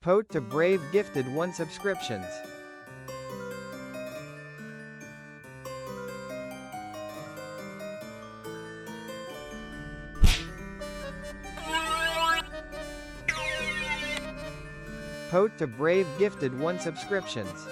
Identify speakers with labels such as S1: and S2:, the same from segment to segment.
S1: Vote to Brave gifted 1 subscriptions. Vote to Brave gifted 1 subscriptions.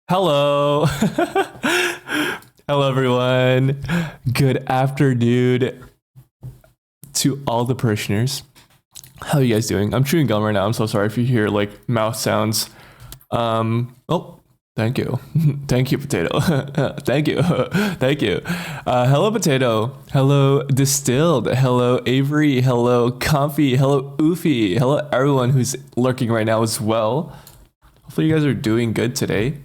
S2: Hello. Hello, everyone. Good afternoon to all the parishioners. How are you guys doing? I'm chewing gum right now. I'm so sorry if you hear like mouth sounds. Oh, thank you. Thank you, potato. Thank you. Thank you. Hello, potato. Hello, distilled. Hello, Avery. Hello, comfy. Hello, oofy. Hello, everyone who's lurking right now as well. Hopefully you guys are doing good today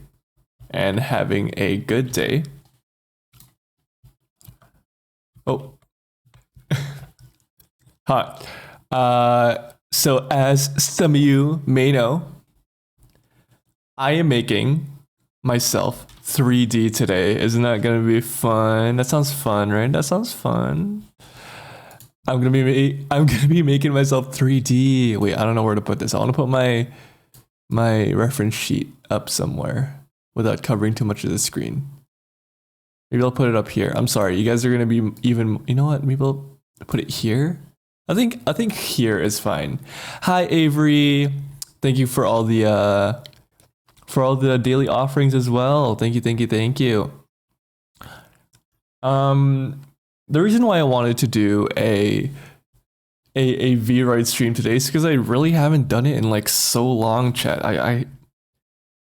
S2: and having a good day. Oh. Huh. So as some of you may know, I am making myself 3D today. Isn't that gonna be fun? That sounds fun, right? That sounds fun. I'm gonna be making myself 3D. Wait, I don't know where to put this. I want to put my reference sheet up somewhere without covering too much of the screen. Maybe I'll put it up here. I'm sorry, you guys are gonna be even. You know what? Maybe I'll put it here. I think here is fine. Hi Avery, thank you for all the daily offerings as well. Thank you. The reason why I wanted to do a VROID stream today is because I really haven't done it in like so long, chat. I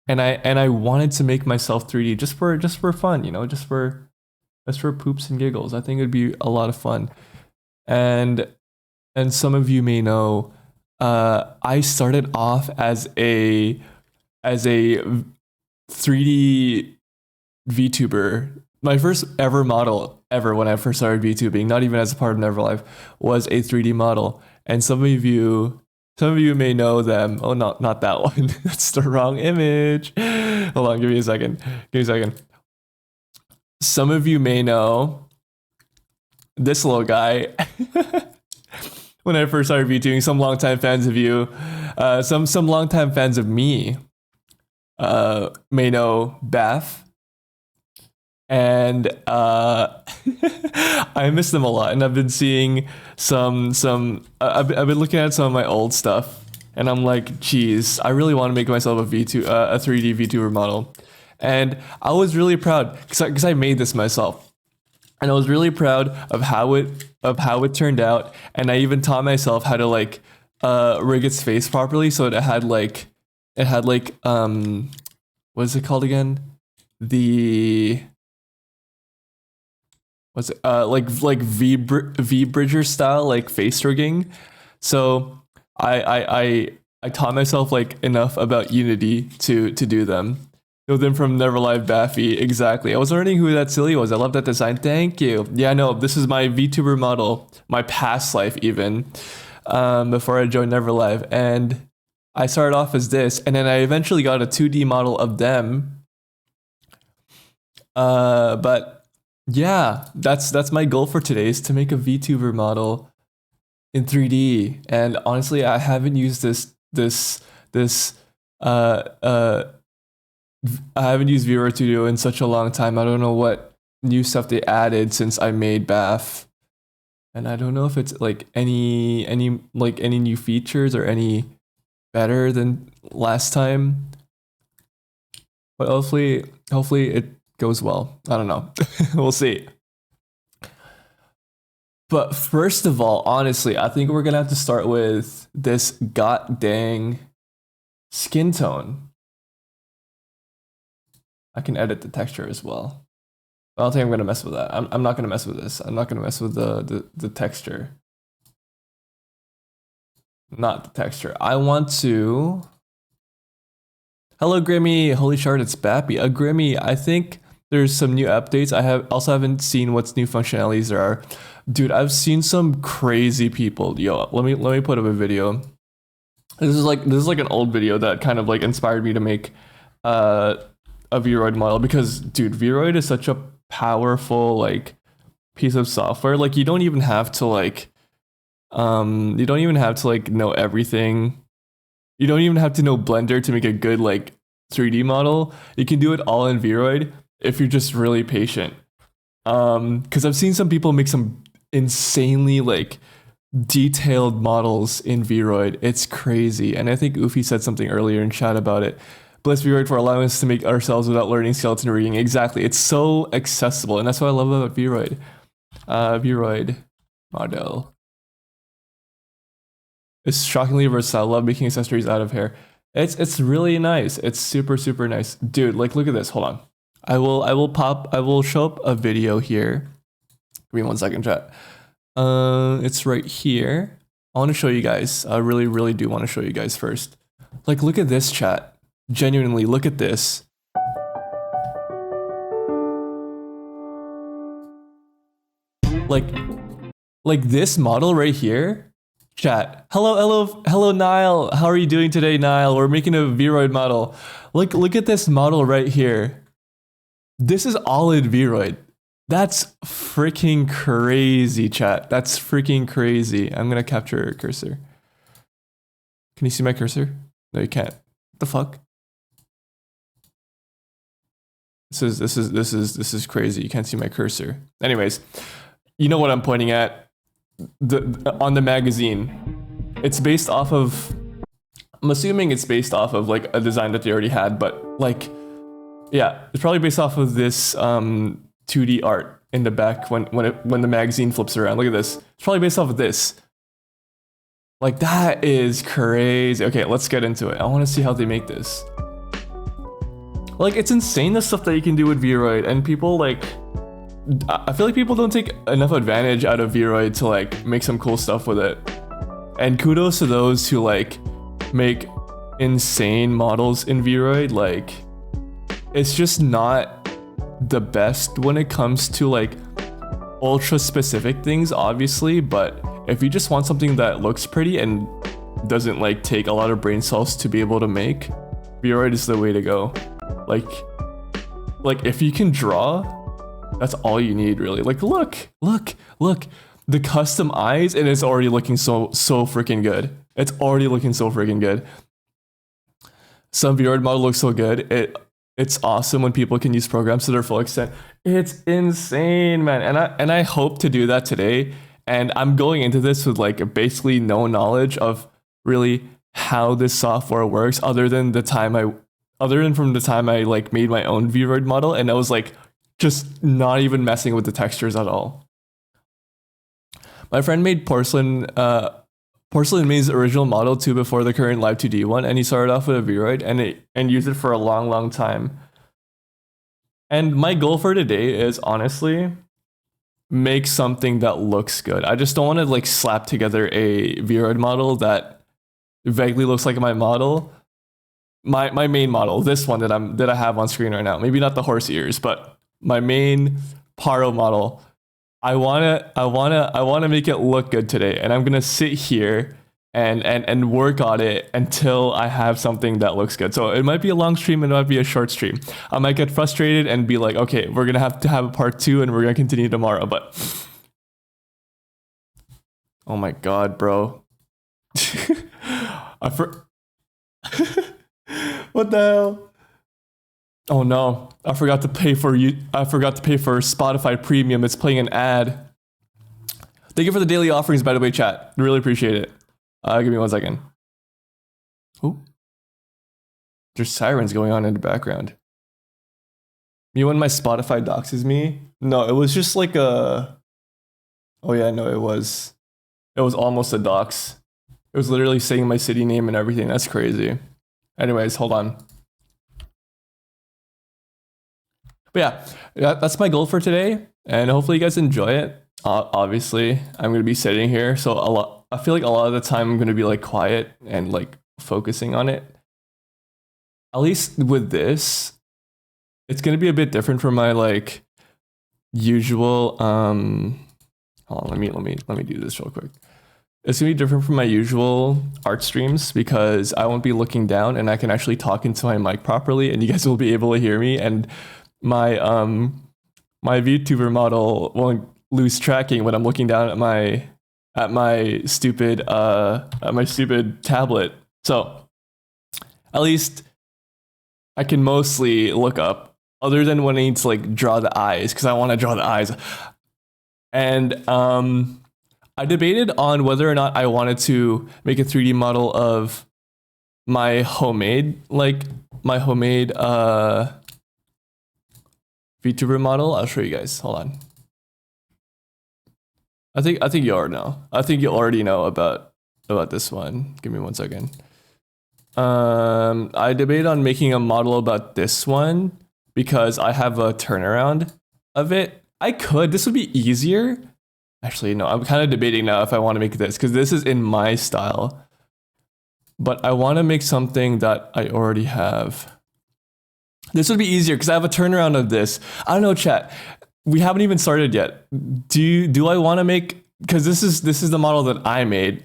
S2: wanted to make myself 3D just for fun, you know, just for poops and giggles. I think it'd be a lot of fun. And some of you may know, I started off as a 3D VTuber. My first ever model ever when I first started VTubing, not even as a part of Neverlife, was a 3D model. And some of you may know them. Oh, not that one. That's the wrong image. Hold on, give me a second. Some of you may know this little guy. When I first started VTubing, some longtime fans of you, some longtime fans of me, may know Beth. And I miss them a lot, and I've been seeing I've been looking at some of my old stuff, and I'm like, geez, I really want to make myself a 3D VTuber model. And I was really proud because I made this myself, and I was really proud of how it turned out. And I even taught myself how to like rig its face properly, so it had like what is it called again? What's it like V Bridger style like face rigging. So I taught myself like enough about Unity to do them. Know them from Neverlive Baffy. Exactly. I was learning who that silly was. I love that design. Thank you. Yeah, no, this is my VTuber model, my past life even, before I joined Neverlive. And I started off as this, and then I eventually got a 2D model of them. But yeah, that's my goal for today, is to make a VTuber model in 3D. And honestly, I haven't used I haven't used VROID Studio in such a long time. I don't know what new stuff they added since I made BAF. And I don't know if it's like any new features or any better than last time. But hopefully it goes well. I don't know. We'll see. But first of all, honestly, I think we're gonna have to start with this god dang skin tone. I can edit the texture as well. I don't think I'm gonna mess with that. I'm not gonna mess with this. I'm not gonna mess with the texture. Not the texture. I want to. Hello, Grimmy. Holy shard, it's Bappy. Grimmy, I think there's some new updates. I haven't seen what's new functionalities there are. Dude, I've seen some crazy people. Yo, let me put up a video. This is like an old video that kind of like inspired me to make a VROID model, because dude, VROID is such a powerful like piece of software. Like you don't even have to know everything. You don't even have to know Blender to make a good like 3D model. You can do it all in VROID if you're just really patient. Because I've seen some people make some insanely like detailed models in VROID. It's crazy. And I think Ufi said something earlier in chat about it. Bless VROID for allowing us to make ourselves without learning skeleton rigging. Exactly. It's so accessible, and that's what I love about VROID. VROID model. It's shockingly versatile. Love making accessories out of hair. It's really nice. It's super nice. Dude, like look at this. Hold on. I will show up a video here. Give me 1 second, chat. It's right here. I want to show you guys. I really do want to show you guys first. Like look at this, chat. Genuinely, look at this. Like this model right here Chat. Hello, Niall. How are you doing today, Niall? We're making a VROID model. Look at this model right here. This is all in VROID. That's freaking crazy, chat. That's freaking crazy. I'm gonna capture a cursor. Can you see my cursor? No, you can't. What the fuck? This is crazy. You can't see my cursor. Anyways, you know what I'm pointing at. On the magazine. It's based off of, I'm assuming it's based off of like a design that they already had, but like, yeah, it's probably based off of this 2D art in the back when the magazine flips around. Look at this. It's probably based off of this. Like, that is crazy. Okay, let's get into it. I want to see how they make this. Like, it's insane the stuff that you can do with VROID, and people like, I feel like people don't take enough advantage out of VROID to like make some cool stuff with it. And kudos to those who like make insane models in VROID. Like, it's just not the best when it comes to like ultra specific things, obviously, but if you just want something that looks pretty and doesn't like take a lot of brain cells to be able to make, VROID is the way to go. Like if you can draw, that's all you need, really. Like, look, the custom eyes, and it's already looking so freaking good. It's already looking so freaking good. Some VROID model looks so good. It's awesome when people can use programs to their full extent. It's insane, man. And I hope to do that today. And I'm going into this with like basically no knowledge of really how this software works, other than from the time I like made my own VROID model, and I was like just not even messing with the textures at all. My friend made Porcelain May's original model too before the current Live 2D one, and he started off with a VROID and used it for a long time. And my goal for today is honestly make something that looks good. I just don't want to like slap together a VROID model that vaguely looks like my model. My main model, this one that I have on screen right now. Maybe not the horse ears, but my main Paro model. I wanna make it look good today, and I'm gonna sit here and work on it until I have something that looks good. So it might be a long stream, it might be a short stream. I might get frustrated and be like, okay, we're gonna have to have a part 2 and we're gonna continue tomorrow. But oh my god, bro. What the hell? Oh no, I forgot to pay for Spotify Premium. It's playing an ad. Thank you for the daily offerings, by the way, chat. Really appreciate it. Give me 1 second. Oh, there's sirens going on in the background. You know when my Spotify doxes me? No, it was just like a... Oh yeah, no, it was almost a dox. It was literally saying my city name and everything. That's crazy. Anyways, hold on. But yeah, that's my goal for today, and hopefully you guys enjoy it. Obviously, I'm gonna be sitting here, so I feel like a lot of the time I'm gonna be like quiet and like focusing on it. At least with this, it's gonna be a bit different from my like usual. Hold on, let me do this real quick. It's gonna be different from my usual art streams because I won't be looking down, and I can actually talk into my mic properly, and you guys will be able to hear me. And my VTuber model won't lose tracking when I'm looking down at my stupid tablet. So at least I can mostly look up, other than when I need to like draw the eyes, because I want to draw the eyes. And I debated on whether or not I wanted to make a 3D model of my homemade VTuber model. I'll show you guys. Hold on. I think you already know. I think you already know about this one. Give me 1 second. I debated on making a model about this one because I have a turnaround of it. This would be easier. Actually, no, I'm kind of debating now if I want to make this, because this is in my style. But I want to make something that I already have. This would be easier because I have a turnaround of this. I don't know, chat. We haven't even started yet. Do I want to make because this is the model that I made,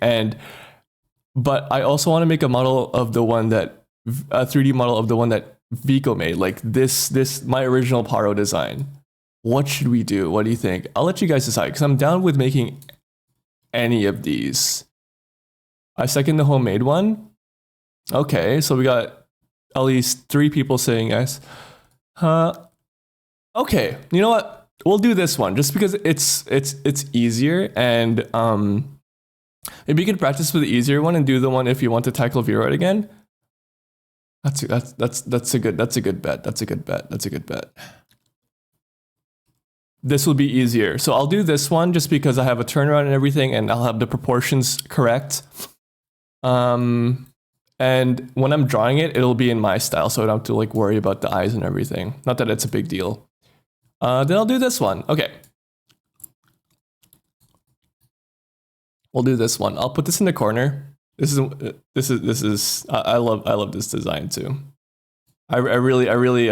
S2: but I also want to make a model of the one that a 3D model of the one that Vico made, like this my original Paro design. What should we do? What do you think? I'll let you guys decide because I'm down with making any of these. I second the homemade one. Okay, so we got at least 3 people saying yes. Okay, you know what? We'll do this one just because it's easier, and maybe you can practice with the easier one and do the one if you want to tackle VROID again. That's a good bet. That's a good bet. This will be easier. So I'll do this one just because I have a turnaround and everything, and I'll have the proportions correct. And when I'm drawing it, it'll be in my style, so I don't have to like worry about the eyes and everything. Not that it's a big deal. Then I'll do this one. Okay. We'll do this one. I'll put this in the corner. This is I love this design too. I really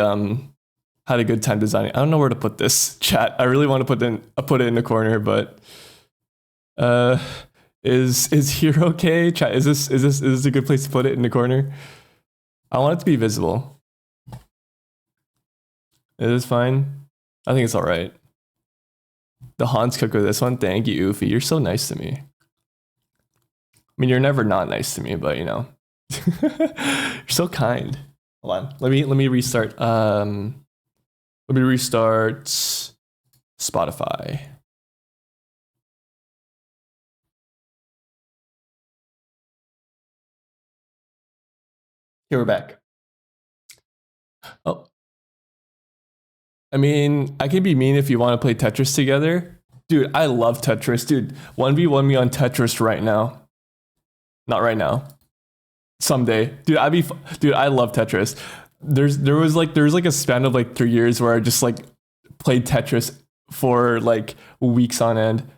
S2: had a good time designing. I don't know where to put this, chat. I really want to put it in the corner, but is here okay? Chat, is this a good place to put it in the corner? I want it to be visible. Is this fine? I think it's all right. The Hans cook with this one. Thank you, Ufi. You're so nice to me. I mean, you're never not nice to me, but you know, you're so kind. Hold on. Let me restart. Let me restart Spotify. Here we're back. Oh. I mean, I can be mean if you want to play Tetris together. Dude, I love Tetris. Dude, 1v1 me on Tetris right now. Not right now. Someday. Dude, I love Tetris. There was like a span of like 3 years where I just like played Tetris for like weeks on end.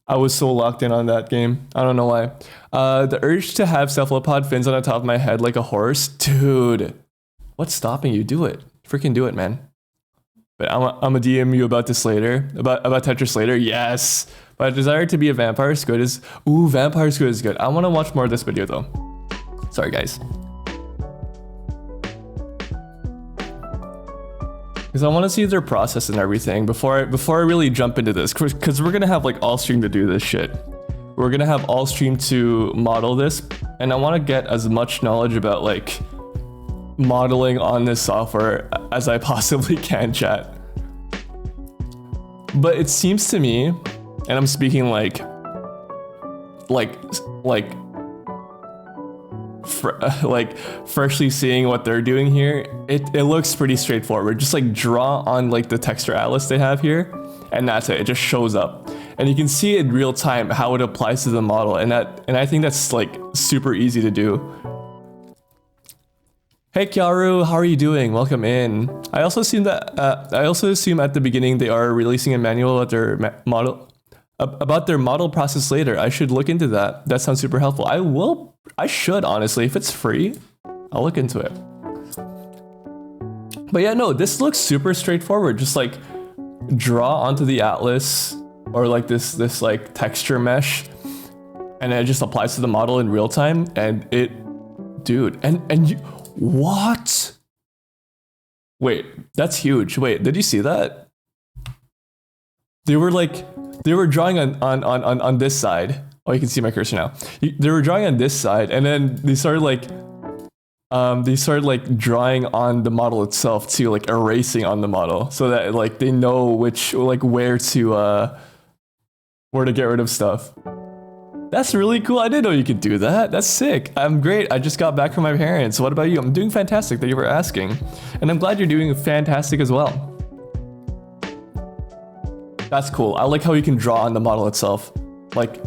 S2: I was so locked in on that game. I don't know why. The urge to have cephalopod fins on the top of my head like a horse. Dude, what's stopping you? Do it. Freaking do it, man. But I'm a DM you about this later. About Tetris later. Yes. But desire to be a vampire squid is... Ooh, vampire squid is good. I want to watch more of this video though. Sorry, guys. Because I want to see their process and everything before I really jump into this. Because we're going to have like all stream to do this shit. We're going to have all stream to model this. And I want to get as much knowledge about like modeling on this software as I possibly can, chat. But it seems to me, and I'm speaking like freshly seeing what they're doing here, it looks pretty straightforward. Just like draw on like the texture atlas they have here, and that's it. It just shows up, and you can see in real time how it applies to the model, and I think that's like super easy to do. Hey Kyaru, how are you doing? Welcome in. I also assume that at the beginning they are releasing a manual about their model process later. I should look into that. That sounds super helpful. I should honestly, if it's free, I'll look into it. But yeah, no, this looks super straightforward. Just like draw onto the atlas or like this like texture mesh, and it just applies to the model in real time. And it, dude, and you. What? Wait, that's huge. Wait, did you see that? They were drawing on this side. Oh, you can see my cursor now. They were drawing on this side, and then they started like drawing on the model itself too, like erasing on the model, so that like they know which like where to get rid of stuff. That's really cool. I didn't know you could do that. That's sick. I'm great. I just got back from my parents. What about you? I'm doing fantastic. Thank you for asking. And I'm glad you're doing fantastic as well. That's cool. I like how you can draw on the model itself, like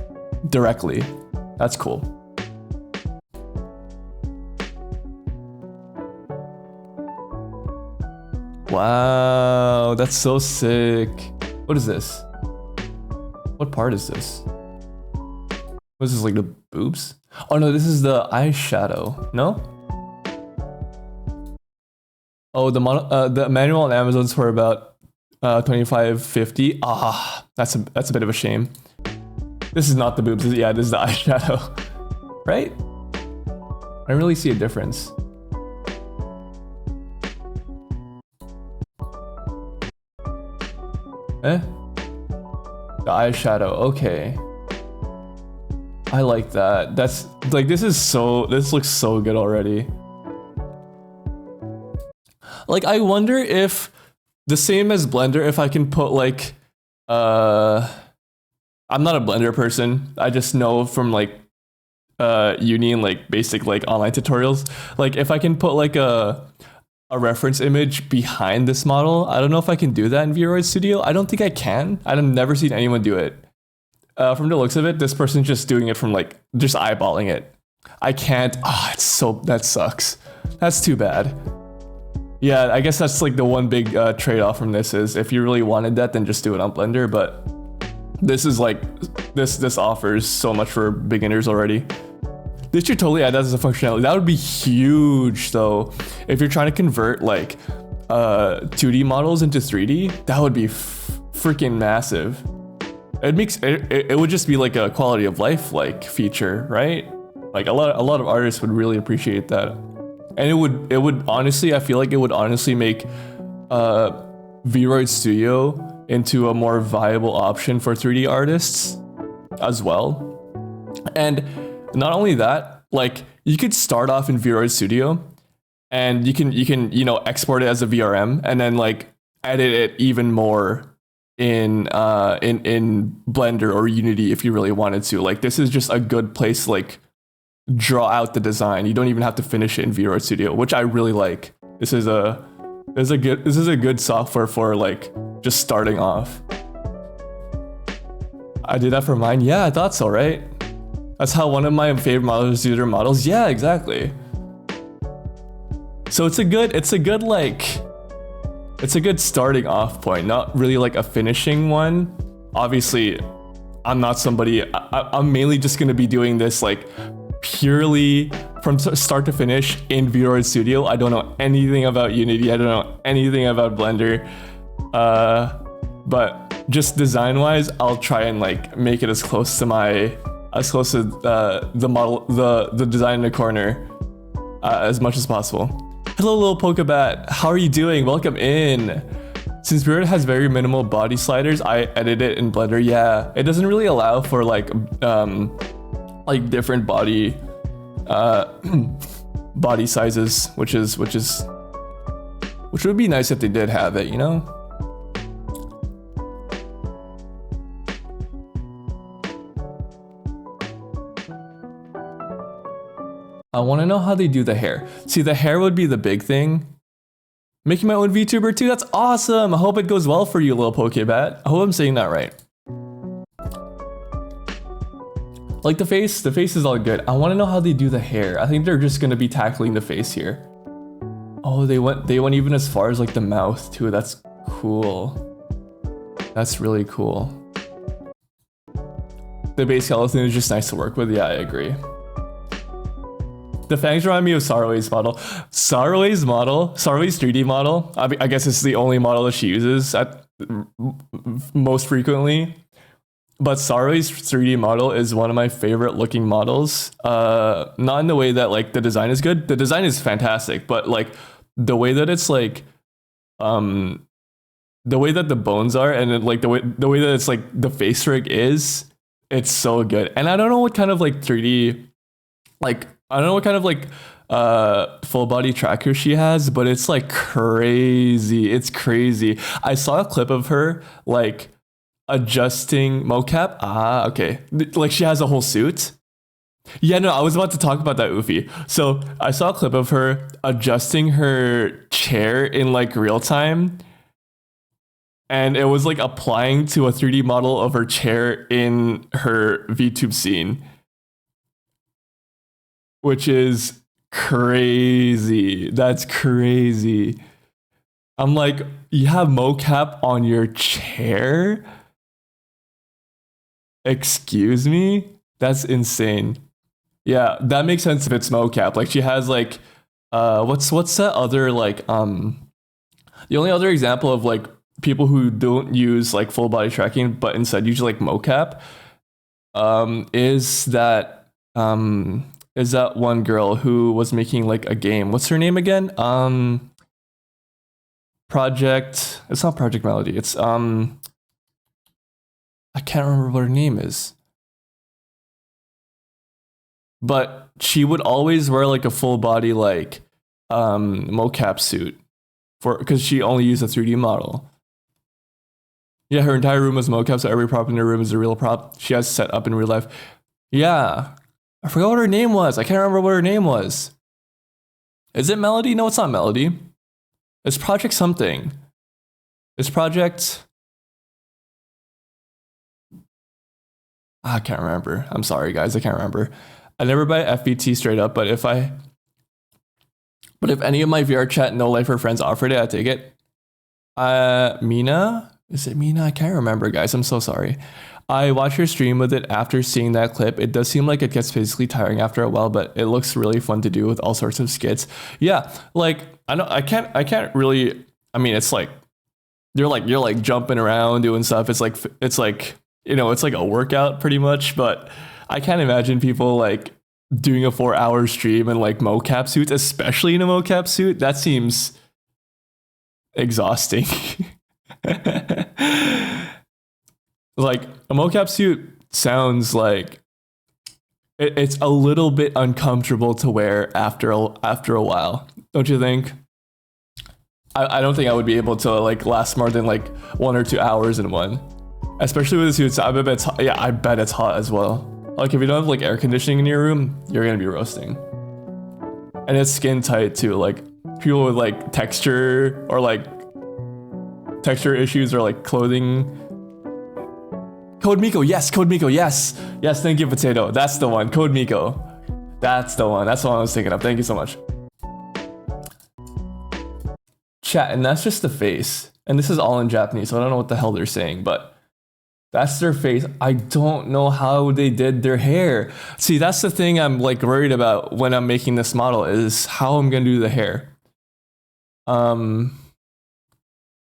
S2: directly. That's cool. Wow, that's so sick. What is this? What part is this? What is this, like the boobs? Oh no, this is the eyeshadow. No? Oh, the manual on Amazon's for about $25.50. Ah, that's a bit of a shame. This is not the boobs. Yeah, this is the eyeshadow. Right? I don't really see a difference. The eyeshadow, okay. I like that. That's like, this looks so good already. Like, I wonder if the same as Blender, if I can put like, I'm not a Blender person. I just know from like uni and like basic like online tutorials. Like, if I can put like a reference image behind this model, I don't know if I can do that in VROID Studio. I don't think I can. I've never seen anyone do it. From the looks of it, this person's just doing it from like just eyeballing it. I can't. That sucks. That's too bad. Yeah, I guess that's like the one big trade-off from this is if you really wanted that, then just do it on Blender. But this is like this offers so much for beginners already. This should totally add that as a functionality. That would be huge though. If you're trying to convert like 2D models into 3D, that would be freaking massive. It would just be like a quality of life like feature, right? Like a lot of artists would really appreciate that. And it would honestly, I feel like it would honestly make VROID Studio into a more viable option for 3D artists as well. And not only that, like you could start off in VROID Studio and you can export it as a VRM and then like edit it even more in Blender or Unity if you really wanted to. Like this is just a good place to like draw out the design. You don't even have to finish it in VROID Studio, which I really like. This is a good software for like just starting off. I did that for mine. Yeah, I thought so, right? That's how one of my favorite modelers do their models. Yeah, exactly. So it's a good starting off point, not really like a finishing one. Obviously, I'm not somebody, I'm mainly just gonna be doing this like purely from start to finish in VROID Studio. I don't know anything about Unity. I don't know anything about Blender. But just design wise, I'll try and like make it as close to the model, the design in the corner as much as possible. Hello, little Pokebat. How are you doing? Welcome in. Since VROID has very minimal body sliders, I edit it in Blender. Yeah, it doesn't really allow for like different body body sizes, which would be nice if they did have it, you know? I want to know how they do the hair. See, the hair would be the big thing. Making my own VTuber too, that's awesome. I hope it goes well for you, little Pokebat. I hope I'm saying that right. Like the face is all good. I want to know how they do the hair. I think they're just going to be tackling the face here. Oh, they went even as far as like the mouth too. That's cool. That's really cool. The base skeleton is just nice to work with. Yeah, I agree. The fangs remind me of Saroe's model. Saroe's 3D model, I guess it's the only model that she uses most frequently. But Saroe's 3D model is one of my favorite looking models. Not in the way that like the design is good. The design is fantastic, but like the way that it's like, the way that the bones are and then, like the way that it's like the face rig is, it's so good. And I don't know what kind of like 3D, like I don't know what kind of like full body tracker she has, but it's like crazy. It's crazy. I saw a clip of her like adjusting mocap. Okay. Like she has a whole suit. Yeah, no, I was about to talk about that, Ufi. So I saw a clip of her adjusting her chair in like real time. And it was like applying to a 3D model of her chair in her VTube scene. Which is crazy. That's crazy. I'm like, you have mocap on your chair? Excuse me? That's insane. Yeah, that makes sense if it's mocap. Like she has like what's that other like the only other example of like people who don't use like full body tracking but instead use like mocap is that one girl who was making like a game. What's her name again? Project. It's not Project Melody. It's I can't remember what her name is. But she would always wear like a full body like mocap suit because she only used a 3D model. Yeah, her entire room was mocap, so every prop in her room is a real prop she has set up in real life. Yeah. I forgot what her name was. I can't remember what her name was. Is it Melody? No, it's not Melody. It's Project something. It's Project... I can't remember. I'm sorry, guys. I can't remember. I never buy FBT straight up, but if any of my VR chat no lifer friends offered it, I'd take it. Mina? Is it Mina? I can't remember, guys. I'm so sorry. I watched your stream with it after seeing that clip. It does seem like it gets physically tiring after a while, but it looks really fun to do with all sorts of skits. Yeah, like I can't really. I mean, it's like you're like jumping around doing stuff. It's like it's like a workout pretty much. But I can't imagine people like doing a 4-hour stream in like mocap suits, especially in a mocap suit. That seems exhausting. Like a mocap suit sounds like it's a little bit uncomfortable to wear after a while, don't you think? I don't think I would be able to like last more than like 1 or 2 hours in one, especially with the suits. I bet it's hot as well. Like if you don't have like air conditioning in your room, you're gonna be roasting. And it's skin tight too. Like people with like texture issues or like clothing. Code Miko, yes, Code Miko, yes. Yes, thank you, Potato. That's the one, Code Miko. That's the one I was thinking of. Thank you so much. Chat, and that's just the face. And this is all in Japanese, so I don't know what the hell they're saying, but that's their face. I don't know how they did their hair. See, that's the thing I'm like worried about when I'm making this model is how I'm gonna do the hair.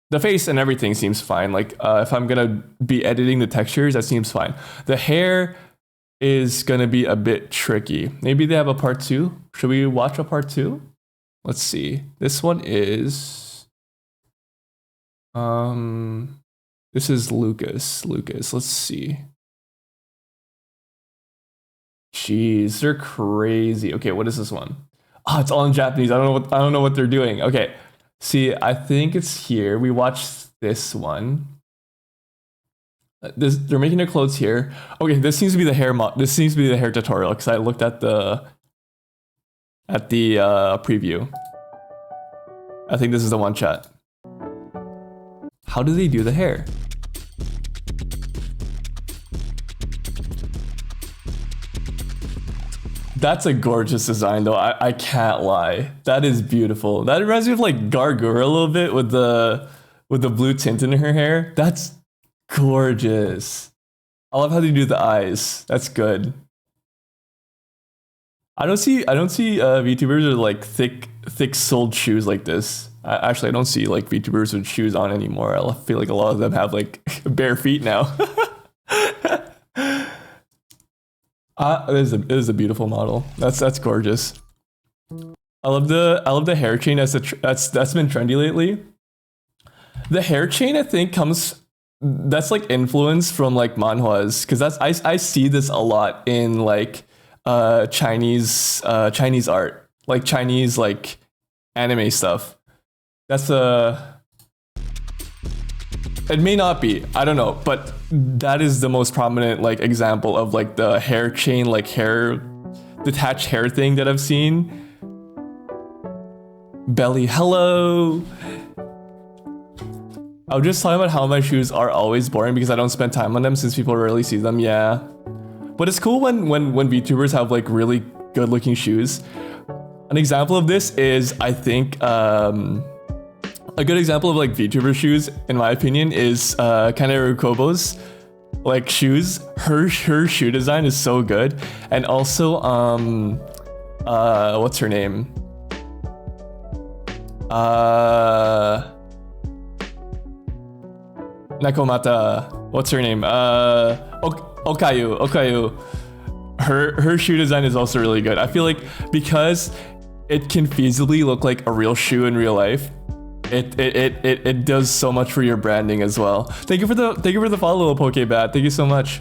S2: The face and everything seems fine. Like if I'm gonna be editing the textures, that seems fine. The hair is gonna be a bit tricky. Maybe they have a part 2. Should we watch a part 2? Let's see. This one is this is Lucas. Let's see. Jeez, they're crazy. Okay, what is this one? Oh, it's all in Japanese. I don't know what they're doing. Okay. See, I think it's here. We watched this one. They're making their clothes here. Okay, this seems to be the hair this seems to be the hair tutorial because I looked at the preview. I think this is the one, chat. How do they do the hair? That's a gorgeous design, though. I can't lie. That is beautiful. That reminds me of like Gargura a little bit with the blue tint in her hair. That's gorgeous. I love how they do the eyes. That's good. I don't see VTubers with like thick soled shoes like this. Actually, I don't see like VTubers with shoes on anymore. I feel like a lot of them have like bare feet now. It is a beautiful model. That's gorgeous. I love the hair chain that's been trendy lately. The hair chain I think that's like influence from like manhwas because I see this a lot in like Chinese art, like Chinese like anime stuff. That's it may not be, I don't know, but that is the most prominent like example of like the hair chain, like hair detached hair thing that I've seen. Belly, hello. I was just talking about how my shoes are always boring because I don't spend time on them since people rarely see them. Yeah, but it's cool when VTubers have like really good looking shoes. An example of this is I think a good example of like VTuber shoes, in my opinion, is Kaneru Kobo's like shoes. Her shoe design is so good, and also what's her name? Nakomata. What's her name? Okayu. Her shoe design is also really good. I feel like because it can feasibly look like a real shoe in real life, it does so much for your branding as well. Thank you for the follow, little Pokebat. Thank you so much.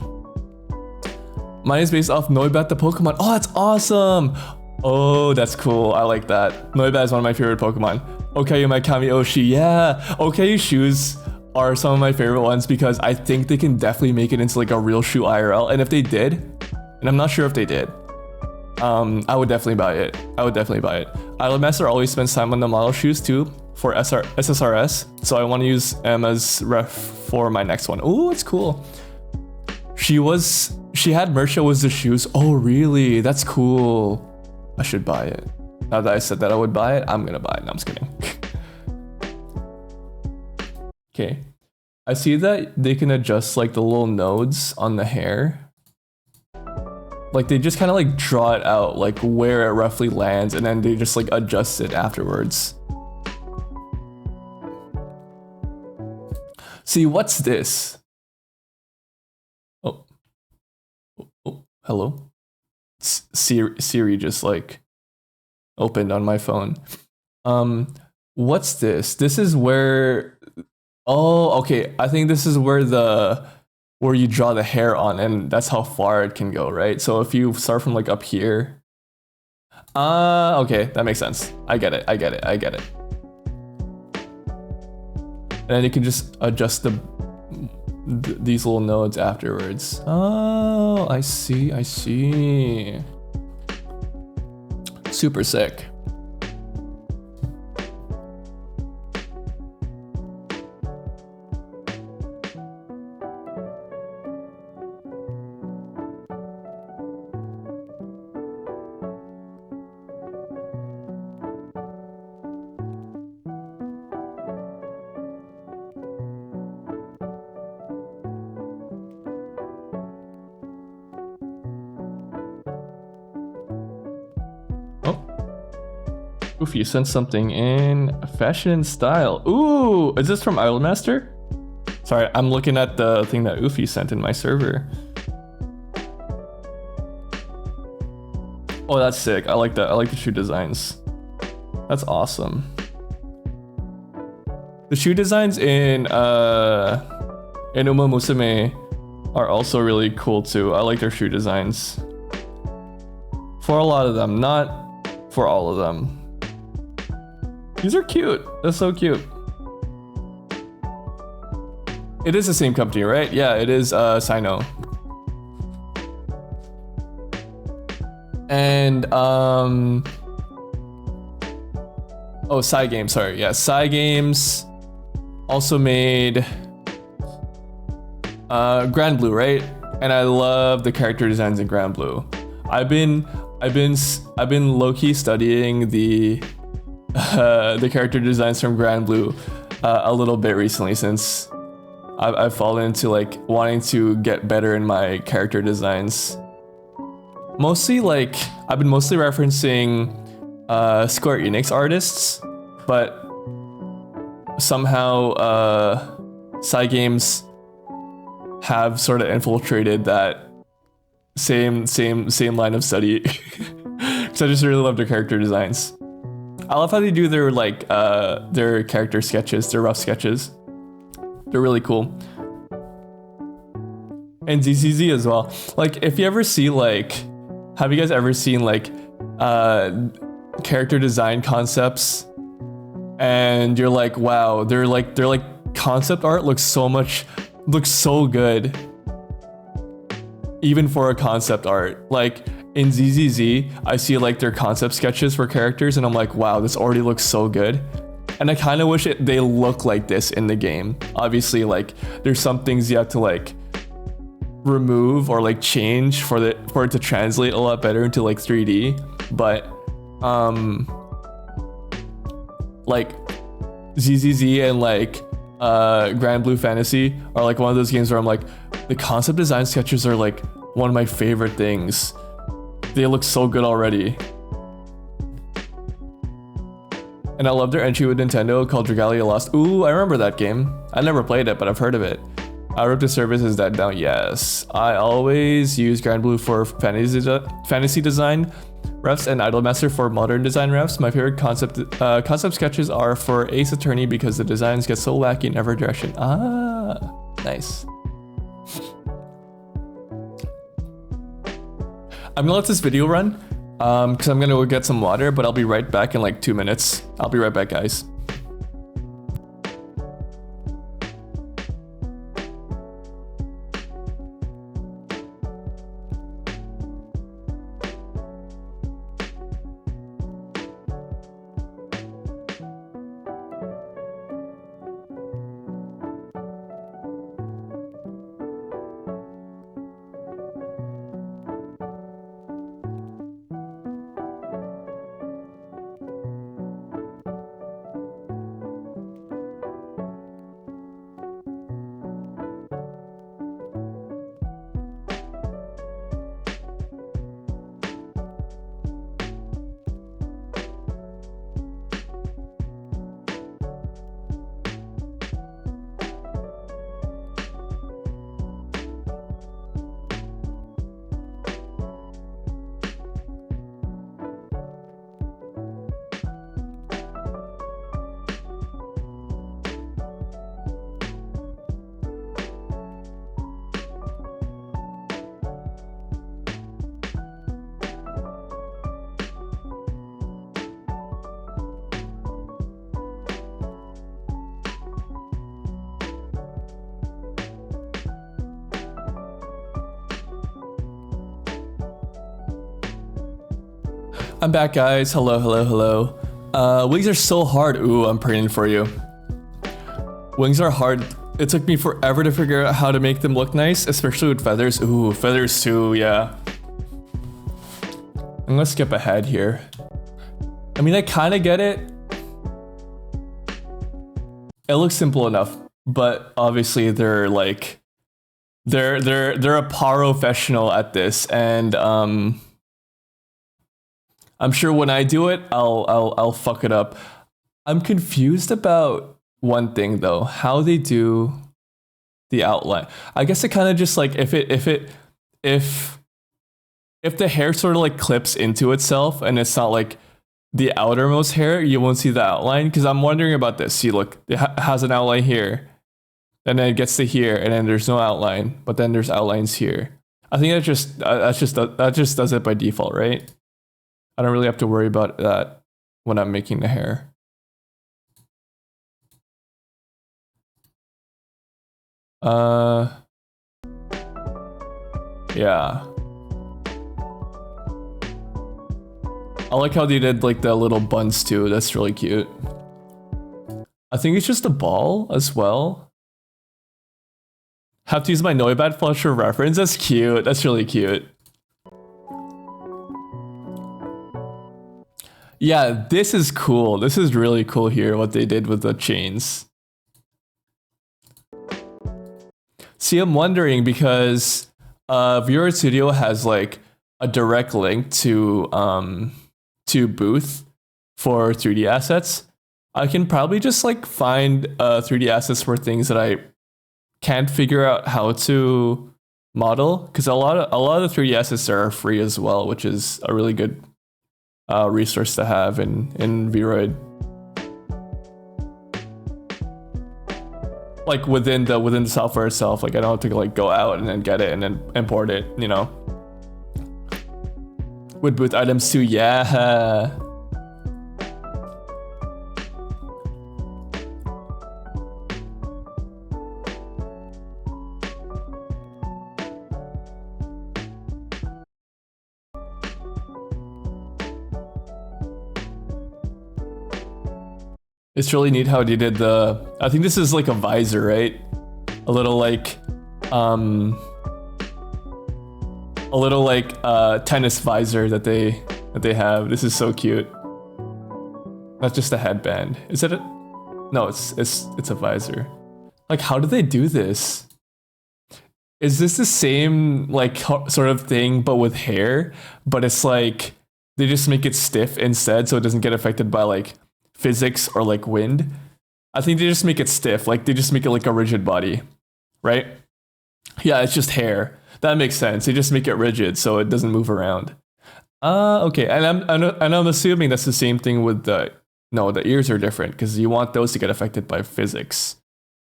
S2: Mine is based off Noibat the Pokemon. Oh, that's awesome. Oh, that's cool. I like that. Noibat is one of my favorite Pokemon. Okayu my Kami Oshi. Yeah, Okayu shoes are some of my favorite ones because I think they can definitely make it into like a real shoe IRL. And if they did, and I'm not sure if they did, I would definitely buy it. Idolmaster always spends time on the model shoes too for SSRS, so I want to use Emma's ref for my next one. Oh, it's cool. She had merch that was the shoes. Oh, really? That's cool. I should buy it. Now that I said that I would buy it, I'm gonna buy it. No, I'm just kidding. Okay. I see that they can adjust like the little nodes on the hair. Like they just kind of like draw it out, like where it roughly lands, and then they just like adjust it afterwards. See, what's this? Oh, hello. Siri just like opened on my phone. What's this? This is where. Oh, okay. I think this is where you draw the hair on, and that's how far it can go, right? So if you start from like up here. Okay, that makes sense. I get it. And then you can just adjust these little nodes afterwards. Oh, I see. Super sick. You sent something in fashion and style. Ooh, is this from Idolmaster? Sorry, I'm looking at the thing that Ufi sent in my server. Oh, that's sick. I like that. I like the shoe designs. That's awesome. The shoe designs in Uma Musume are also really cool too. I like their shoe designs. For a lot of them, not for all of them. These are cute. That's so cute. It is the same company, right? Yeah, it is Sino. And oh, Cygames, sorry. Yeah, Cygames also made Grand Blue, right? And I love the character designs in Grand Blue. I've been low-key studying the character designs from Grand Blue a little bit recently, since I've fallen into like wanting to get better in my character designs. Mostly like I've been mostly referencing Square Enix artists, but somehow Cygames have sort of infiltrated that same line of study. Because I just really love their character designs. I love how they do their like their character sketches, their rough sketches. They're really cool. And ZZZ as well. Like if you ever see like, have you guys ever seen like character design concepts and you're like, wow, they're like concept art looks so good even for a concept art. Like in ZZZ, I see like their concept sketches for characters and I'm like, wow, this already looks so good. And I kind of wish they look like this in the game. Obviously, like there's some things you have to like remove or like change for it to translate a lot better into like 3D. But like ZZZ and like Grand Blue Fantasy are like one of those games where I'm like, the concept design sketches are like one of my favorite things. They look so good already. And I love their entry with Nintendo called Dragalia Lost. Ooh, I remember that game. I never played it, but I've heard of it. Rope to Service is dead now. Yes, I always use Grand Blue for fantasy design refs and Idolmaster for modern design refs. My favorite concept sketches are for Ace Attorney because the designs get so wacky in every direction. Ah, nice. I'm gonna let this video run because I'm gonna go get some water, but I'll be right back in like 2 minutes. I'll be right back, guys. I'm back, guys. Hello, hello, hello. Wings are so hard. Ooh, I'm praying for you. Wings are hard. It took me forever to figure out how to make them look nice, especially with feathers. Ooh, feathers too, yeah. I'm gonna skip ahead here. I mean, I kind of get it. It looks simple enough, but obviously they're like, they're a professional at this, and I'm sure when I do it, I'll fuck it up. I'm confused about one thing though, how they do the outline. I guess it kind of just like if the hair sort of like clips into itself and it's not like the outermost hair, you won't see the outline. Because I'm wondering about this. See, look, it has an outline here, and then it gets to here, and then there's no outline, but then there's outlines here. I think that just does it by default, right? I don't really have to worry about that when I'm making the hair. Yeah. I like how they did like the little buns too. That's really cute. I think it's just a ball as well. Have to use my Noibat flush for reference. That's cute. That's really cute. Yeah, this is cool. This is really cool here, what they did with the chains. See, I'm wondering because VROID Studio has like a direct link to Booth for 3D assets. I can probably just like find 3D assets for things that I can't figure out how to model, because a lot of the 3D assets are free as well, which is a really good resource to have in VROID. Like within the software itself, like I don't have to like go out and then get it and then import it, you know. With booth items too, yeah. It's really neat how they did the, I think this is like a visor, right? A little like tennis visor that they have. This is so cute. Not just a headband. Is it a, no, it's a visor. Like, how do they do this? Is this the same like sort of thing but with hair, but it's like they just make it stiff instead so it doesn't get affected by like physics or like wind? I think they just make it stiff, like they just make it like a rigid body, right? Yeah, it's just hair. That makes sense. They just make it rigid so it doesn't move around. Okay. And I'm assuming that's the same thing with the no, the ears are different because you want those to get affected by physics.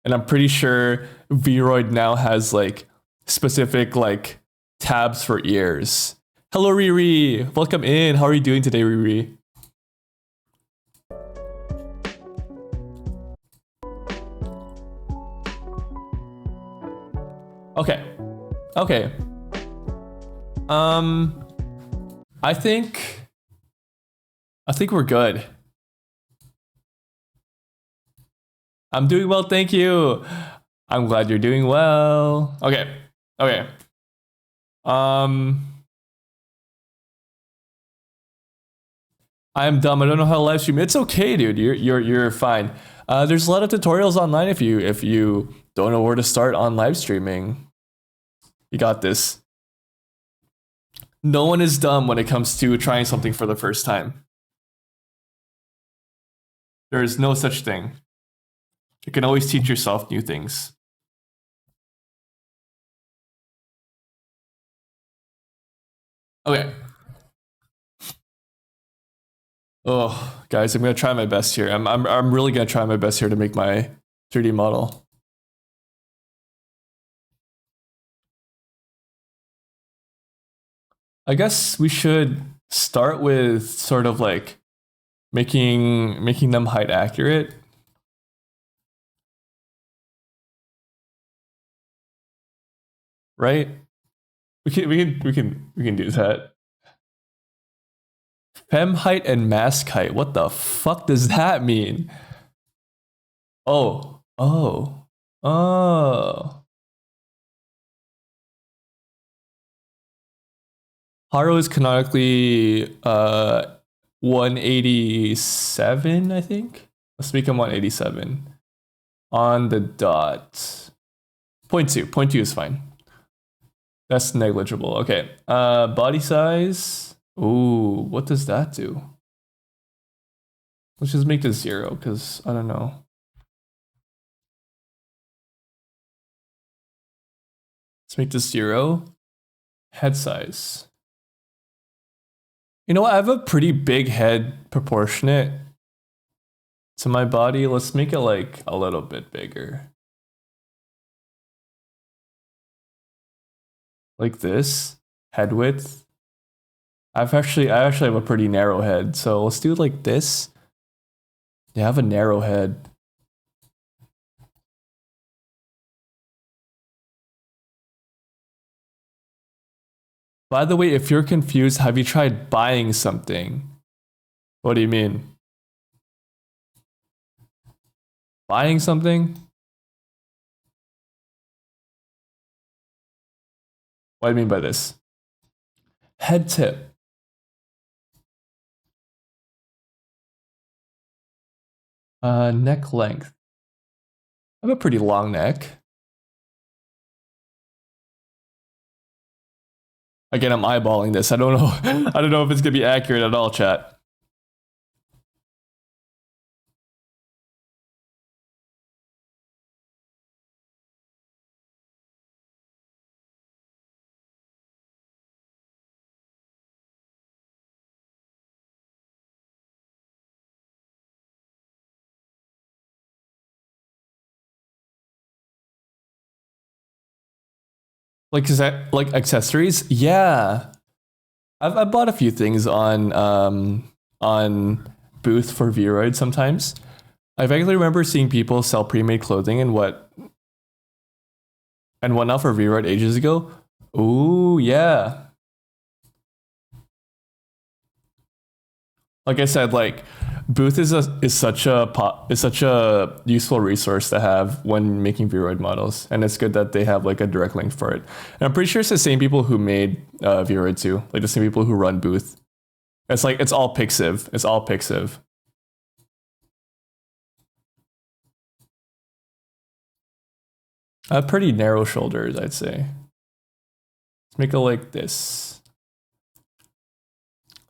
S2: And I'm pretty sure VROID now has like specific like tabs for ears. Hello Riri, welcome in. How are you doing today, Riri? Okay. Okay. I think we're good. I'm doing well, thank you. I'm glad you're doing well. Okay. Okay. I'm dumb. I don't know how to live stream. It's okay, dude. You're fine. There's a lot of tutorials online if you don't know where to start on live streaming. You got this. No one is dumb when it comes to trying something for the first time. There is no such thing. You can always teach yourself new things. Okay. Oh, guys, I'm gonna try my best here. I'm really gonna try my best here to make my 3D model. I guess we should start with sort of like making them height accurate. Right? We can do that. Fem height and mask height. What the fuck does that mean? Oh. Oh. Oh. Haro is canonically 187, I think. Let's make him 187. On the dot. 0.2. 0.2 is fine. That's negligible. Okay. Body size. Ooh, what does that do? Let's just make this 0, because I don't know. Let's make this 0. Head size. You know what? I have a pretty big head proportionate to my body. Let's make it like a little bit bigger. Like this. Head width. I actually have a pretty narrow head, so let's do it like this. Yeah, I have a narrow head. By the way, if you're confused, have you tried buying something? What do you mean? Buying something? What do you mean by this? Head tip. Neck length. I have a pretty long neck. Again, I'm eyeballing this. I don't know. I don't know if it's gonna be accurate at all, chat. Like is that like accessories? Yeah. I've bought a few things on booth for VROID sometimes. I vaguely remember seeing people sell pre-made clothing and whatnot for VROID ages ago. Ooh, yeah. Like I said, like Booth is such a useful resource to have when making VROID models, and it's good that they have like a direct link for it. And I'm pretty sure it's the same people who made VROID too, like the same people who run Booth. It's like it's all Pixiv. It's all Pixiv. Pretty narrow shoulders, I'd say. Let's make it like this.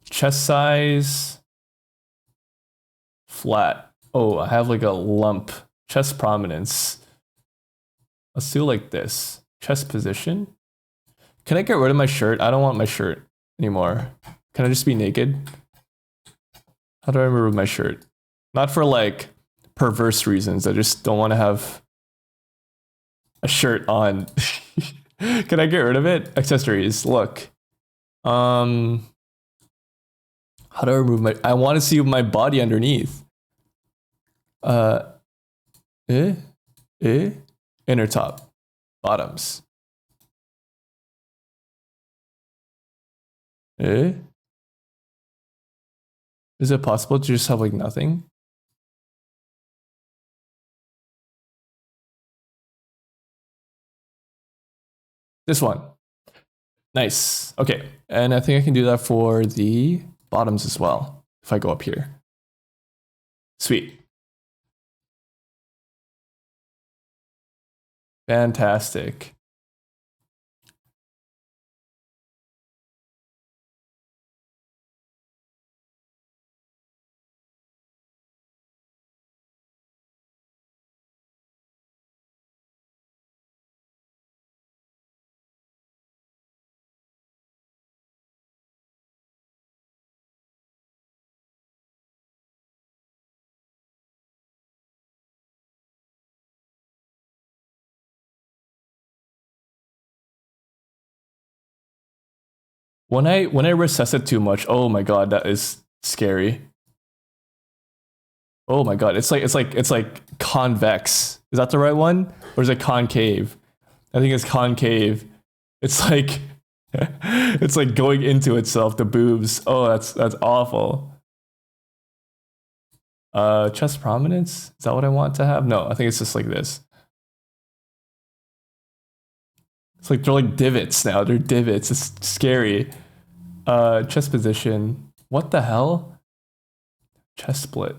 S2: Chest size. Flat. Oh, I have like a lump. Chest prominence. Let's do like this. Chest position. Can I get rid of my shirt? I don't want my shirt anymore. Can I just be naked? How do I remove my shirt? Not for like perverse reasons. I just don't want to have a shirt on. Can I get rid of it? Accessories. Look. How do I remove my? I want to see my body underneath. Uh, inner top, bottoms. Is it possible to just have like nothing? This one. Nice. Okay. And I think I can do that for the bottoms as well. If I go up here. Sweet. Fantastic. When I recess it too much, oh my god, that is scary. Oh my god, it's like convex. Is that the right one? Or is it concave? I think it's concave. It's like it's like going into itself, the boobs. Oh, that's awful. Chest prominence? Is that what I want to have? No, I think it's just like this. It's like they're like divots now. They're divots. It's scary. Chest position. What the hell? Chest split.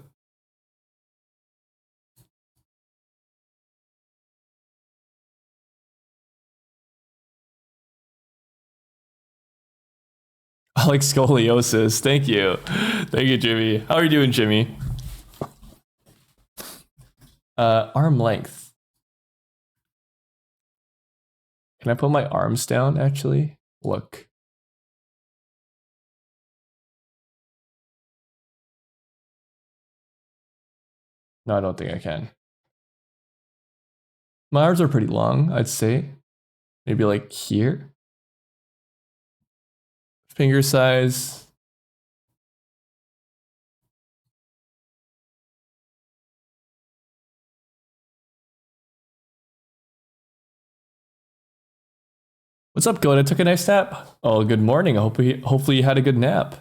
S2: I like scoliosis. Thank you. Thank you, Jimmy. How are you doing, Jimmy? Arm length. Can I put my arms down, actually? Look. No, I don't think I can. My arms are pretty long, I'd say. Maybe like here. Finger size. What's up, Goat? I took a nice nap. Oh, good morning. Hopefully you had a good nap.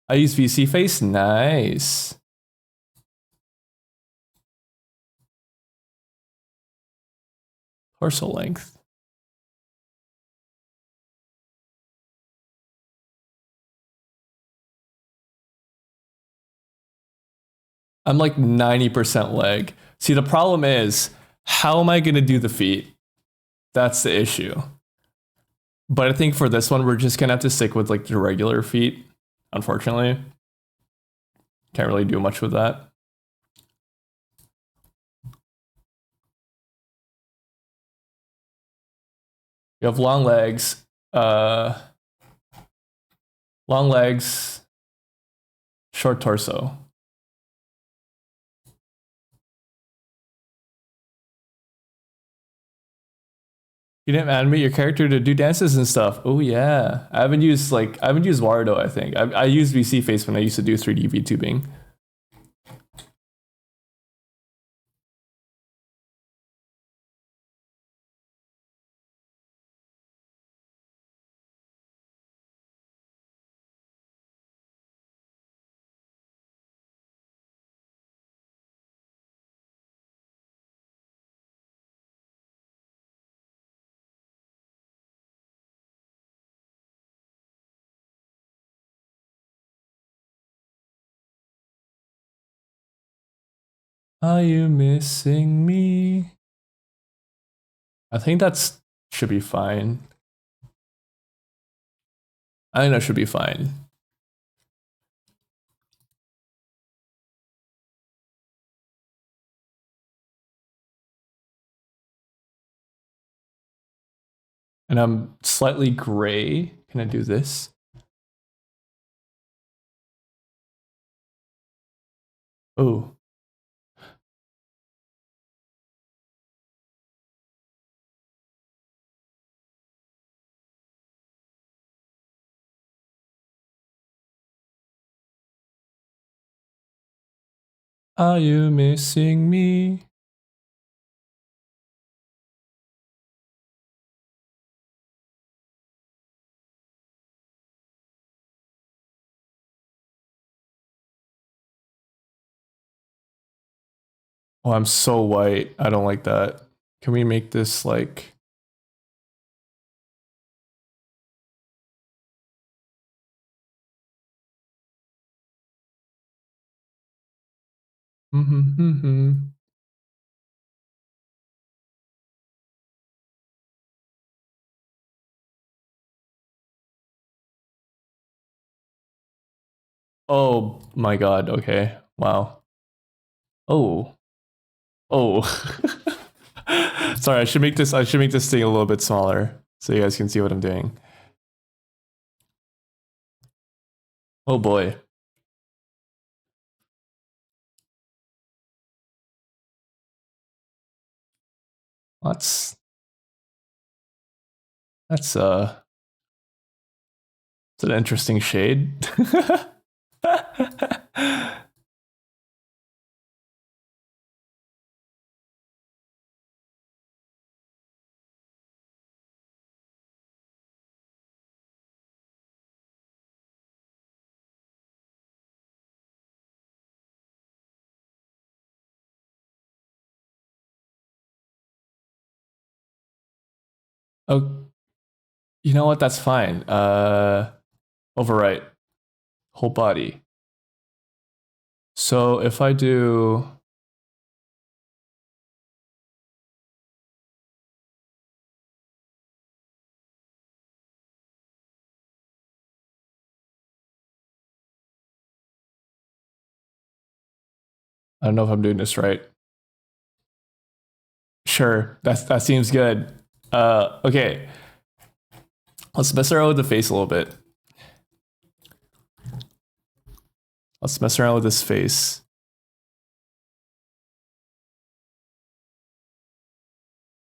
S2: I use VC face. Nice. Torso length. I'm like 90% leg. See, the problem is, how am I going to do the feet? That's the issue. But I think for this one, we're just going to have to stick with like the regular feet, unfortunately. Can't really do much with that. You have long legs. Long legs. Short torso. You didn't animate your character to do dances and stuff. Oh yeah, I haven't used VROID. I think I used VC face when I used to do 3D VTubing. Are you missing me? I think that's should be fine. I think that should be fine. And I'm slightly gray. Can I do this? Oh. Are you missing me? Oh, I'm so white. I don't like that. Can we make this like... Oh my god, okay. Wow. Oh. Oh. Sorry, I should make this thing a little bit smaller so you guys can see what I'm doing. Oh boy. That's that's it's an interesting shade. Oh, you know what? That's fine. Overwrite whole body. So if I do I don't know if I'm doing this right. Sure, that seems good. Okay. Let's mess around with the face a little bit. Let's mess around with this face.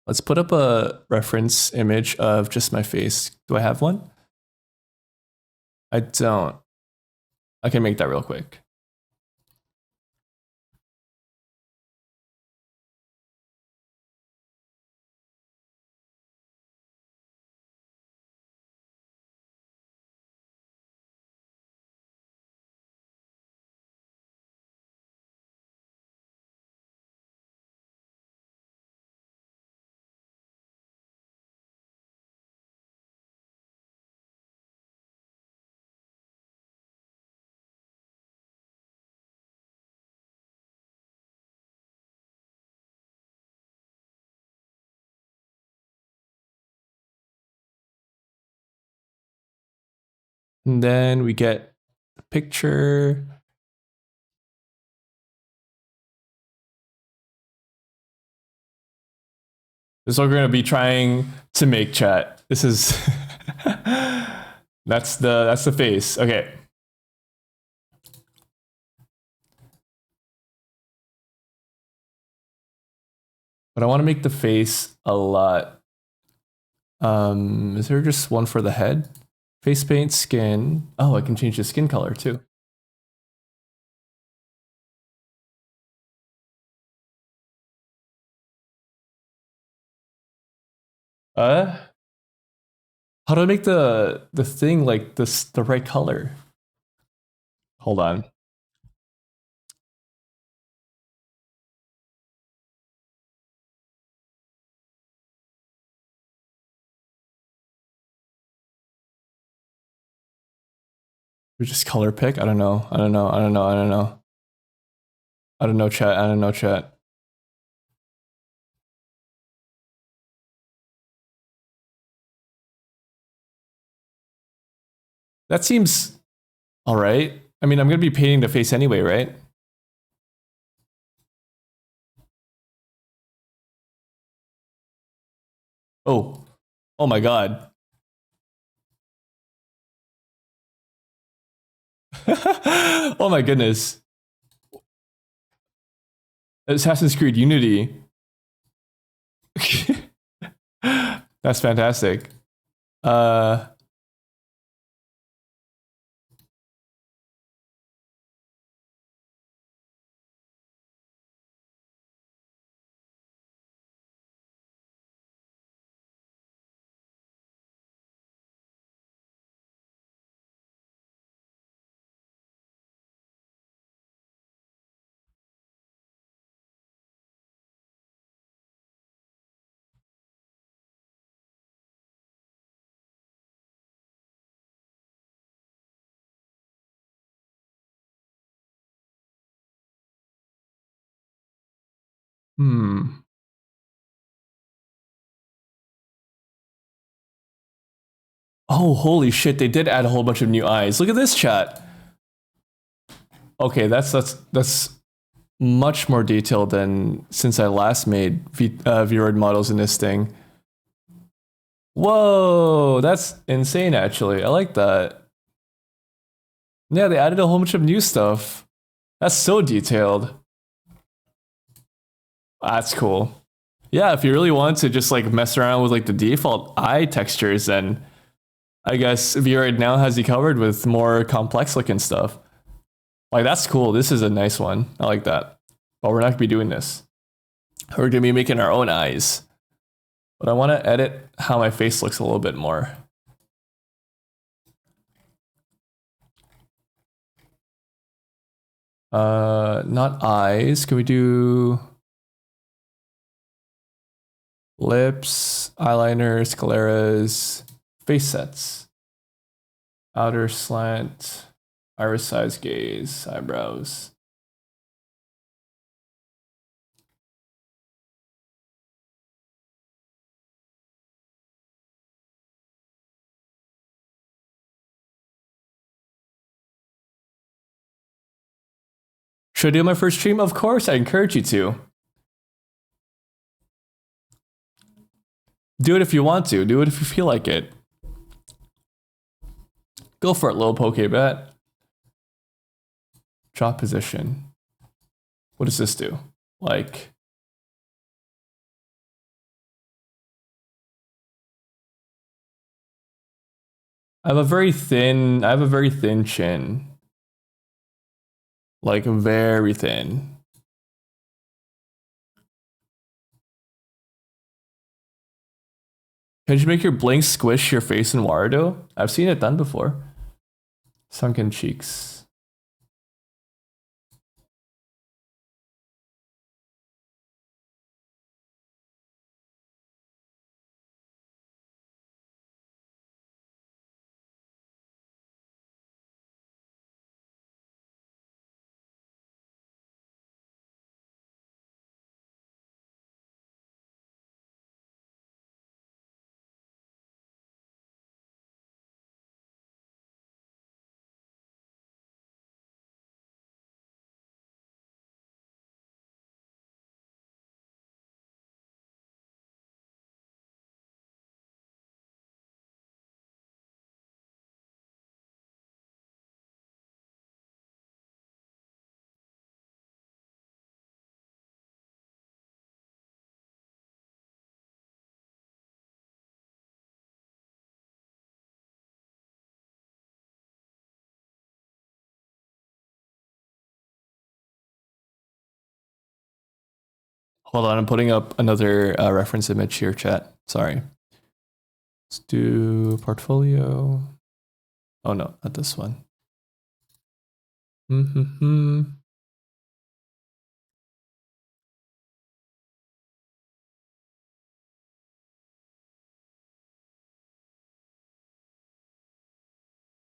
S2: Let's put up a reference image of just my face. Do I have one? I don't. I can make that real quick. And then we get a picture. This is what we're gonna be trying to make, chat. This is that's the face. Okay. But I want to make the face a lot. Is there just one for the head? Face paint, skin. Oh, I can change the skin color too. Uh, how do I make the thing like this the right color? Hold on. We just color pick? I don't know. I don't know. I don't know. I don't know. I don't know, chat. I don't know, chat. That seems all right. I mean, I'm gonna be painting the face anyway, right? Oh, Oh my god. Oh my goodness. Assassin's Creed Unity. That's fantastic. Uh, hmm. Oh, holy shit! They did add a whole bunch of new eyes. Look at this chat. Okay, that's much more detailed than since I last made VROID models in this thing. Whoa, that's insane. Actually, I like that. Yeah, they added a whole bunch of new stuff. That's so detailed. That's cool. Yeah, if you really want to just like mess around with like the default eye textures, then I guess VROID now has you covered with more complex looking stuff. Like that's cool. This is a nice one. I like that. But we're not gonna be doing this. We're gonna be making our own eyes. But I want to edit how my face looks a little bit more. Not eyes. Can we do lips, eyeliner, scleras, face sets, outer slant, iris size gaze, eyebrows. Should I do my first stream? Of course, I encourage you to. Do it if you want to. Do it if you feel like it. Go for it, little Pokebet. Drop position. What does this do? Like, I have a very thin chin. Like very thin. Can you make your blink squish your face in Warudo? I've seen it done before. Sunken cheeks. Hold on, I'm putting up another reference image here, chat. Sorry. Let's do portfolio. Oh no, not this one. Mm-hmm.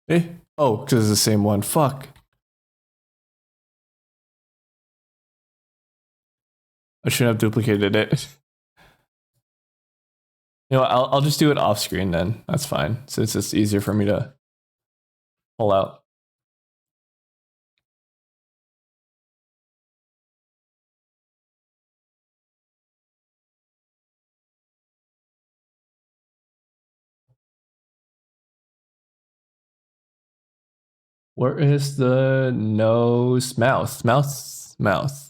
S2: Eh? Oh, because it's the same one. Fuck. I shouldn't have duplicated it. You know, I'll just do it off screen then. That's fine. Since it's easier for me to pull out. Where is the nose? Mouth. Mouth. Mouth.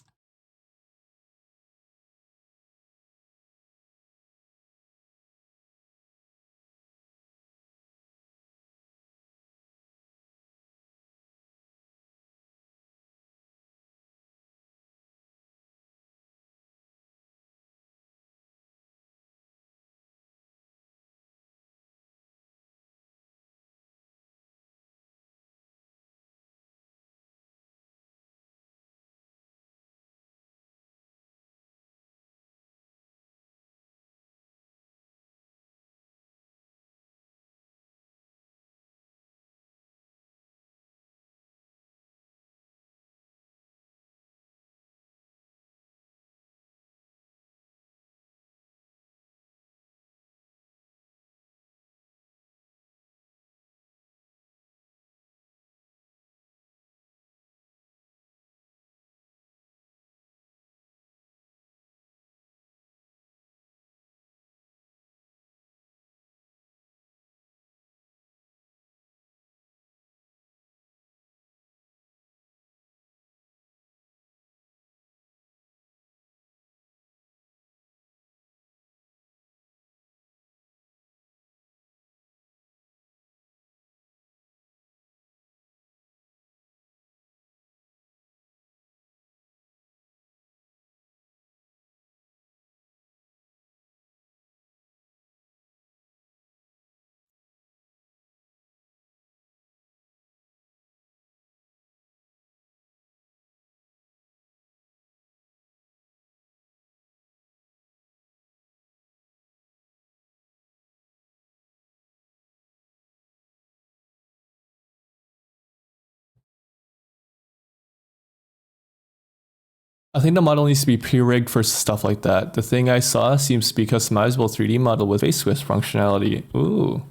S2: I think the model needs to be pre-rigged for stuff like that. The thing I saw seems to be customizable 3D model with face swift functionality. Ooh.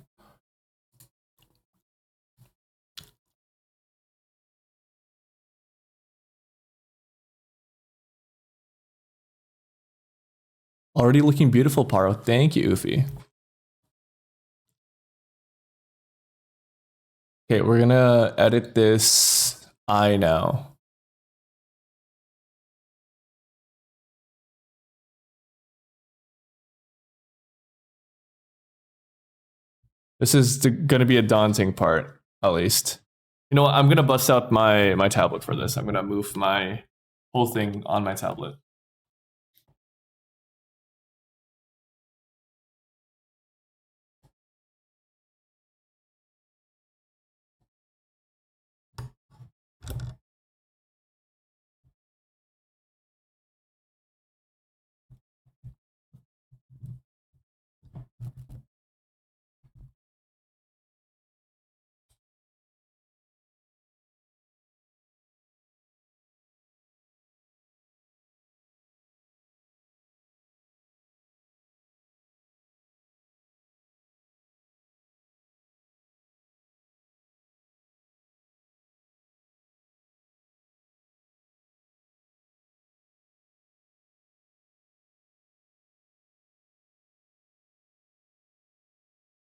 S2: Already looking beautiful, Paro. Thank you, Ufi. Okay, we're gonna edit this eye now. This is gonna be a daunting part, at least. You know what? I'm gonna bust out my tablet for this. I'm gonna move my whole thing on my tablet.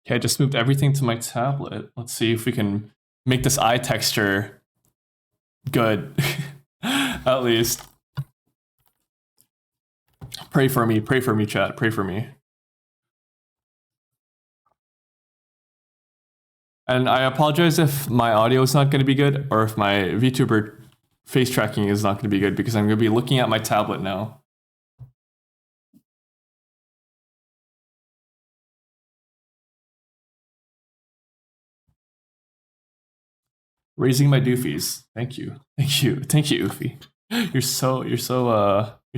S2: Okay, I just moved everything to my tablet. Let's see if we can make this eye texture good. At least. Pray for me, chat. Pray for me. And I apologize if my audio is not going to be good or if my VTuber face tracking is not going to be good because I'm going to be looking at my tablet now. Raising my doofies. Thank you. Thank you. Thank you, Ufi. You're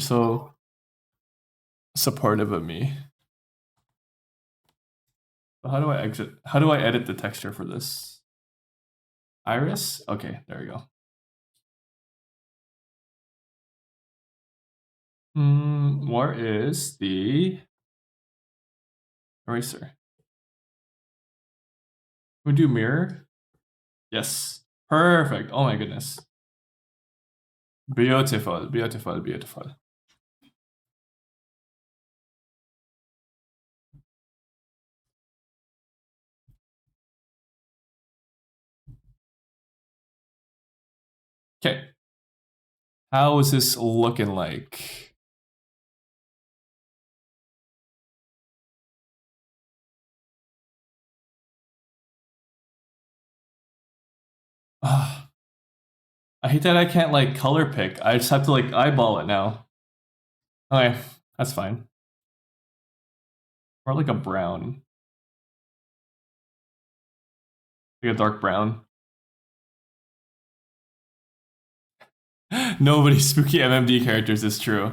S2: so supportive of me. How do I exit? How do I edit the texture for this? Iris? Okay, there we go. Where is the eraser? We do mirror? Yes. Perfect. Oh my goodness. Beautiful, beautiful, beautiful. Okay. How is this looking like? Ah, I hate that I can't like color pick. I just have to like eyeball it now. Okay, that's fine. Or like a brown. Like a dark brown. Nobody's spooky MMD characters is true.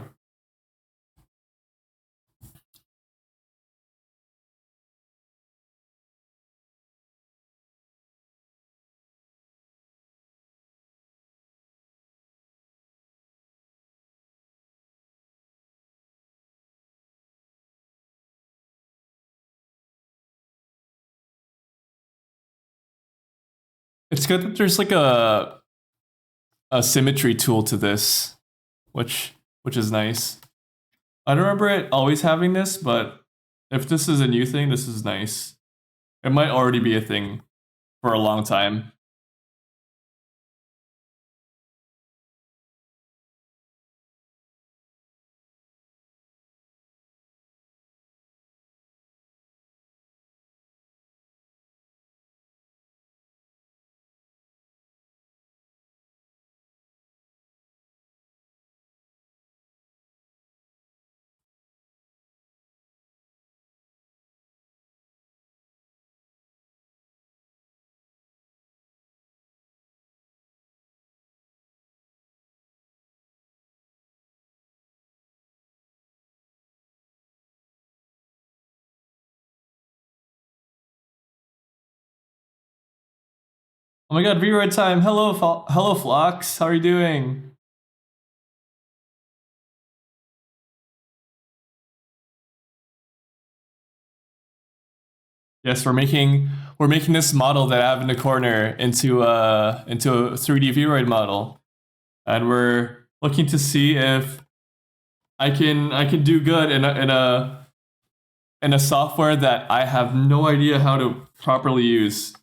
S2: It's good that there's like a symmetry tool to this, which is nice. I don't remember it always having this, but if this is a new thing, this is nice. It might already be a thing for a long time. Oh my god, VROID time. Hello, hello, Flox. How are you doing? Yes, we're making this model that I have in the corner into a 3D VROID model, and we're looking to see if I can do good in a software that I have no idea how to properly use.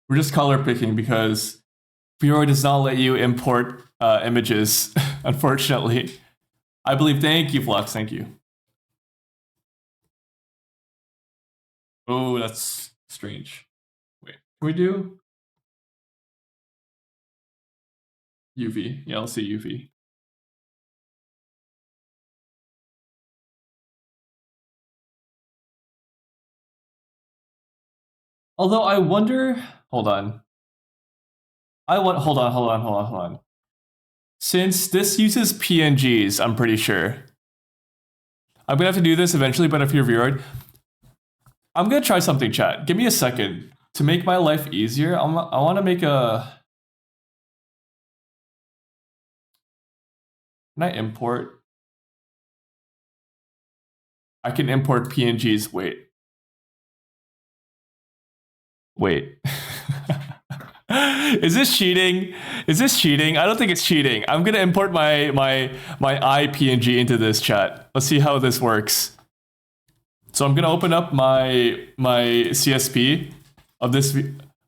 S2: We're just color picking because VROID does not let you import images, unfortunately. I believe. Thank you, Flux. Thank you. Oh, that's strange. Wait, can we do UV? Yeah, let's see UV. Although I wonder, hold on. Hold on. Since this uses PNGs, I'm pretty sure. I'm gonna have to do this eventually, but if you're VROID, I'm gonna try something, chat. Give me a second. To make my life easier, I wanna make a... Can I import? I can import PNGs, wait. Wait. Is this cheating? Is this cheating? I don't think it's cheating. I'm gonna import my iPNG into this chat. Let's see how this works. So I'm gonna open up my CSP of this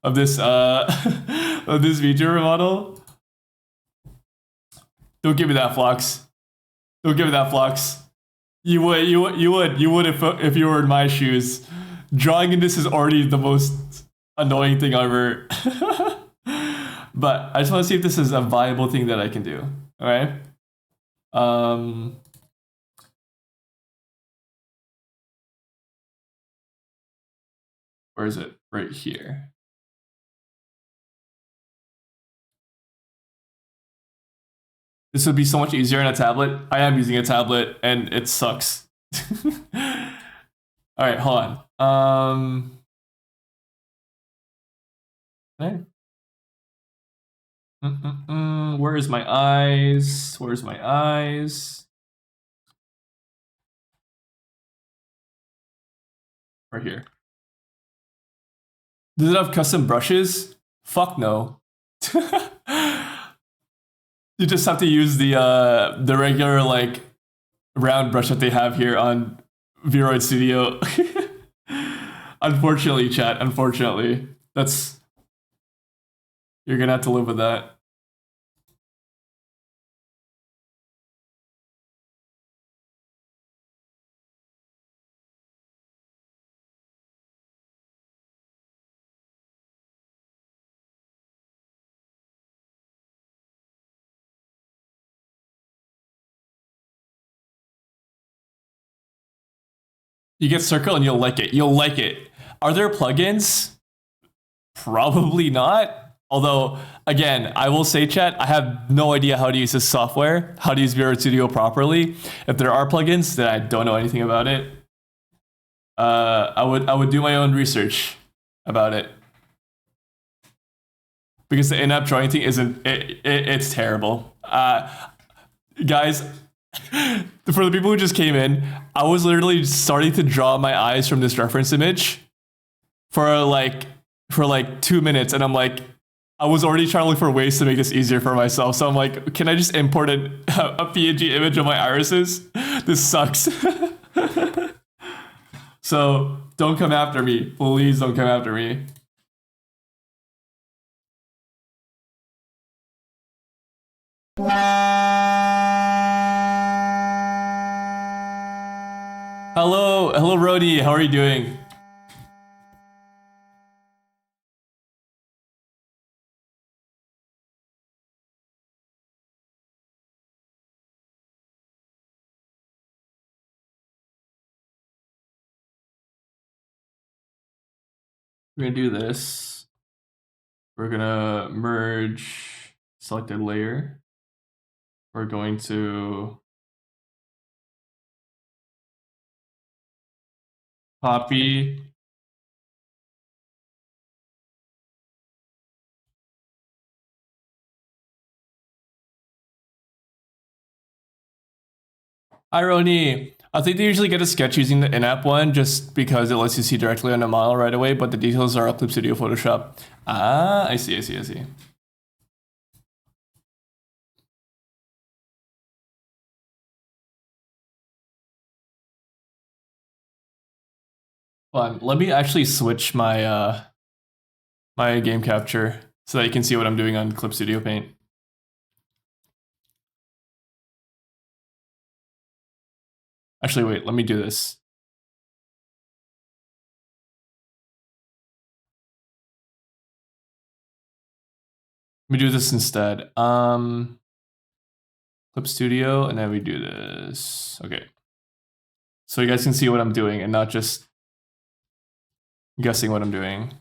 S2: of this of this VTuber model. Don't give me that, Flux. Don't give me that, Flux. You would if you were in my shoes. Drawing in this is already the most annoying thing ever. But I just want to see if this is a viable thing that I can do. All right. Where is it? Right here. This would be so much easier on a tablet. I am using a tablet and it sucks. All right, hold on. Okay. Where is my eyes? Where's my eyes? Right here. Does it have custom brushes? Fuck no. You just have to use the regular like round brush that they have here on VROID Studio. Unfortunately, chat. Unfortunately, that's you're gonna have to live with that. You get Circle and you'll like it. You'll like it. Are there plugins? Probably not. Although, again, I will say, chat, I have no idea how to use this software, how to use VROID Studio properly. If there are plugins, then I don't know anything about it. I would do my own research about it. Because the in-app drawing thing it's terrible. Guys, for the people who just came in, I was literally starting to draw my eyes from this reference image for like 2 minutes, and I'm like, I was already trying to look for ways to make this easier for myself. So I'm like, can I just import a PNG image of my irises? This sucks. So don't come after me. Please don't come after me. Hello, Rody. How are you doing? We're gonna do this. We're gonna merge selected layer. We're going to copy. Irony. I think they usually get a sketch using the in-app one just because it lets you see directly on the model right away, but the details are Clip Studio Photoshop. Ah, I see. Hold on, let me actually switch my my game capture so that you can see what I'm doing on Clip Studio Paint. Actually, wait, let me do this. Let me do this instead. Clip Studio, and then we do this. Okay. So you guys can see what I'm doing and not just guessing what I'm doing.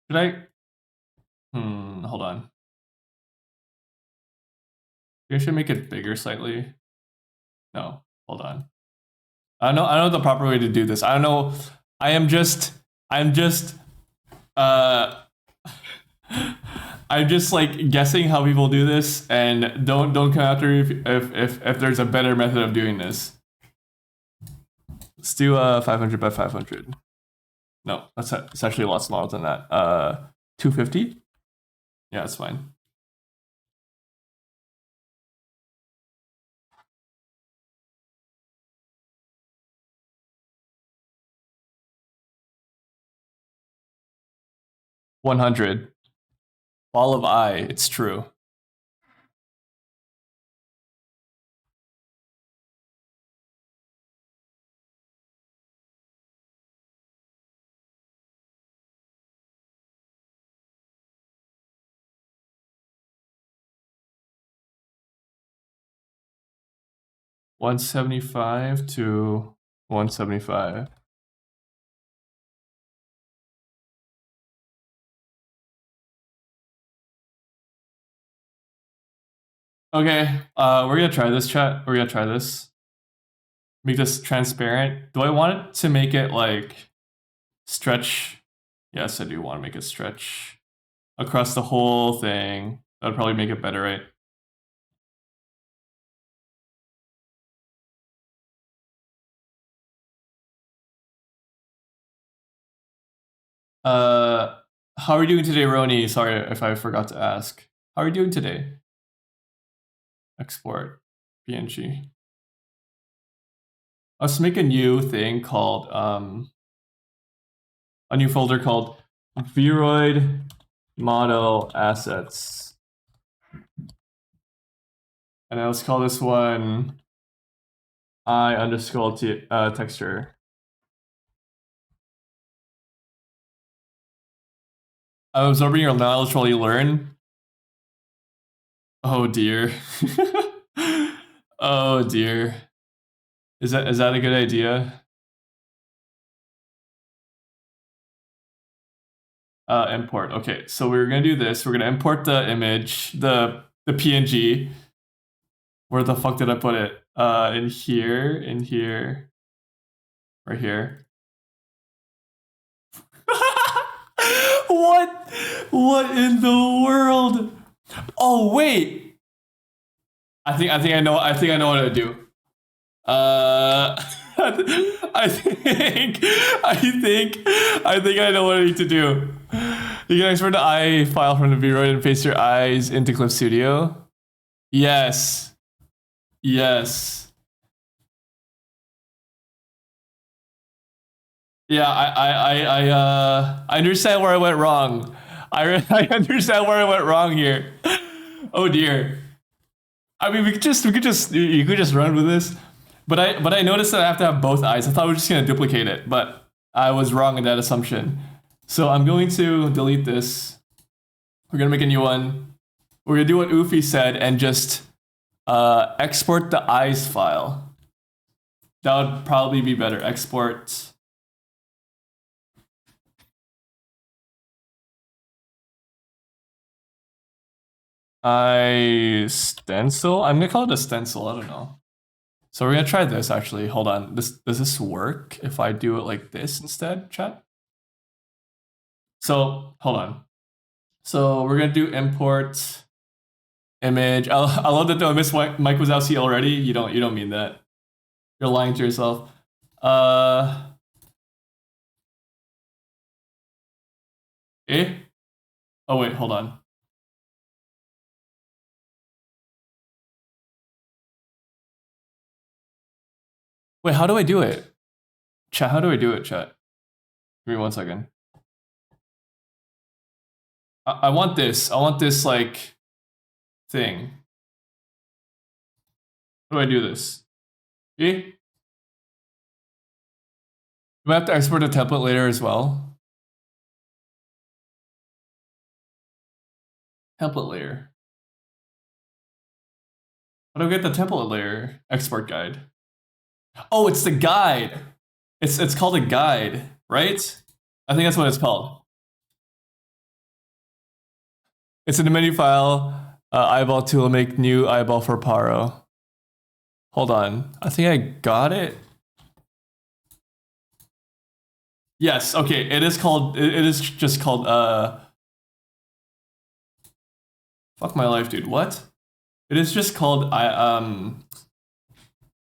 S2: Should I? Hold on. I should make it bigger slightly. No, hold on. I don't know the proper way to do this. I don't know. I'm just uh I'm just like guessing how people do this, and don't come after me if there's a better method of doing this. Let's do 500 by 500. No, it's actually a lot smaller than that. 250? Yeah, that's fine. $100. Ball of eye, it's true. $175 to $175. Okay, we're gonna try this, chat. We're gonna try this. Make this transparent. Do I want it to make it like stretch? Yes, I do want to make it stretch across the whole thing. That would probably make it better, right? How are you doing today, Roni? Sorry if I forgot to ask. How are you doing today? Export PNG. Let's make a new thing called a new folder called VROID model assets. And then let's call this one I underscore texture. I'm absorbing your knowledge while you learn. Oh dear. Oh dear. Is that a good idea? Import. Okay, so we're gonna do this. We're gonna import the image, the PNG. Where the fuck did I put it? In here, right here. What? What in the world? Oh wait. I think I know what to do. I think I know what I need to do. You can export the eye file from the VROID and paste your eyes into Clip Studio. Yes. Yes. Yeah, I understand where I went wrong. I understand where I went wrong here. Oh dear. I mean, you could just run with this, but I noticed that I have to have both eyes. I thought we were just gonna duplicate it, but I was wrong in that assumption. So I'm going to delete this. We're gonna make a new one. We're gonna do what Ufi said and just export the eyes file. That would probably be better. Export. Stencil? I'm gonna call it a stencil, I don't know. So we're gonna try this actually. Hold on. Does this work if I do it like this instead, chat? So hold on. So we're gonna do import image. I love that though. Miss Mike Wazowski already. You don't mean that. You're lying to yourself. Eh? Oh wait, hold on. Wait, how do I do it? Chat, how do I do it, chat? Give me 1 second. I want this. I want this like thing. How do I do this? Eh? Do I have to export a template later as well? Template layer. How do I get the template layer? Export guide. Oh, it's the guide. It's called a guide, right? I think that's what it's called. It's in the menu file. Eyeball tool, make new eyeball for Paro. Hold on. I think I got it. Yes, okay. It is called, it is just called, fuck my life, dude. What? It is just called,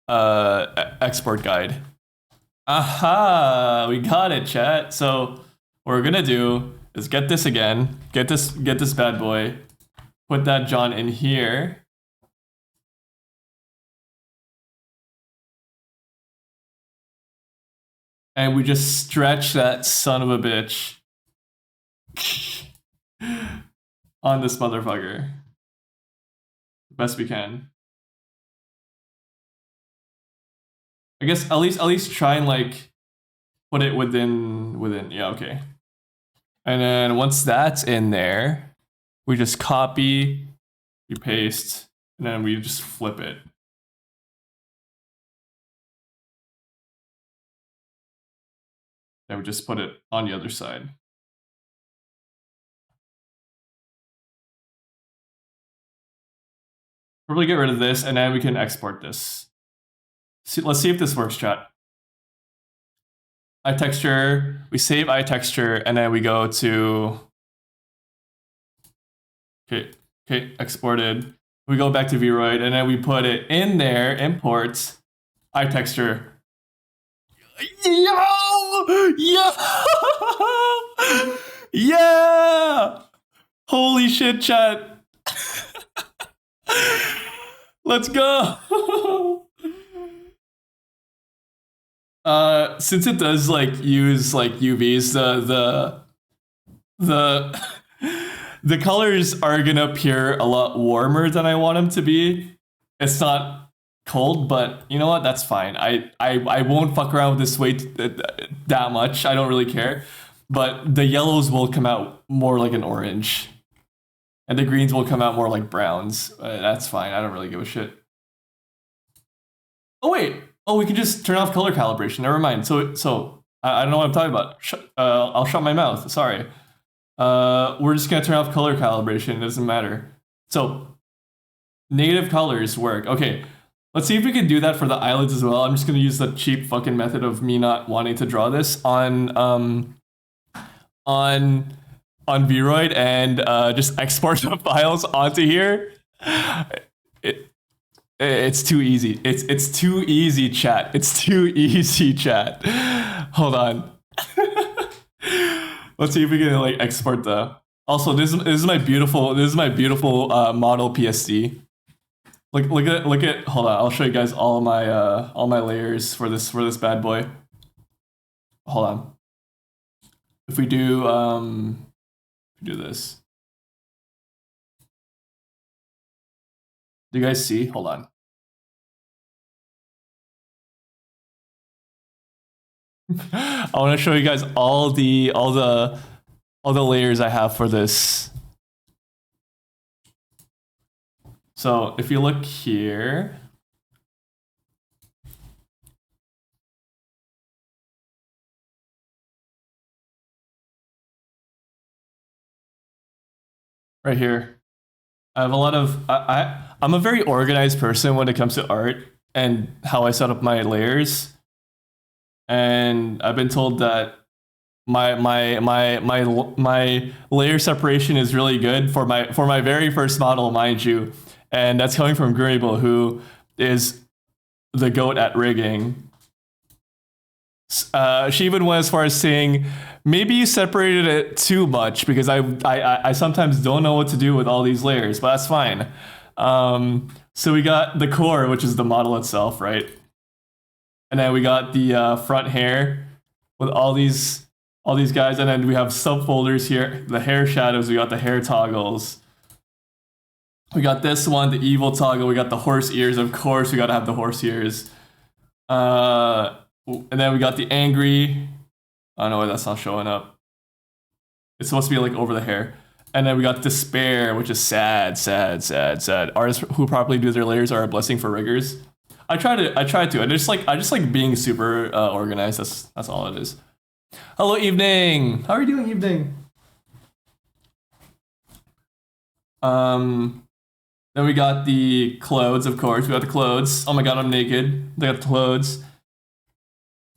S2: export guide. Aha, we got it, chat. So what we're gonna do is get this again, get this bad boy, put that John in here. And we just stretch that son of a bitch on this motherfucker. Best we can. I guess at least try and like put it within. Yeah, okay. And then once that's in there, we just copy, we paste, and then we just flip it. Then we just put it on the other side. Probably get rid of this, and then we can export this. Let's see if this works, chat. Eye texture, we save eye texture, and then we go to, okay, exported. We go back to VROID, and then we put it in there, import, eye texture. Yo! Yeah! Holy shit, chat. Let's go. Since it does like use like UVs, the the colors are gonna appear a lot warmer than I want them to be. It's not cold, but you know what? That's fine. I won't fuck around with this weight that much. I don't really care. But the yellows will come out more like an orange, and the greens will come out more like browns. That's fine. I don't really give a shit. Oh wait. Oh, we can just turn off color calibration. Never mind. So I don't know what I'm talking about. I'll shut my mouth. Sorry. We're just gonna turn off color calibration. It doesn't matter. So negative colors work. Okay. Let's see if we can do that for the eyelids as well. I'm just gonna use the cheap fucking method of me not wanting to draw this on VROID and just export the files onto here. It, it's too easy. It's too easy, chat. It's too easy, chat. Hold on. Let's see if we can like export the. Also, this is my beautiful model PSD. Look at. Hold on, I'll show you guys all my layers for this bad boy. Hold on. If we do this. Do you guys see? Hold on. I want to show you guys all the layers I have for this. So if you look here, right here, I have a lot of I'm a very organized person when it comes to art and how I set up my layers. And I've been told that my layer separation is really good for my very first model, mind you, and that's coming from Grable, who is the goat at rigging. She even went as far as saying, maybe you separated it too much because I sometimes don't know what to do with all these layers, but that's fine. So we got the core, which is the model itself, right? And then we got the front hair with all these guys, and then we have subfolders here. The hair shadows. We got the hair toggles. We got this one, the evil toggle. We got the horse ears. Of course, we got to have the horse ears. And then we got the angry. I don't know why that's not showing up. It's supposed to be like over the hair. And then we got despair, which is sad. Artists who properly do their layers are a blessing for riggers. I try to. I just like being super organized. That's all it is. Hello, evening. How are you doing, evening? Then we got the clothes, of course. We got the clothes. Oh my god, I'm naked. They got the clothes.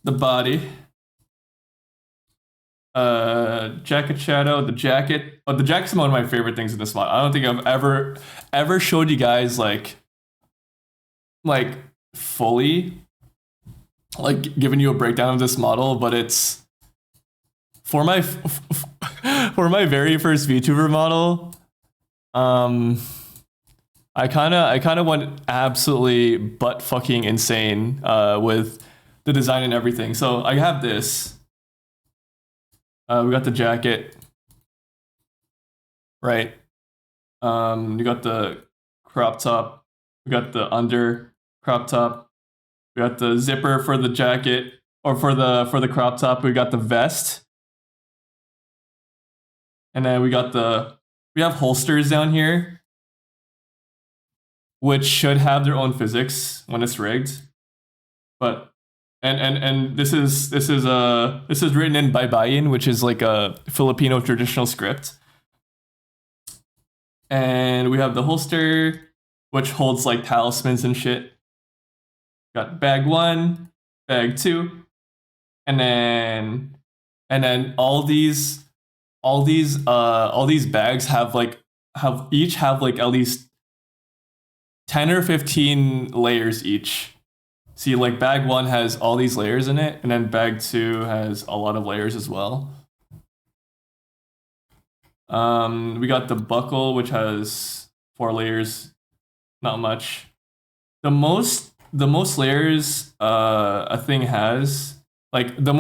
S2: The body. Jacket shadow, the jacket. Oh, the jacket's one of my favorite things in this mod. I don't think I've ever showed you guys like fully like giving you a breakdown of this model, but it's for my for my very first VTuber model. I kind of went absolutely butt fucking insane with the design and everything. So I have this. We got the jacket, right? We got the crop top. We got the under crop top. We got the zipper for the jacket, or for the crop top. We got the vest, and then we have holsters down here, which should have their own physics when it's rigged, but. And this is written in Baybayin, which is like a Filipino traditional script. And we have the holster, which holds like talismans and shit. Got bag 1, bag 2, and then all these bags have each have like at least 10 or 15 layers each. See, like bag 1 has all these layers in it, and then bag 2 has a lot of layers as well. We got the buckle, which has 4 layers, not much. the most layers a thing has, like the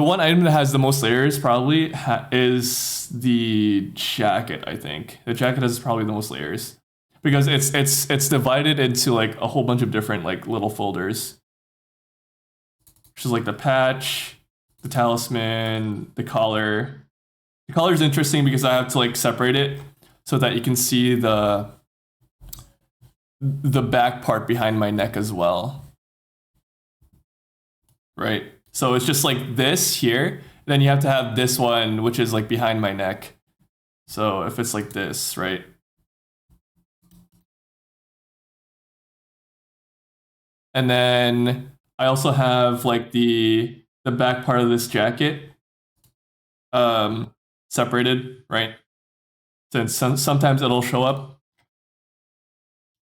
S2: one item that has the most layers probably is the jacket. I think the jacket has probably the most layers because it's divided into like a whole bunch of different like little folders, which is like the patch, the talisman, the collar. The collar is interesting because I have to like separate it so that you can see the back part behind my neck as well, right? So it's just like this here. Then you have to have this one, which is like behind my neck. So if it's like this, right? And then I also have like the back part of this jacket um separated, right? Since sometimes it'll show up.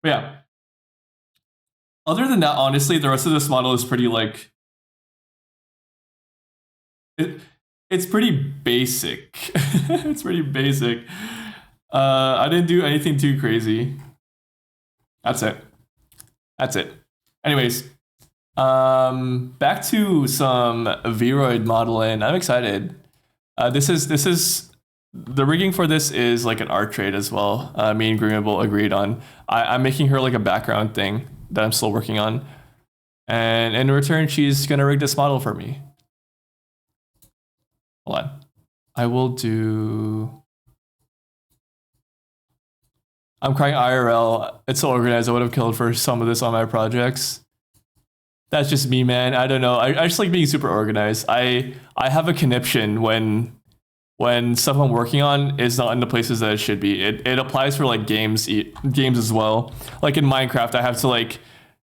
S2: But yeah. Other than that, honestly, the rest of this model is pretty like it, it's pretty basic. It's pretty basic. I didn't do anything too crazy. That's it. That's it. Anyways, back to some VROID modeling. I'm excited. This is the rigging for this is like an art trade as well. Me and Greenable agreed on. I'm making her like a background thing that I'm still working on, and in return, she's gonna rig this model for me. Hold on. I will do. I'm crying IRL. It's so organized. I would have killed for some of this on my projects. That's just me, man. I don't know. I just like being super organized. I have a conniption when stuff I'm working on is not in the places that it should be. It applies for like games as well. Like in Minecraft, I have to like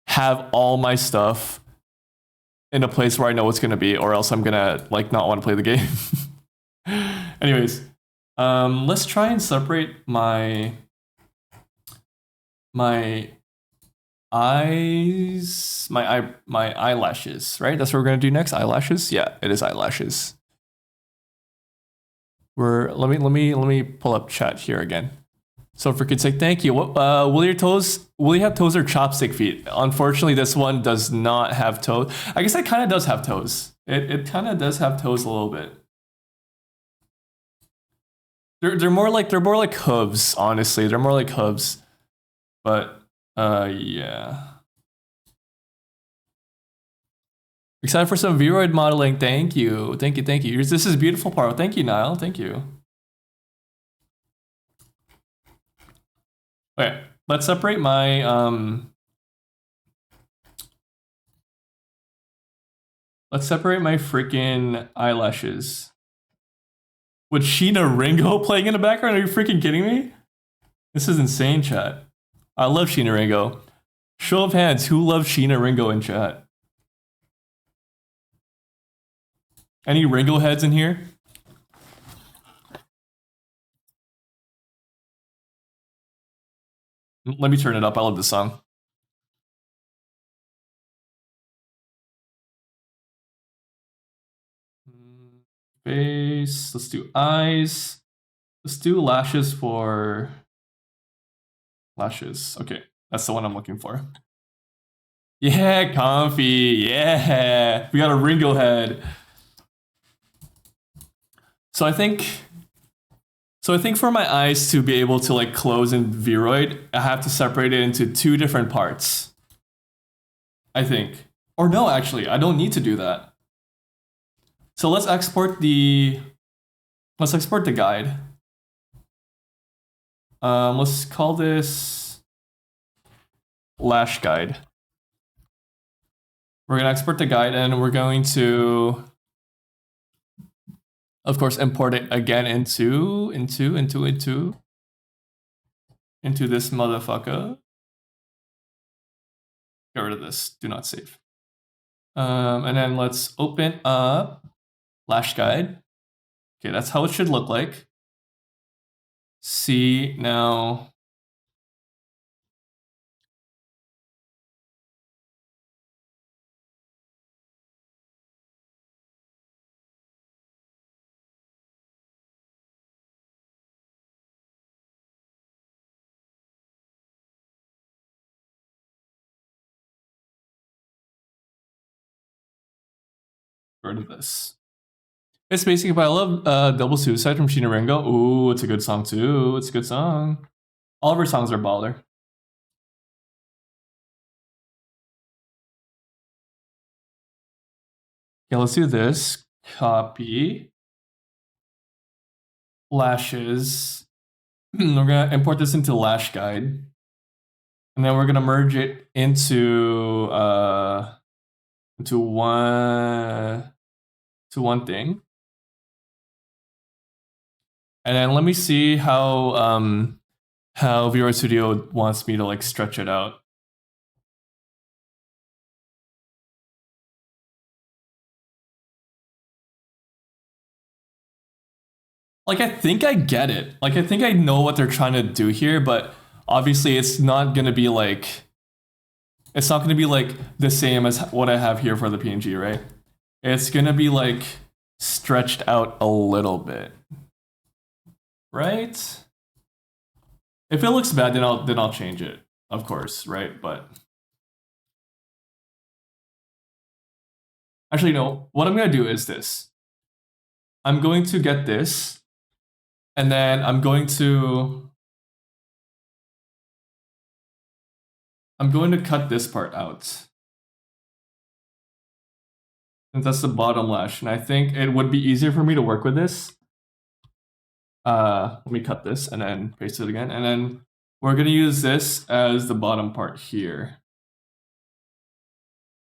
S2: have all my stuff in a place where I know it's gonna be, or else I'm gonna like not want to play the game. Anyways, let's try and separate my eyes, my eyelashes, right? That's what we're gonna do next. Eyelashes. Yeah, it is eyelashes. Let me pull up chat here again. So for kids' sake, thank you. What will you have toes or chopstick feet? Unfortunately, this one does not have toes. I guess it kind of does have toes. It kind of does have toes a little bit. They're more like hooves, honestly. They're more like hooves. But yeah. Excited for some VROID modeling. Thank you. Thank you. Thank you. This is beautiful part. Thank you, Niall. Thank you. Okay, let's separate my freaking eyelashes. With Sheena Ringo playing in the background? Are you freaking kidding me? This is insane, chat. I love Sheena Ringo. Show of hands, who loves Sheena Ringo in chat? Any Ringo heads in here? Let me turn it up. I love this song. Face. Let's do eyes. Let's do lashes for lashes. Okay, that's the one I'm looking for. Yeah, comfy. Yeah, we got a Ringo head. So I think for my eyes to be able to like close in VROID, I have to separate it into two different parts. I think. Or no, actually, I don't need to do that. So let's export the guide. Let's call this lash guide. We're gonna export the guide and we're going to, of course, import it again into this motherfucker. Get rid of this. Do not save. And then let's open up Lash Guide. Okay, that's how it should look like. See now. rid of this. It's basically, but I love Double Suicide from Sheena Ringo. Ooh, it's a good song too. It's a good song. All of her songs are baller. Okay, let's do this. Copy. Lashes. We're gonna import this into Lash Guide. And then we're gonna merge it into one thing. And then let me see how VROID Studio wants me to like stretch it out. Like, I think I get it. Like, I think I know what they're trying to do here, but obviously it's not gonna be like the same as what I have here for the PNG, right? It's gonna be like stretched out a little bit, right? If it looks bad, then I'll change it, of course, right? But actually, no. What I'm gonna do is this. I'm going to get this, and then I'm going to cut this part out. And that's the bottom lash. And I think it would be easier for me to work with this. Let me cut this and then paste it again. And then we're gonna use this as the bottom part here.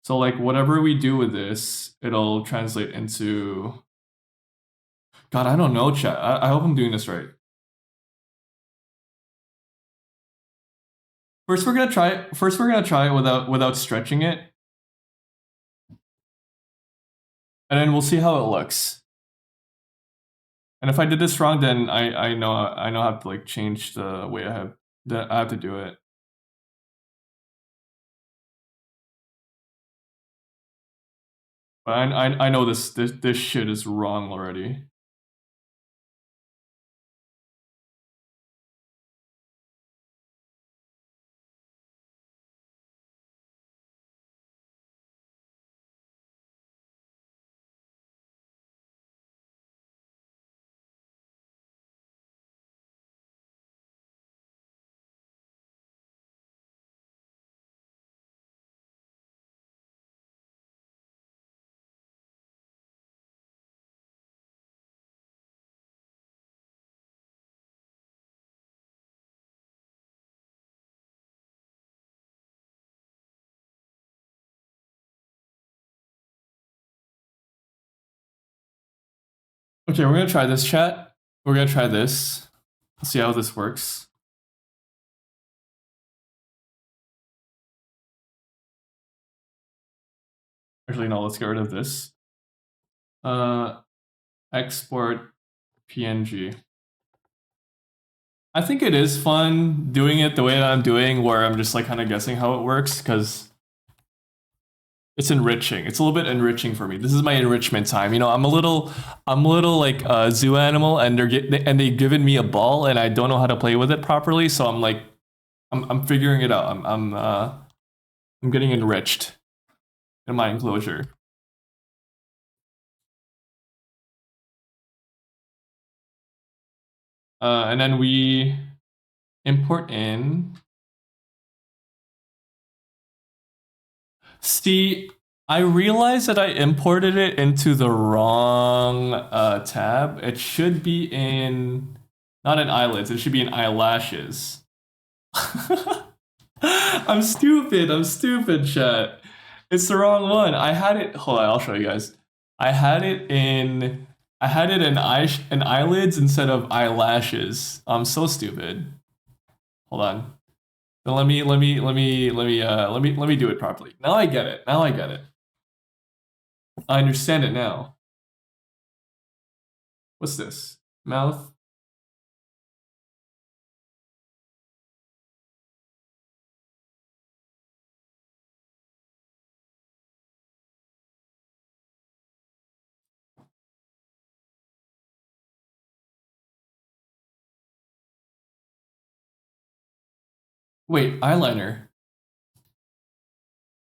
S2: So like whatever we do with this, it'll translate into... God, I don't know, chat. I hope I'm doing this right. First, we're gonna try it without stretching it, and then we'll see how it looks. And if I did this wrong, then I know I have to like change the way I have to do it. But I know this shit is wrong already. Okay, we're gonna try this, chat. We're gonna try this. See how this works. Actually, no, let's get rid of this. Export PNG. I think it is fun doing it the way that I'm doing, where I'm just like kind of guessing how it works, because it's enriching. It's a little bit enriching for me. This is my enrichment time. You know, I'm a little like a zoo animal, and they've given me a ball, and I don't know how to play with it properly. So I'm like, I'm figuring it out. I'm getting enriched in my enclosure. And then we import in. See, I realized that I imported it into the wrong tab. It should be in, not in eyelids, it should be in eyelashes. I'm stupid, chat. It's the wrong one. I had it, hold on, I'll show you guys. I had it in eyelids instead of eyelashes. I'm so stupid. Hold on. Then let me do it properly. Now I get it. I understand it now. What's this? Mouth. Wait, eyeliner.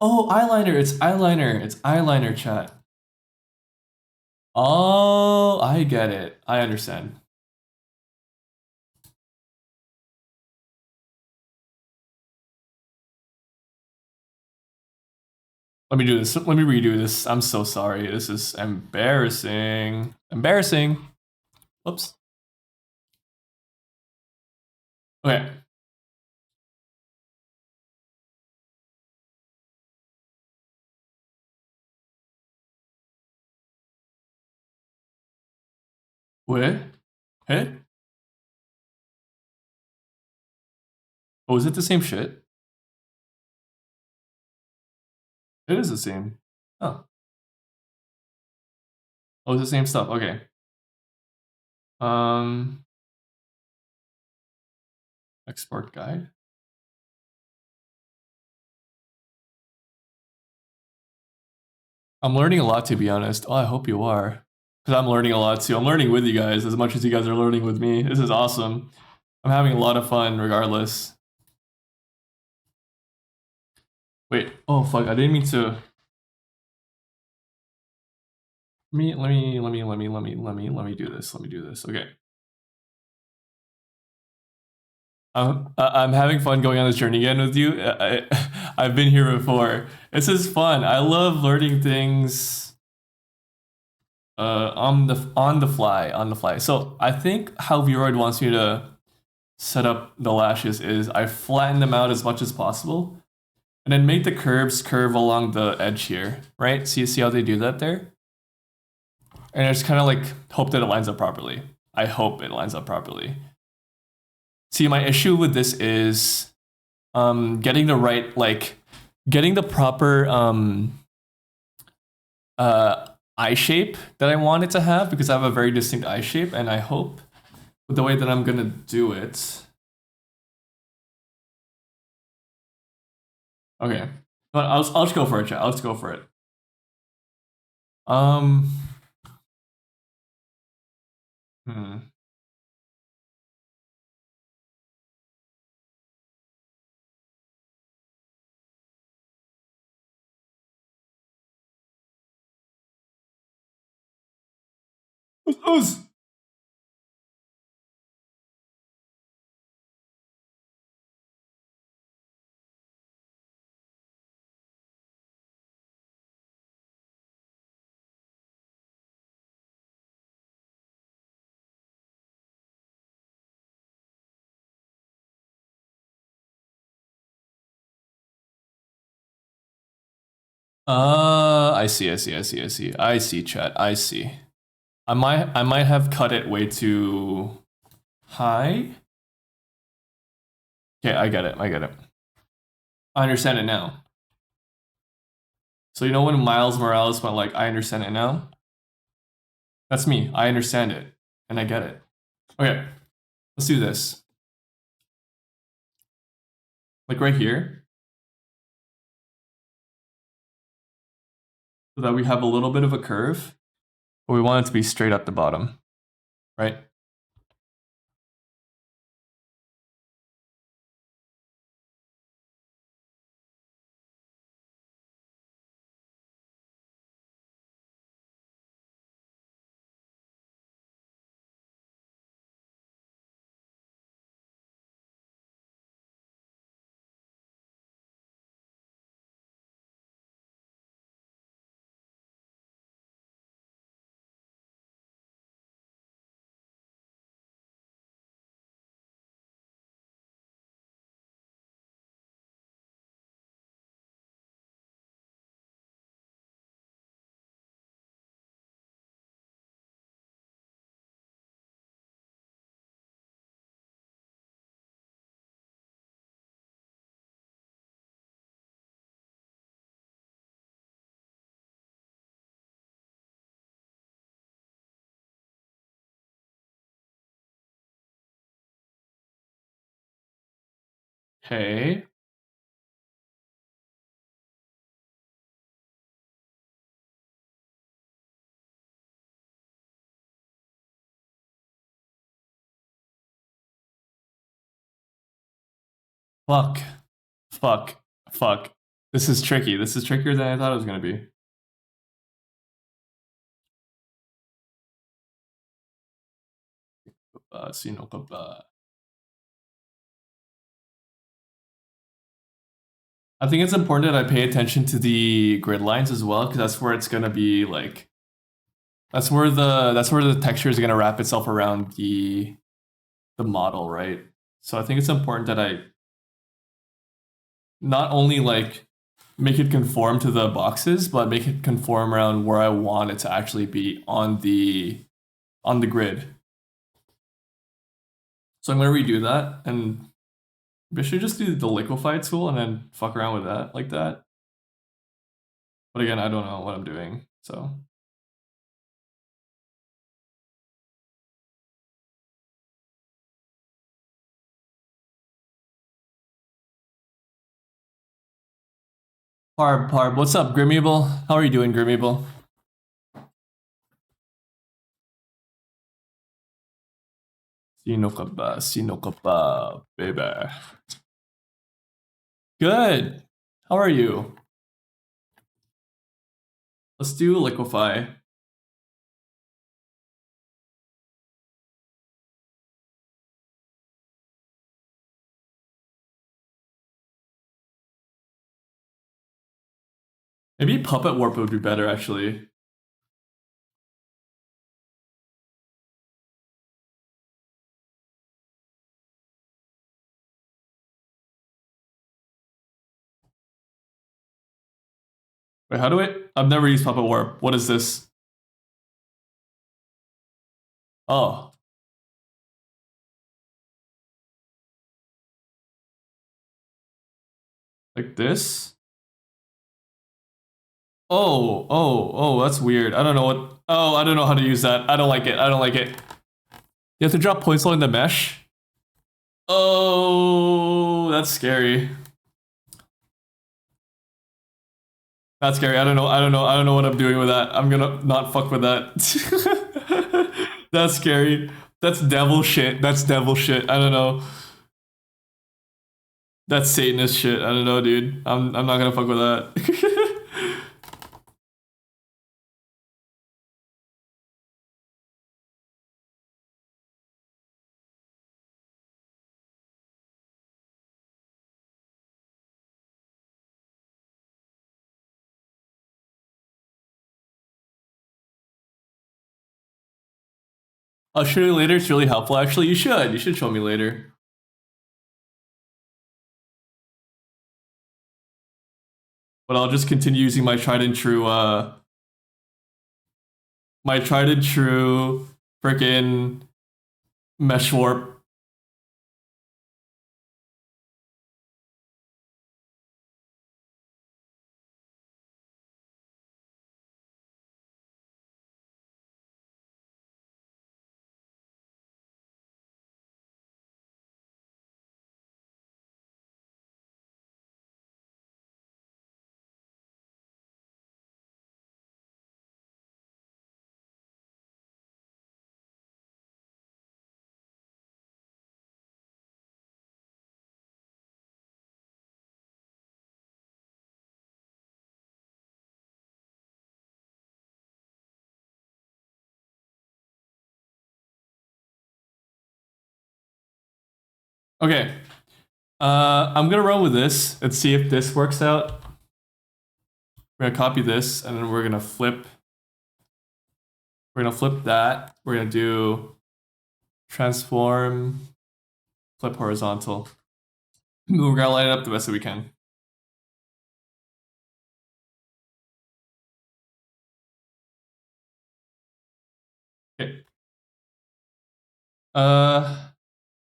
S2: Oh, eyeliner. It's eyeliner, chat. Oh, I get it. I understand. Let me do this. Let me redo this. I'm so sorry. This is embarrassing. Embarrassing. Oops. Okay. Wait. Hey? Oh, is it the same shit? It is the same. Oh. Oh, it's the same stuff. Okay. Um, export guide. I'm learning a lot, to be honest. Oh, I hope you are. Because I'm learning a lot too. I'm learning with you guys as much as you guys are learning with me. This is awesome. I'm having a lot of fun regardless. Wait. Oh, fuck. I didn't mean to. Let me do this. Let me do this. Okay. I'm having fun going on this journey again with you. I've been here before. This is fun. I love learning things on the fly. So I think how VROID wants me to set up the lashes is I flatten them out as much as possible, and then make the curves curve along the edge here, right? See how they do that there? And I just kind of like hope that it lines up properly. I hope it lines up properly. See, my issue with this is getting the right, like, getting the proper eye shape that I want it to have, because I have a very distinct eye shape, and I hope with the way that I'm gonna do it. Okay, but I'll just go for it, chat. I'll just go for it. Um, hmm. Ooze. I see, chat. I see. I might have cut it way too high. Okay, I get it. I get it. I understand it now. So you know when Miles Morales went like, I understand it now? That's me. I understand it. And I get it. Okay, let's do this. Like right here. So that we have a little bit of a curve. But we want it to be straight at the bottom. Right? Okay. Fuck. Fuck. Fuck. This is tricky. This is trickier than I thought it was gonna be. ba, sino ka ba? I think it's important that I pay attention to the grid lines as well, because that's where it's gonna be like that's where the texture is gonna wrap itself around the model, right? So I think it's important that I not only like make it conform to the boxes, but make it conform around where I want it to actually be on the grid. So I'm gonna redo that, and I should just do the liquefy tool and then fuck around with that like that. But again, I don't know what I'm doing, so. Parb, what's up, Grimmeable? How are you doing, Grimmeable? Sino ka ba, baby. Good. How are you? Let's do liquefy. Maybe puppet warp would be better, actually. Wait, how do I? I've never used puppet warp. What is this? Oh. Like this? Oh, that's weird. I don't know what. Oh, I don't know how to use that. I don't like it. I don't like it. You have to drop points in the mesh? Oh, that's scary. That's scary. I don't know. I don't know. I don't know what I'm doing with that. I'm gonna not fuck with that. That's scary. That's devil shit. That's devil shit. I don't know. That's Satanist shit. I don't know, dude. I'm not gonna fuck with that. I'll show you later. It's really helpful. Actually, you should. You should show me later. But I'll just continue using my tried and true freaking mesh warp. Okay. I'm gonna run with this and see if this works out. We're gonna copy this and then we're gonna flip. We're gonna flip that. We're gonna do transform, flip horizontal. We're gonna line it up the best that we can. Okay.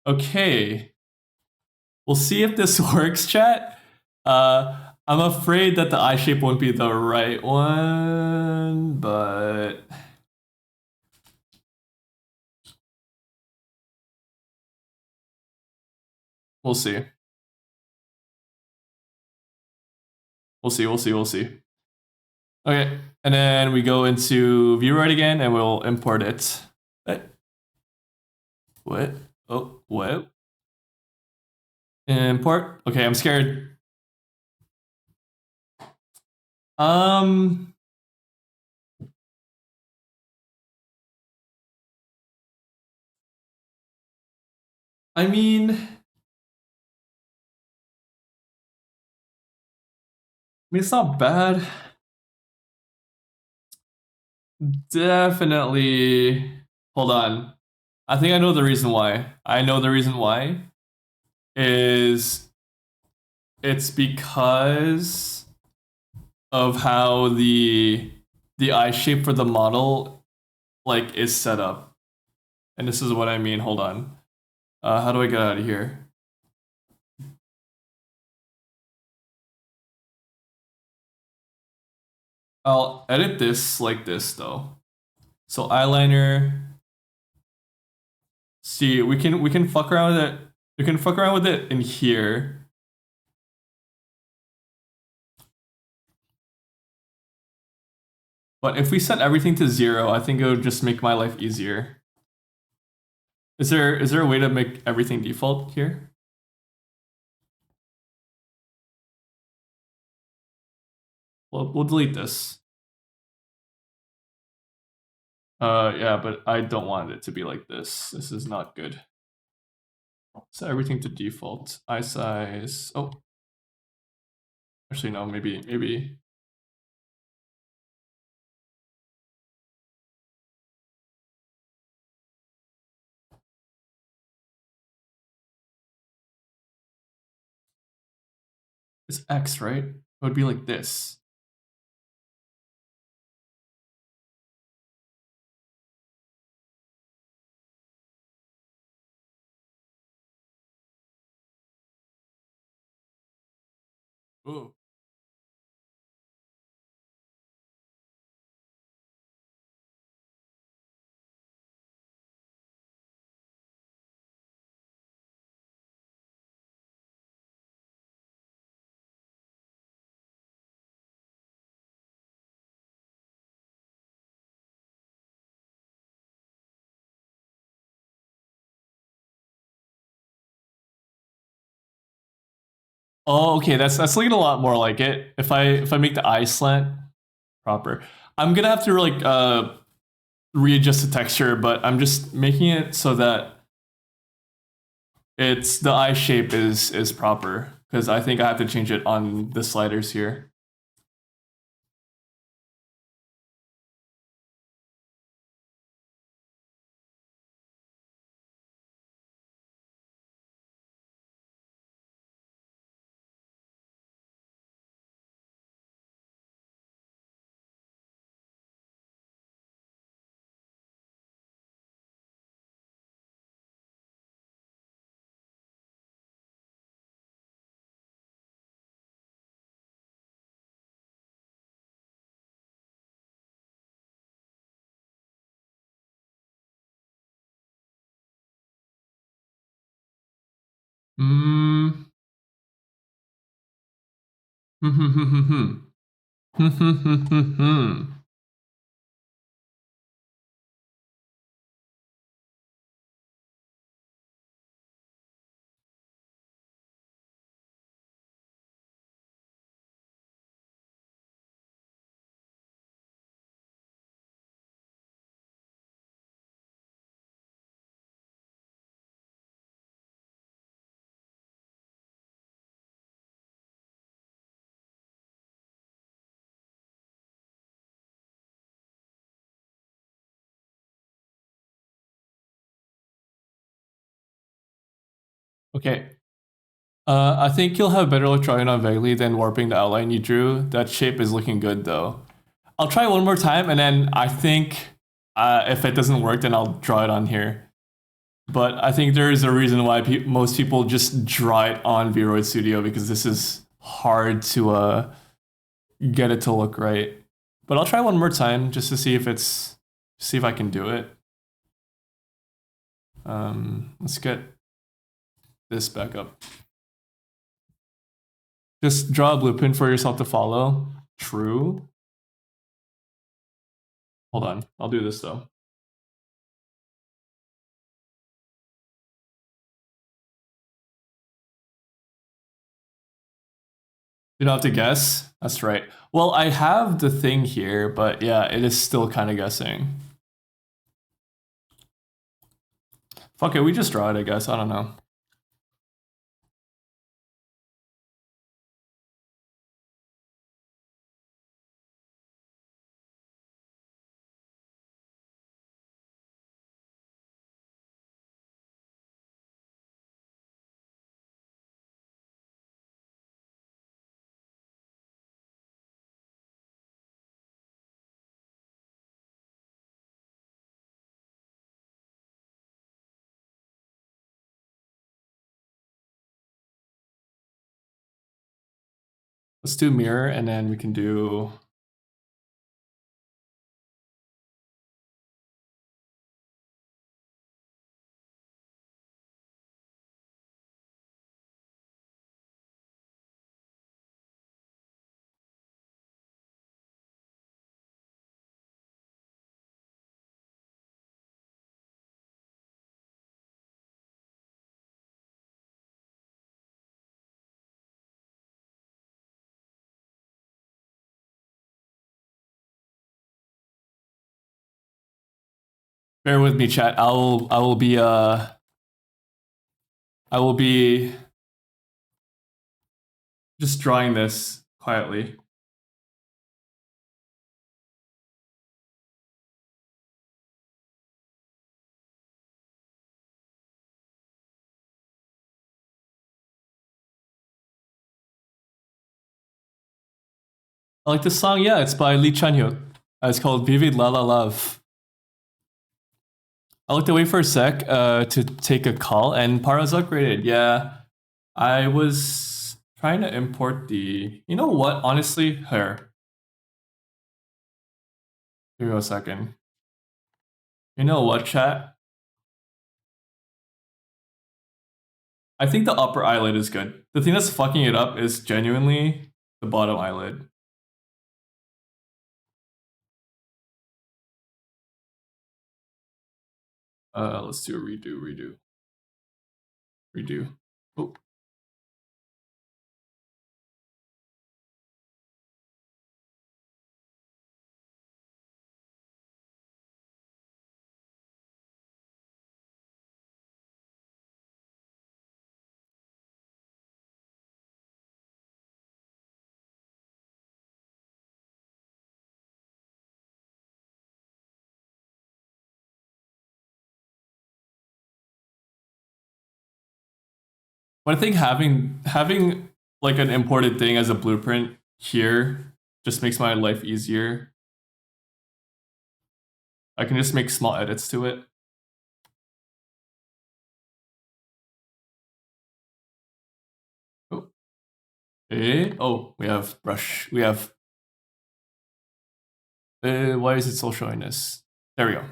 S2: Okay. We'll see if this works, chat. I'm afraid that the eye shape won't be the right one, but we'll see. We'll see. Okay, and then we go into VROID again, and we'll import it. What? Oh, what? Import. Okay, I'm scared. Um. I mean, it's not bad. Definitely. Hold on. I think I know the reason why. I know the reason why is it's because of how the eye shape for the model like is set up. And this is what I mean. Hold on. How do I get out of here? I'll edit this like this though. So eyeliner. See, we can fuck around with it. We can fuck around with it in here. But if we set everything to 0, I think it would just make my life easier. Is there a way to make everything default here? We'll delete this. Yeah, but I don't want it to be like this. This is not good. Set everything to default. Eye size. Oh, actually no. Maybe. It's X, right? It would be like this. Ooh. Oh, okay. That's looking a lot more like it. If I make the eye slant proper, I'm gonna have to like readjust the texture, but I'm just making it so that it's the eye shape is proper because I think I have to change it on the sliders here. Mm. Okay. I think you'll have better luck drawing on vaguely than warping the outline you drew. That shape is looking good though. I'll try one more time and then I think if it doesn't work, then I'll draw it on here. But I think there is a reason why most people just draw it on VROID Studio because this is hard to get it to look right. But I'll try one more time just to see if I can do it. Let's get this back up. Just draw a blueprint for yourself to follow. True. Hold on. I'll do this though. You don't have to guess? That's right. Well, I have the thing here, but yeah, it is still kind of guessing. Fuck it, we just draw it, I guess. I don't know. Let's do mirror, and then we can do... Bear with me, chat. I will be just drawing this quietly. I like this song. Yeah, it's by Lee Chan-hyuk. It's called Vivid La La Love. I looked away for a sec to take a call, and Para's upgraded. Yeah, I was trying to import the... You know what? Honestly, her. Give me a second. You know what, chat? I think the upper eyelid is good. The thing that's fucking it up is genuinely the bottom eyelid. Let's do a redo. Oh. But I think having like an imported thing as a blueprint here just makes my life easier. I can just make small edits to it. Oh, oh, we have brush. We have. Why is it still showing this? There we go.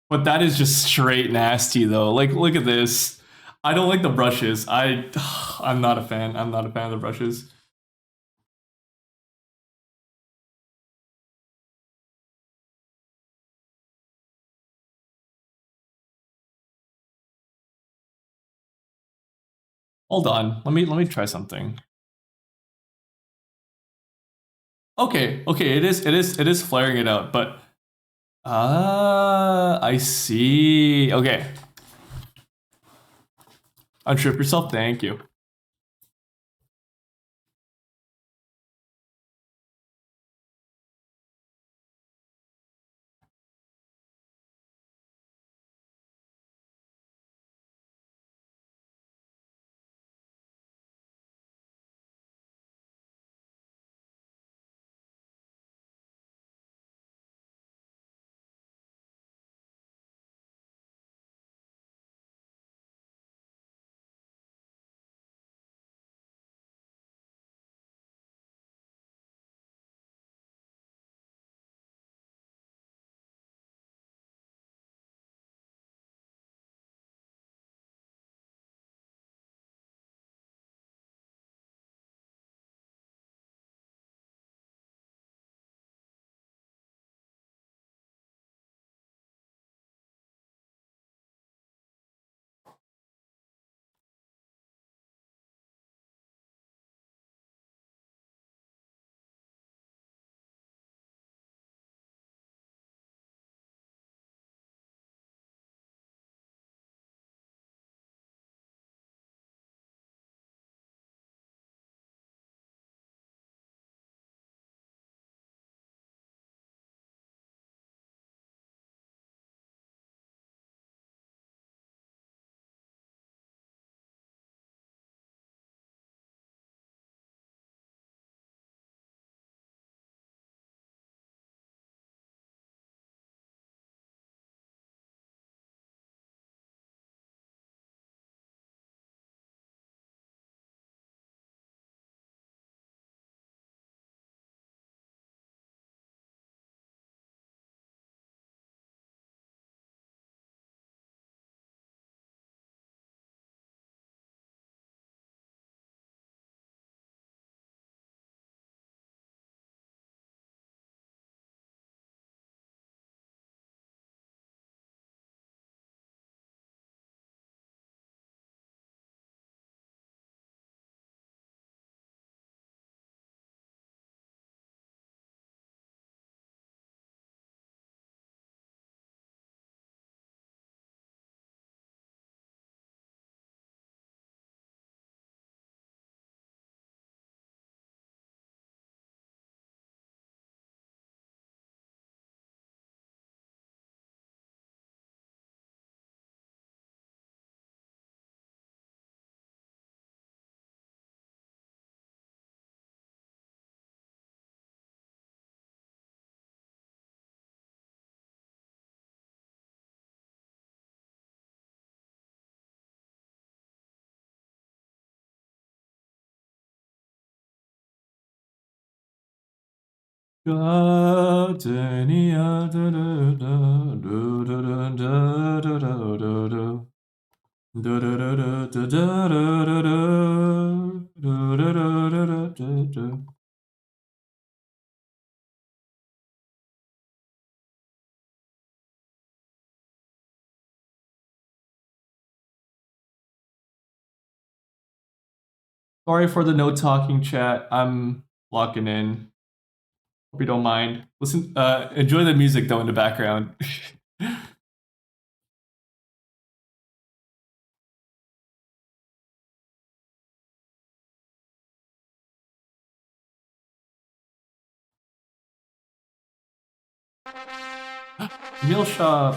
S2: But that is just straight nasty though. Like, look at this. I don't like the brushes. I'm not a fan. I'm not a fan of the brushes. Hold on. Let me try something. Okay, it is flaring it out, but I see. Okay. Untrip yourself. Thank you. Gardenia, da, da, da, do, da, da, da, da, da, da, da. Da, da, da, da, da, da, da, da, da, da, da, da, da, da. Sorry for the no talking chat. I'm locking in. Hope you don't mind. Listen, enjoy the music though in the background. Meal shop.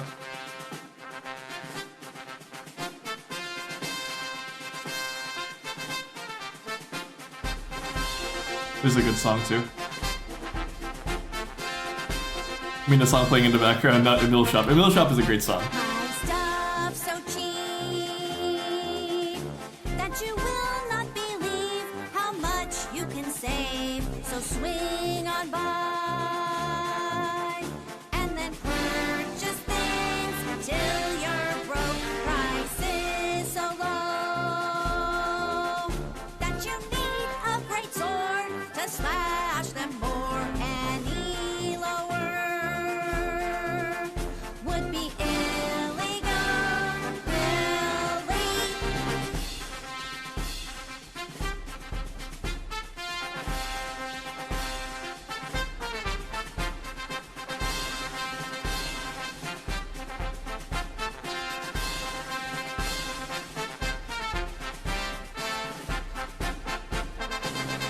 S2: This is a good song too. I mean, the song playing in the background, not Emil Shop. Emil Shop is a great song.
S3: My stuff's so cheap that you will not believe how much you can save. So swing on by and then purchase things till you're broke. Prices so low that you need a great sword to slash them more. Any lower would be illegal, really.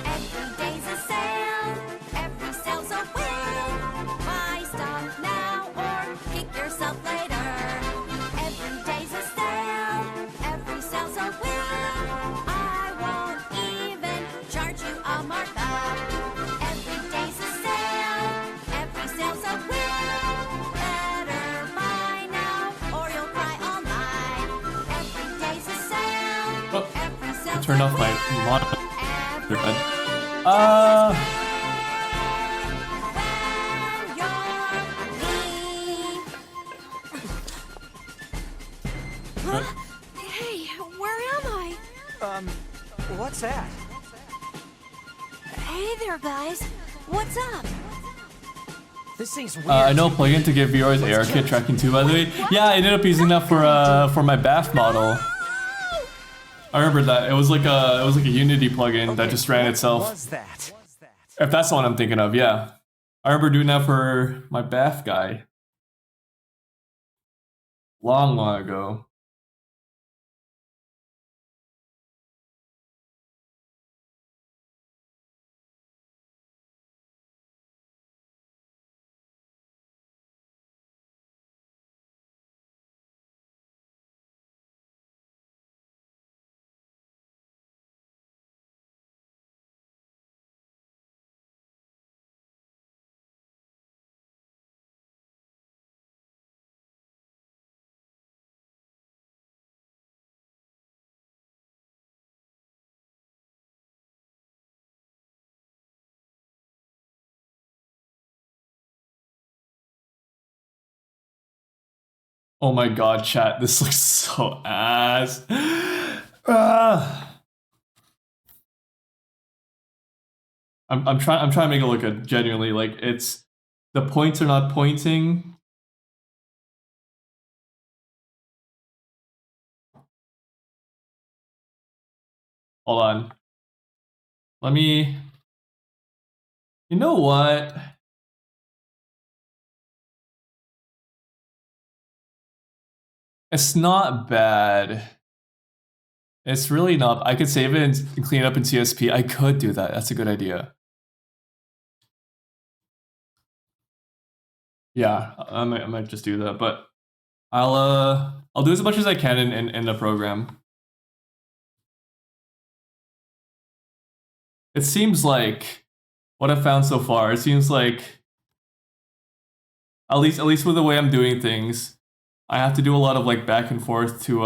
S3: Every day's a sale, every sale's a win. Buy stuff now or kick yourself later. Every day's a sale, every sale's a win. I won't even charge you a markup. Every day's a sale, every sale's a win. Better buy now or you'll cry all night. Every day's a sale,
S2: Oh,
S3: every
S2: I
S3: sale's
S2: turned
S3: a
S2: off my
S3: win.
S2: monitor.
S3: Every
S2: bed.
S3: Hey, where am I?
S4: What's that?
S3: Hey there, guys. What's up?
S4: This thing's weird.
S2: I know a plugin to give VROID AR kit tracking too, by the way. Yeah, I ended up using that for my bath model. I remember that. It was like a Unity plugin that just ran
S4: What
S2: itself.
S4: was that?
S2: If that's the one I'm thinking of, yeah. I remember doing that for my bath guy. Long ago. Oh my god, chat, this looks so ass. Ah. I'm trying to make it look good, genuinely. Like, it's the points are not pointing. Hold on. Let me. You know what? It's not bad. It's really not. I could save it and clean it up in CSP. I could do that. That's a good idea. Yeah, I might just do that, but I'll do as much as I can in the program. It seems like what I've found so far, it seems like at least with the way I'm doing things, I have to do a lot of like back and forth to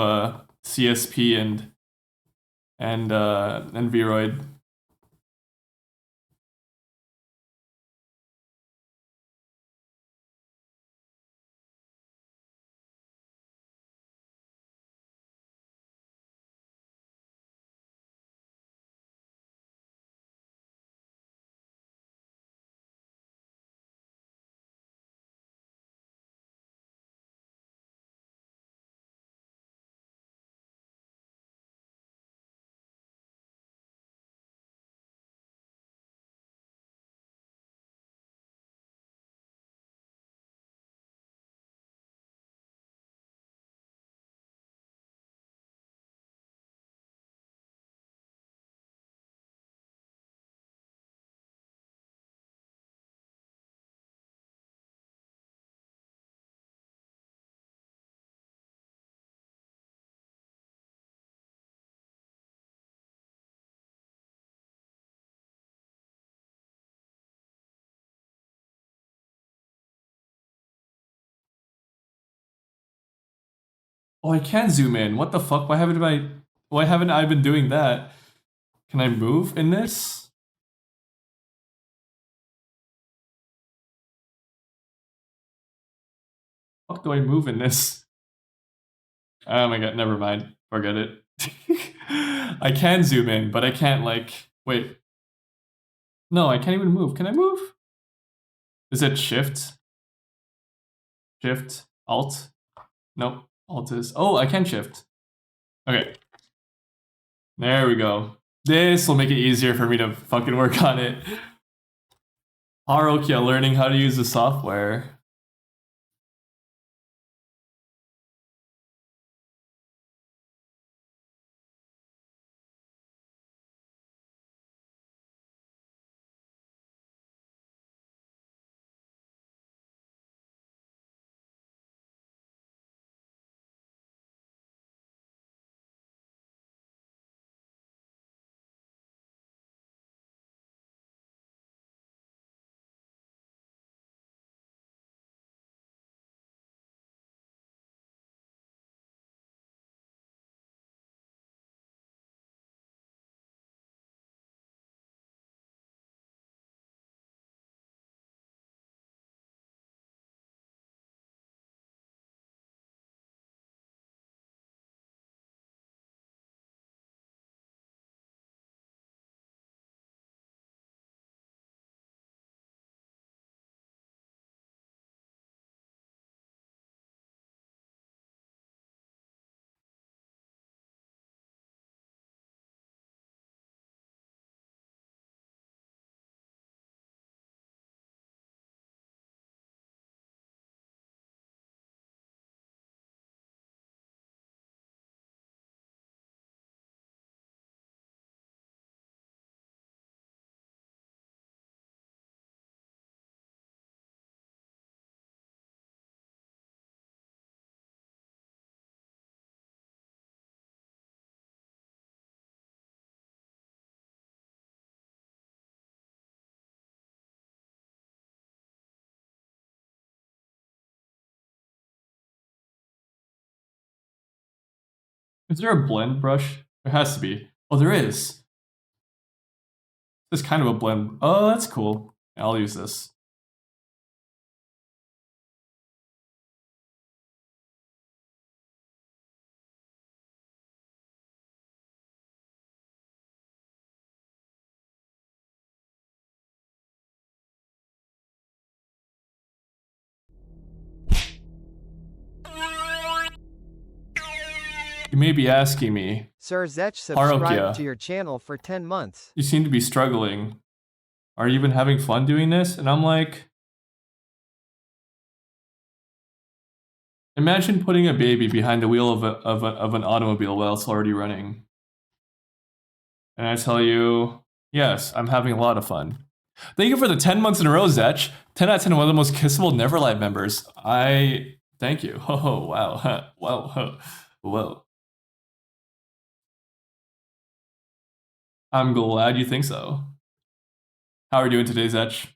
S2: CSP and VROID. Oh, I can zoom in. What the fuck? Why haven't I been doing that? Can I move in this? Fuck do I move in this? Oh my god, never mind. Forget it. I can zoom in, but I can't like wait. No, I can't even move. Can I move? Is it shift? Shift? Alt? Nope. Alt is I can shift. Okay. There we go. This will make it easier for me to fucking work on it. Harokia learning how to use the software. Is there a blend brush? There has to be. Oh, there is. It's kind of a blend. Oh, that's cool. I'll use this. You may be asking me,
S1: Sir Zech subscribed
S2: Harokia,
S1: to your channel for 10 months.
S2: you seem to be struggling. Are you even having fun doing this? And I'm like, imagine putting a baby behind the wheel of an automobile while it's already running. And I tell you, yes, I'm having a lot of fun. Thank you for the 10 months in a row, Zech. 10 out of 10, one of the most kissable Neverlive members. Thank you. Oh, wow. Wow. Whoa. I'm glad you think so. How are you doing today, Zech?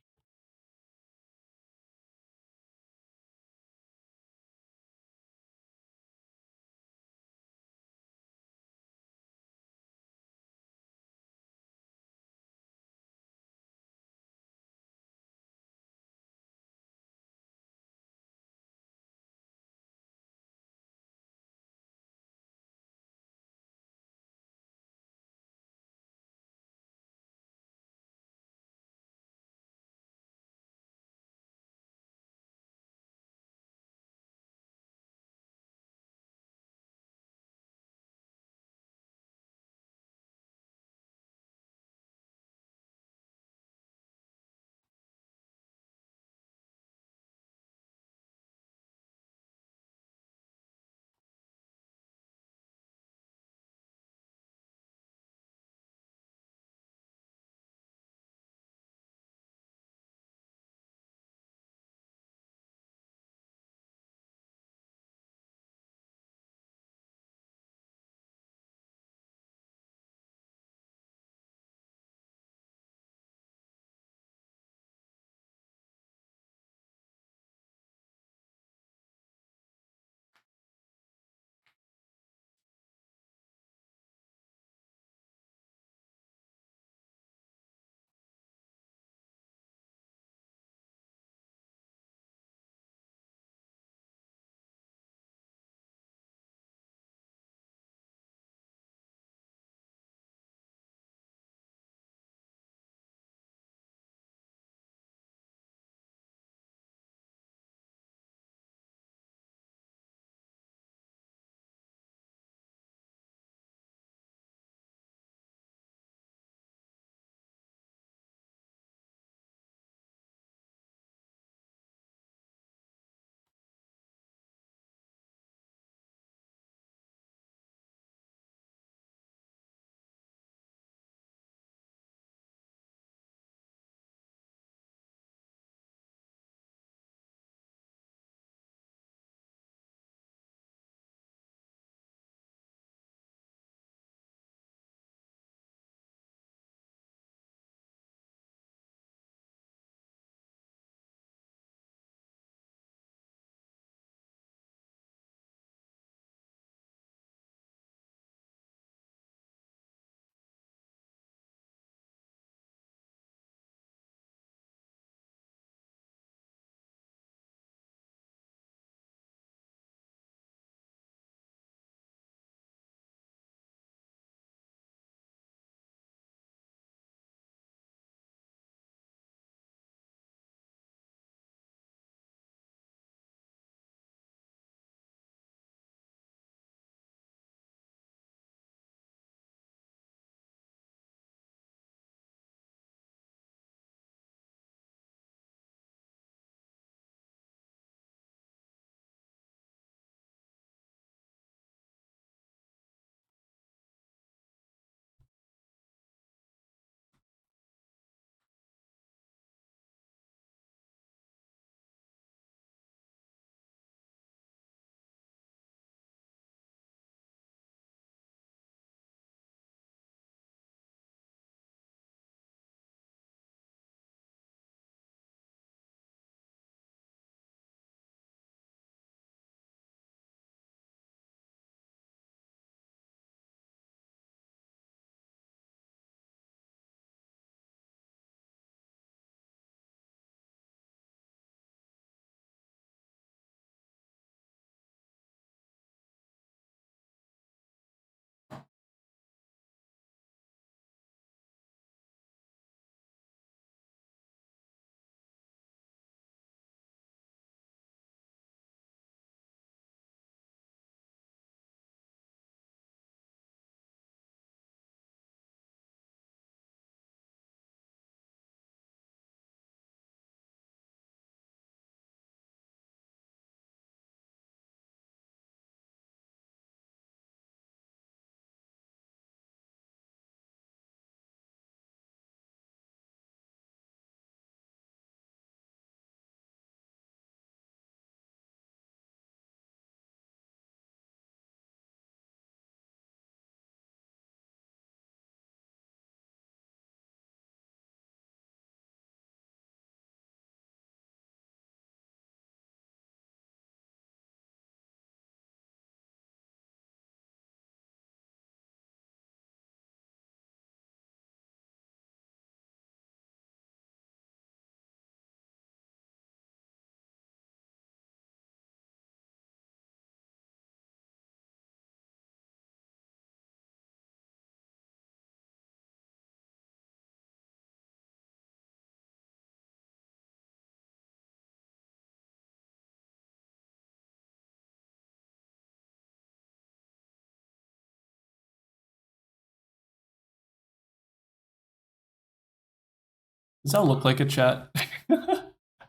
S2: Does that look like a chat?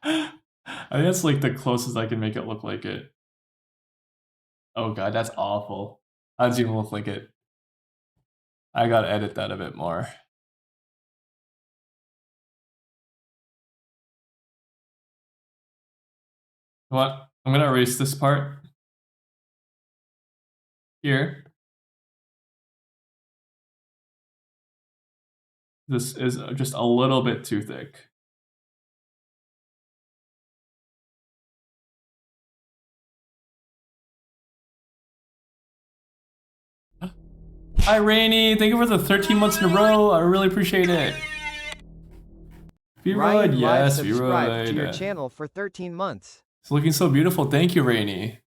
S2: I think that's like the closest I can make it look like it. Oh god, that's awful. How does it even look like it? I gotta edit that a bit more. What? I'm gonna erase this part. Here. This is just a little bit too thick. Hi, Rainy. Thank you for the 13 months in a row. I really appreciate it. VROID,
S1: Ryan Live
S2: yes,
S1: subscribed to your
S2: VROID.
S1: channel for 13 months.
S2: It's looking so beautiful. Thank you, Rainy.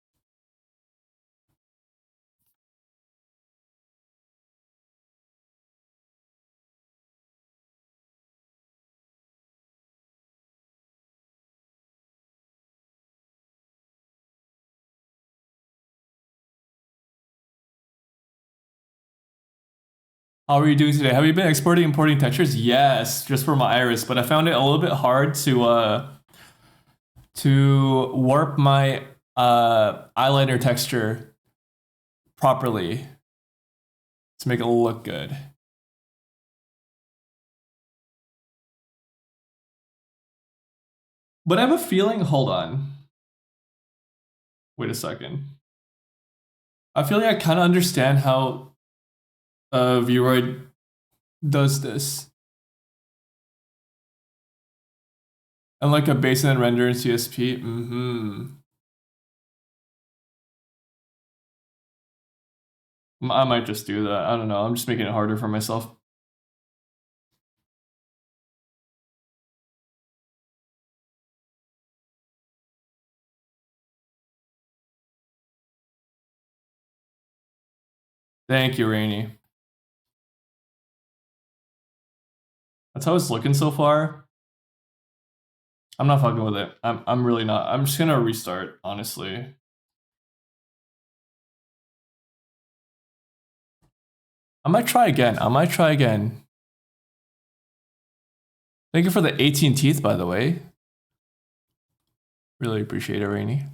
S2: How are you doing today? Have you been exporting and importing textures? Yes, just for my iris, but I found it a little bit hard to warp my eyeliner texture properly to make it look good. But I have a feeling, hold on. Wait a second. I feel like I kind of understand how VROID does this. And like a baseline render in CSP. I might just do that. I don't know. I'm just making it harder for myself. Thank you, Rainy. That's how it's looking so far. I'm not fucking with it. I'm really not. I'm just gonna restart, honestly. I might try again. I might try again. Thank you for the 18 teeth, by the way. Really appreciate it, Rainy.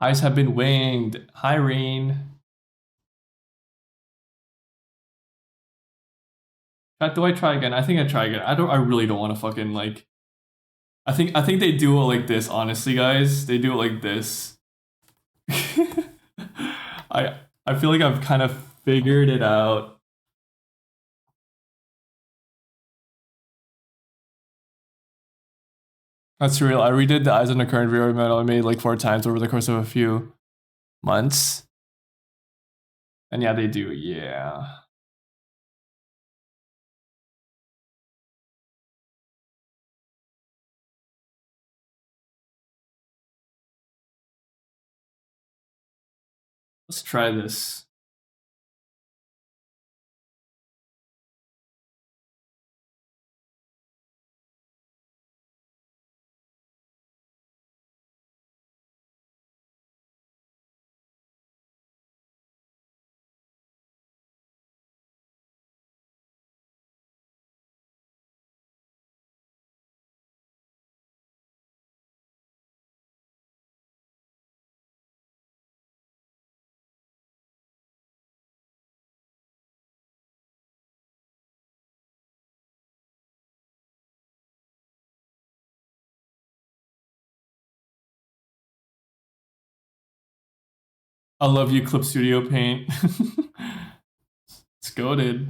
S2: Eyes have been winged. Hi, Rain. Do I try again? I think I try again. I really don't want to fucking like. I think they do it like this. Honestly, guys, they do it like this. I feel like I've kind of figured it out. That's real. I redid the eyes on the current VR model I made like 4 times over the course of a few months. And yeah, they do. Yeah. Let's try this. I love you, Clip Studio Paint. It's goated.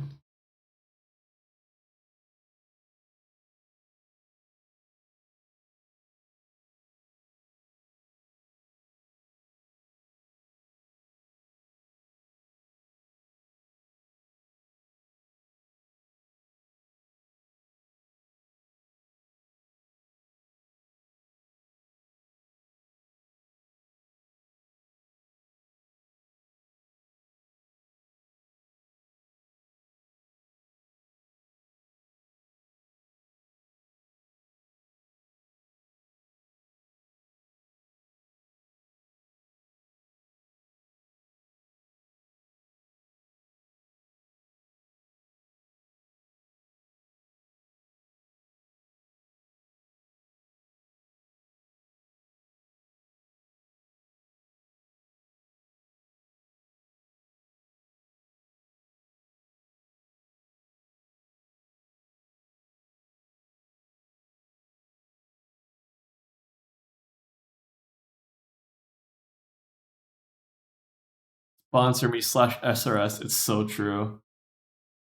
S2: Sponsor me /SRS. It's so true.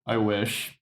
S2: I wish.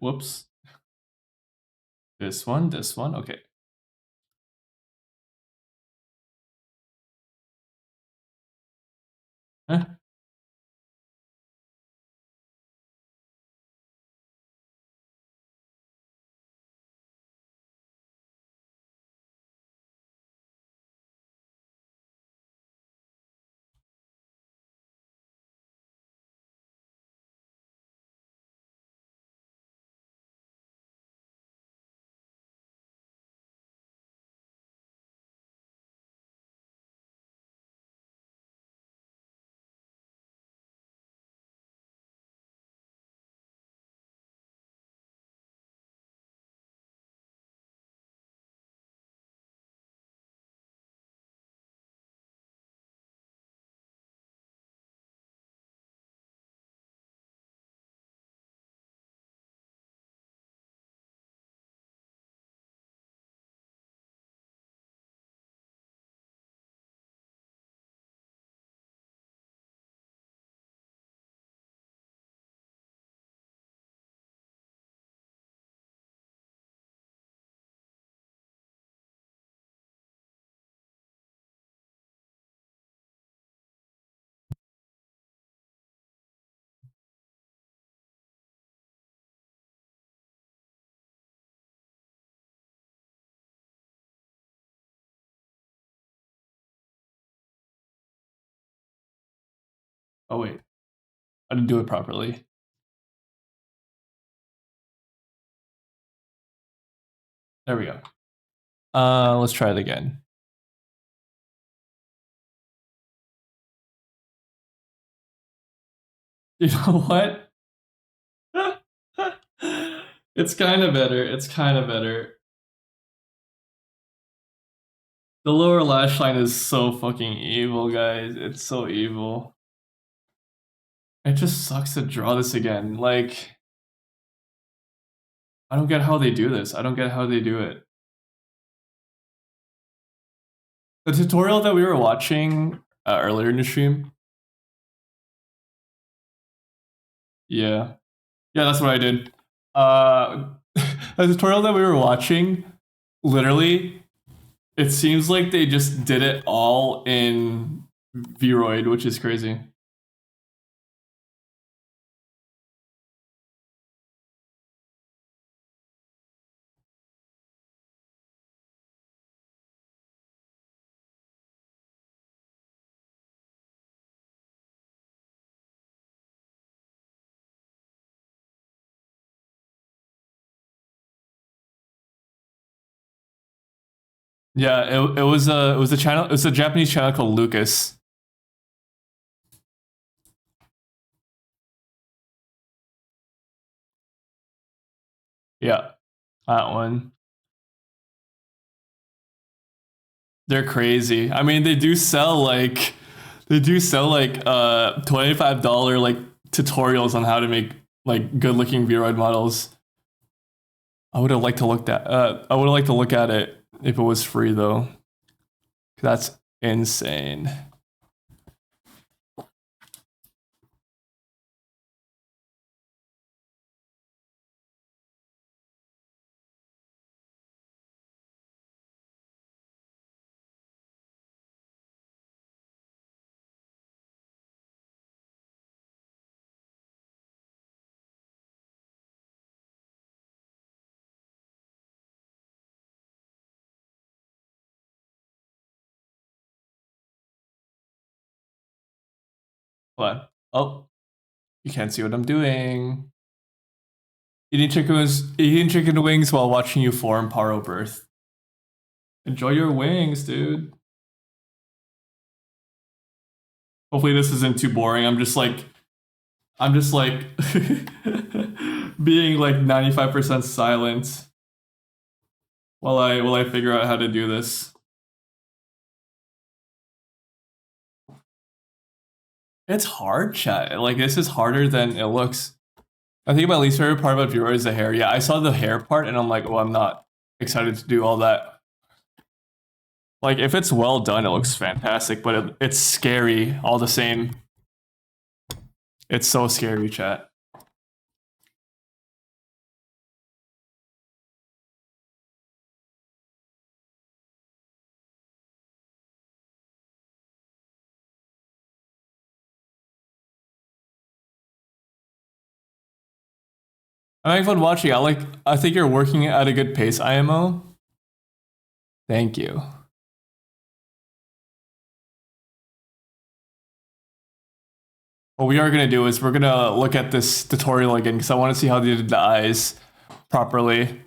S2: Whoops. This one. Okay. Eh. Oh wait, I didn't do it properly. There we go. Let's try it again. You know what? It's kind of better. It's kind of better. The lower lash line is so fucking evil, guys. It's so evil. It just sucks to draw this again. Like, I don't get how they do this. I don't get how they do it. The tutorial that we were watching earlier in the stream. Yeah. Yeah, that's what I did. The tutorial that we were watching, literally, it seems like they just did it all in VROID, which is crazy. Yeah, it was a channel. It was a Japanese channel called Lucas. Yeah, that one. They're crazy. I mean, they do sell like $25 like tutorials on how to make like good looking VROID models. I would have liked to look at it if it was free though. That's insane. What? Oh, you can't see what I'm doing. Eating chicken wings while watching you form Paro birth. Enjoy your wings, dude. Hopefully this isn't too boring. I'm just like being like 95% silent while I figure out how to do this. It's hard, chat. Like this is harder than it looks. I think my least favorite part about Viewer is the hair. Yeah, I saw the hair part and I'm like, oh, I'm not excited to do all that. Like if it's well done, it looks fantastic, but it's scary all the same. It's so scary, chat. I'm having fun watching. I think you're working at a good pace, IMO. Thank you. What we are gonna do is we're gonna look at this tutorial again because I want to see how they did the eyes properly.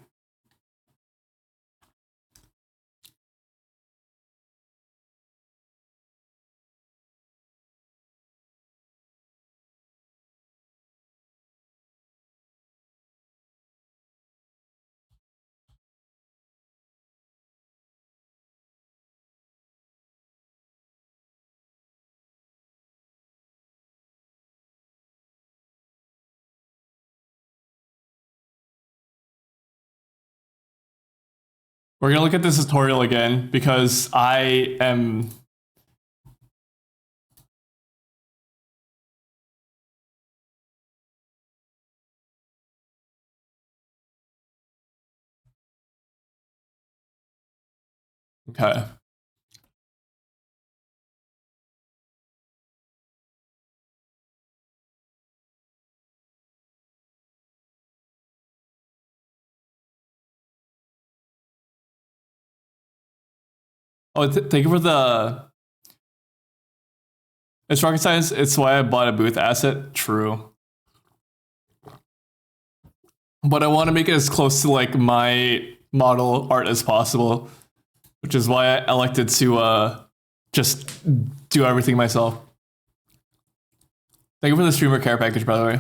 S2: We're gonna look at this tutorial again because I am. Okay. Oh, thank you for the. It's rocket science. It's why I bought a booth asset. True. But I want to make it as close to like my model art as possible. which is why I elected to just do everything myself. Thank you for the streamer care package, by the way.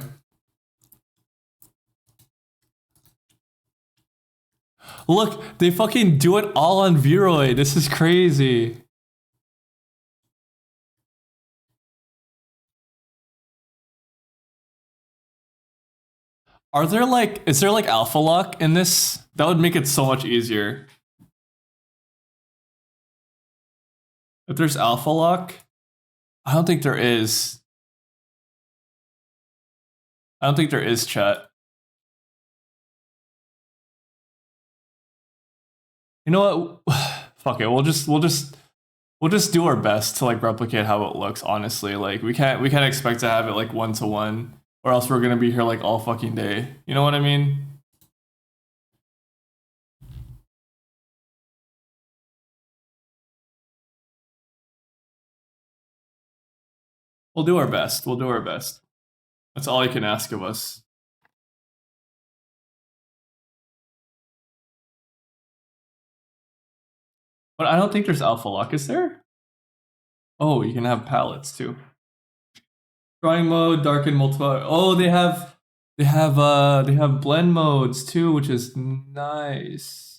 S2: Look, they fucking do it all on VROID. This is crazy. Are there like, is there like alpha lock in this? That would make it so much easier. If there's alpha lock, I don't think there is. I don't think there is, chat. You know what? Fuck it. We'll just do our best to like replicate how it looks, honestly. Like we can't expect to have it like 1-to-1, or else we're gonna be here like all fucking day. You know what I mean? We'll do our best. We'll do our best. That's all you can ask of us. But I don't think there's alpha lock, is there? Oh, you can have palettes too. Drawing mode, darken multiple. Oh, they have blend modes too, which is nice.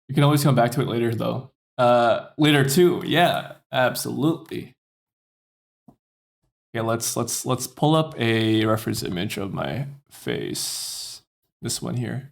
S2: You can always come back to it later though. Later too. Yeah, absolutely. Okay, let's pull up a reference image of my face. This one here.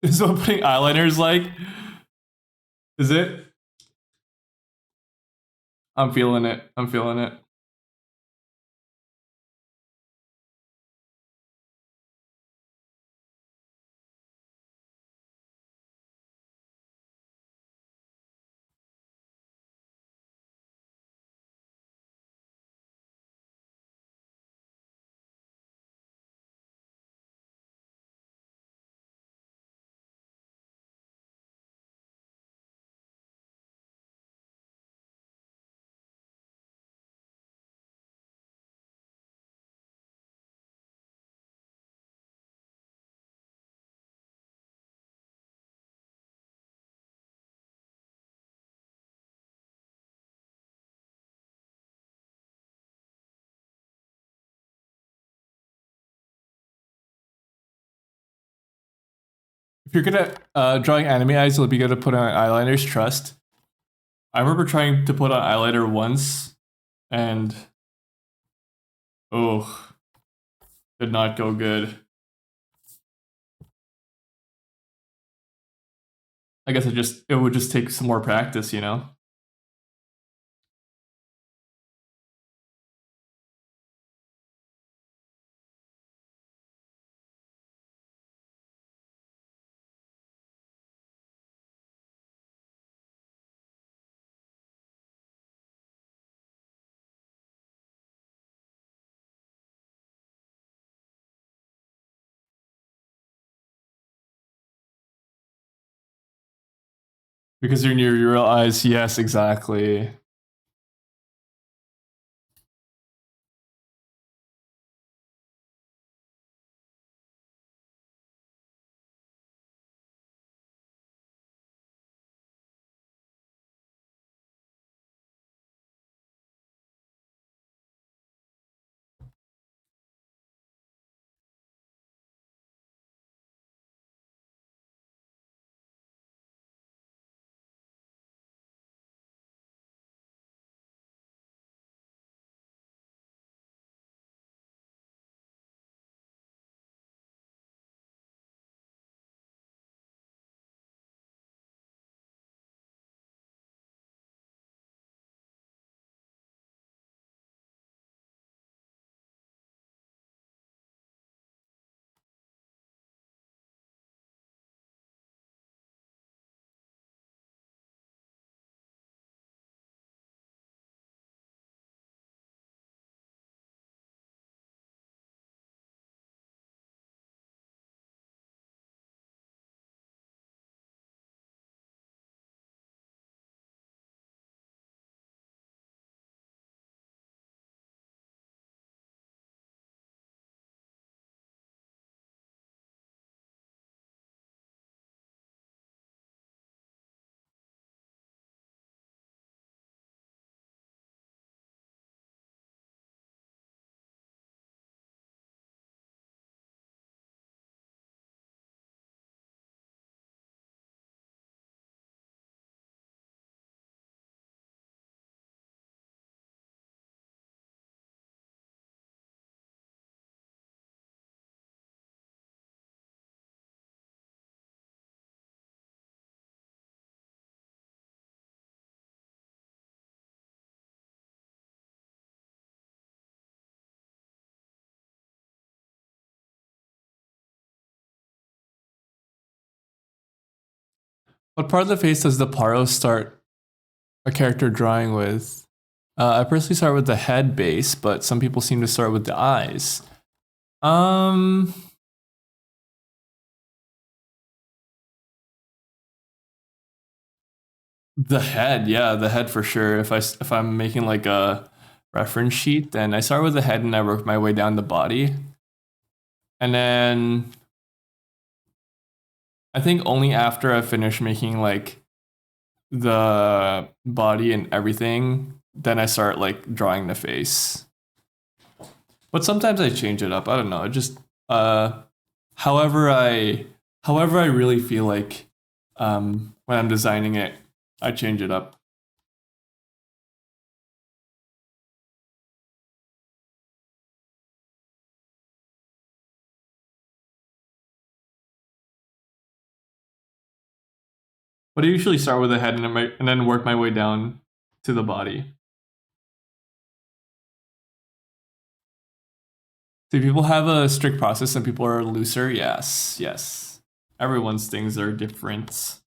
S2: This is what putting eyeliners like. Is it? I'm feeling it. I'm feeling it. If you're good at drawing anime eyes, it'll be good to put on eyeliners. Trust. I remember trying to put on eyeliner once, and oh, did not go good. I guess it would just take some more practice, you know. Because you're near your real eyes. Yes, exactly. What part of the face does the Paro start a character drawing with? I personally start with the head base, but some people seem to start with the eyes. Um, the head, yeah, the head for sure. If I'm making like a reference sheet, then I start with the head and I work my way down the body. And then I think only after I finish making like the body and everything, then I start like drawing the face. But sometimes I change it up. I don't know. It just uh however I however I really feel like when I'm designing it, I change it up. But I usually start with the head and then work my way down to the body. Do people have a strict process and people are looser? Yes, yes. Everyone's things are different.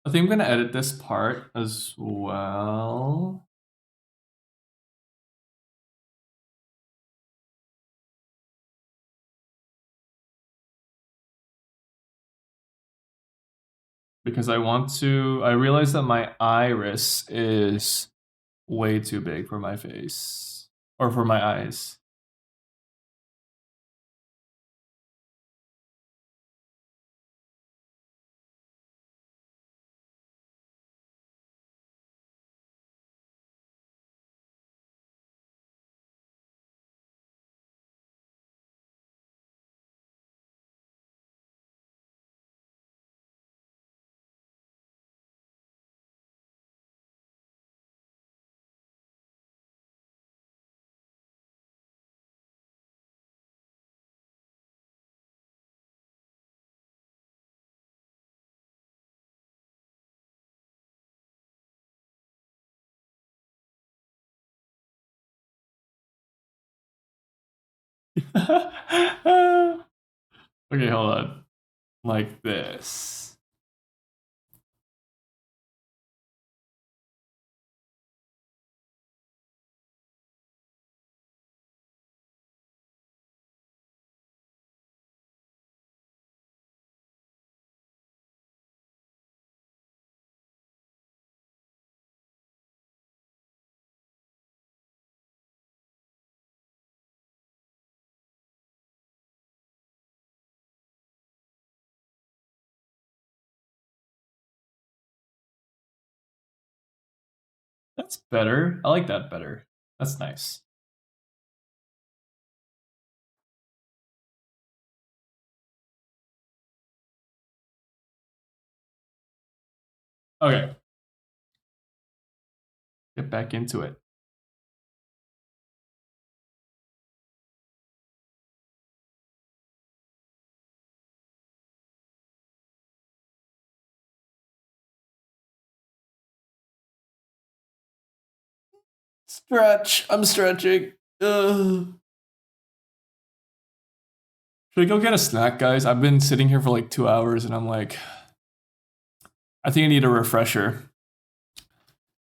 S2: I think I'm gonna edit this part as well. because I realize that my iris is way too big for my face or for my eyes. Okay, hold on. Like this. That's better. I like that better. That's nice. Okay. Get back into it. Stretch. I'm stretching. Ugh. Should I go get a snack, guys? I've been sitting here for like 2 hours and I'm like, I think I need a refresher.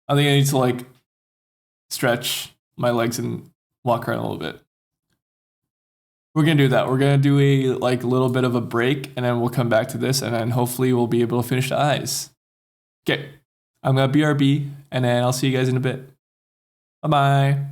S2: I think I need to like stretch my legs and walk around a little bit. We're gonna do that. We're gonna do a like little bit of a break and then we'll come back to this and then hopefully we'll be able to finish the eyes. Okay. I'm gonna BRB and then I'll see you guys in a bit. Bye bye.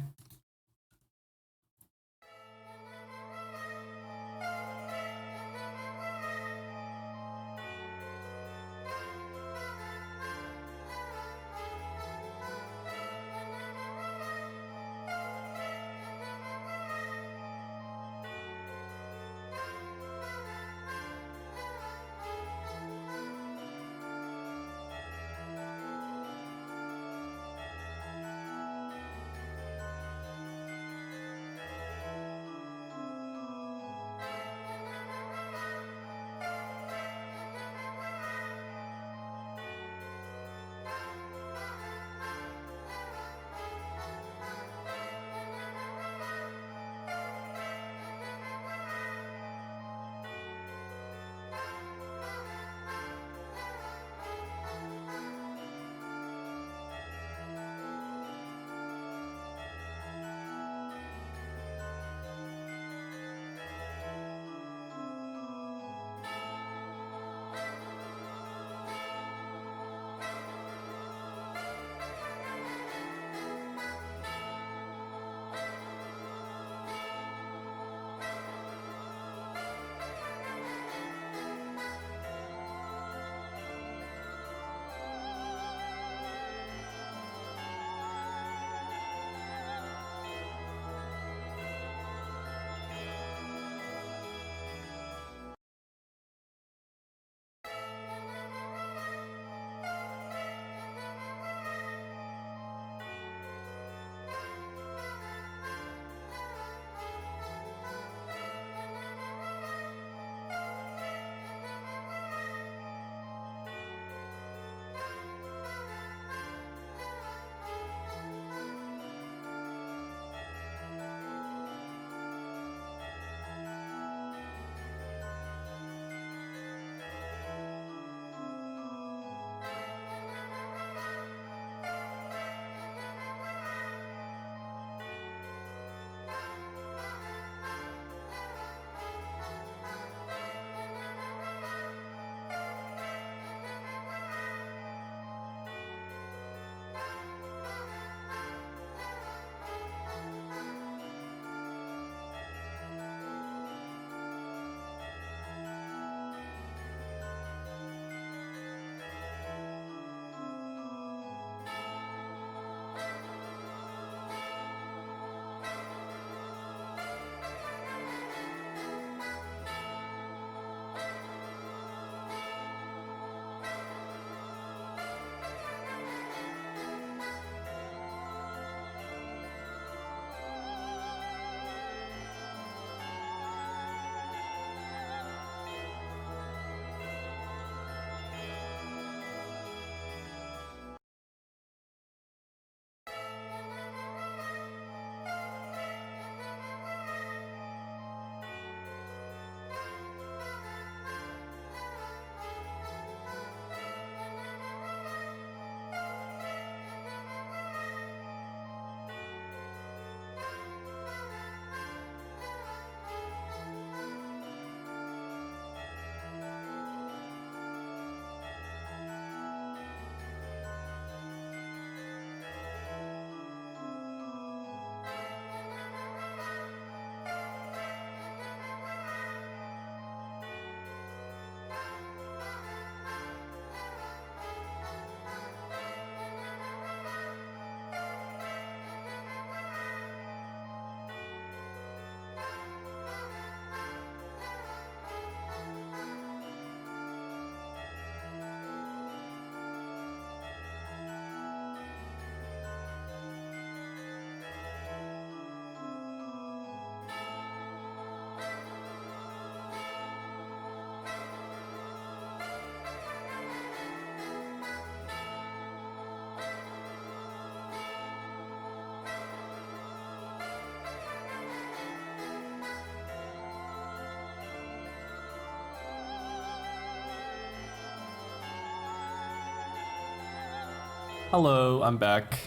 S2: Hello, I'm back.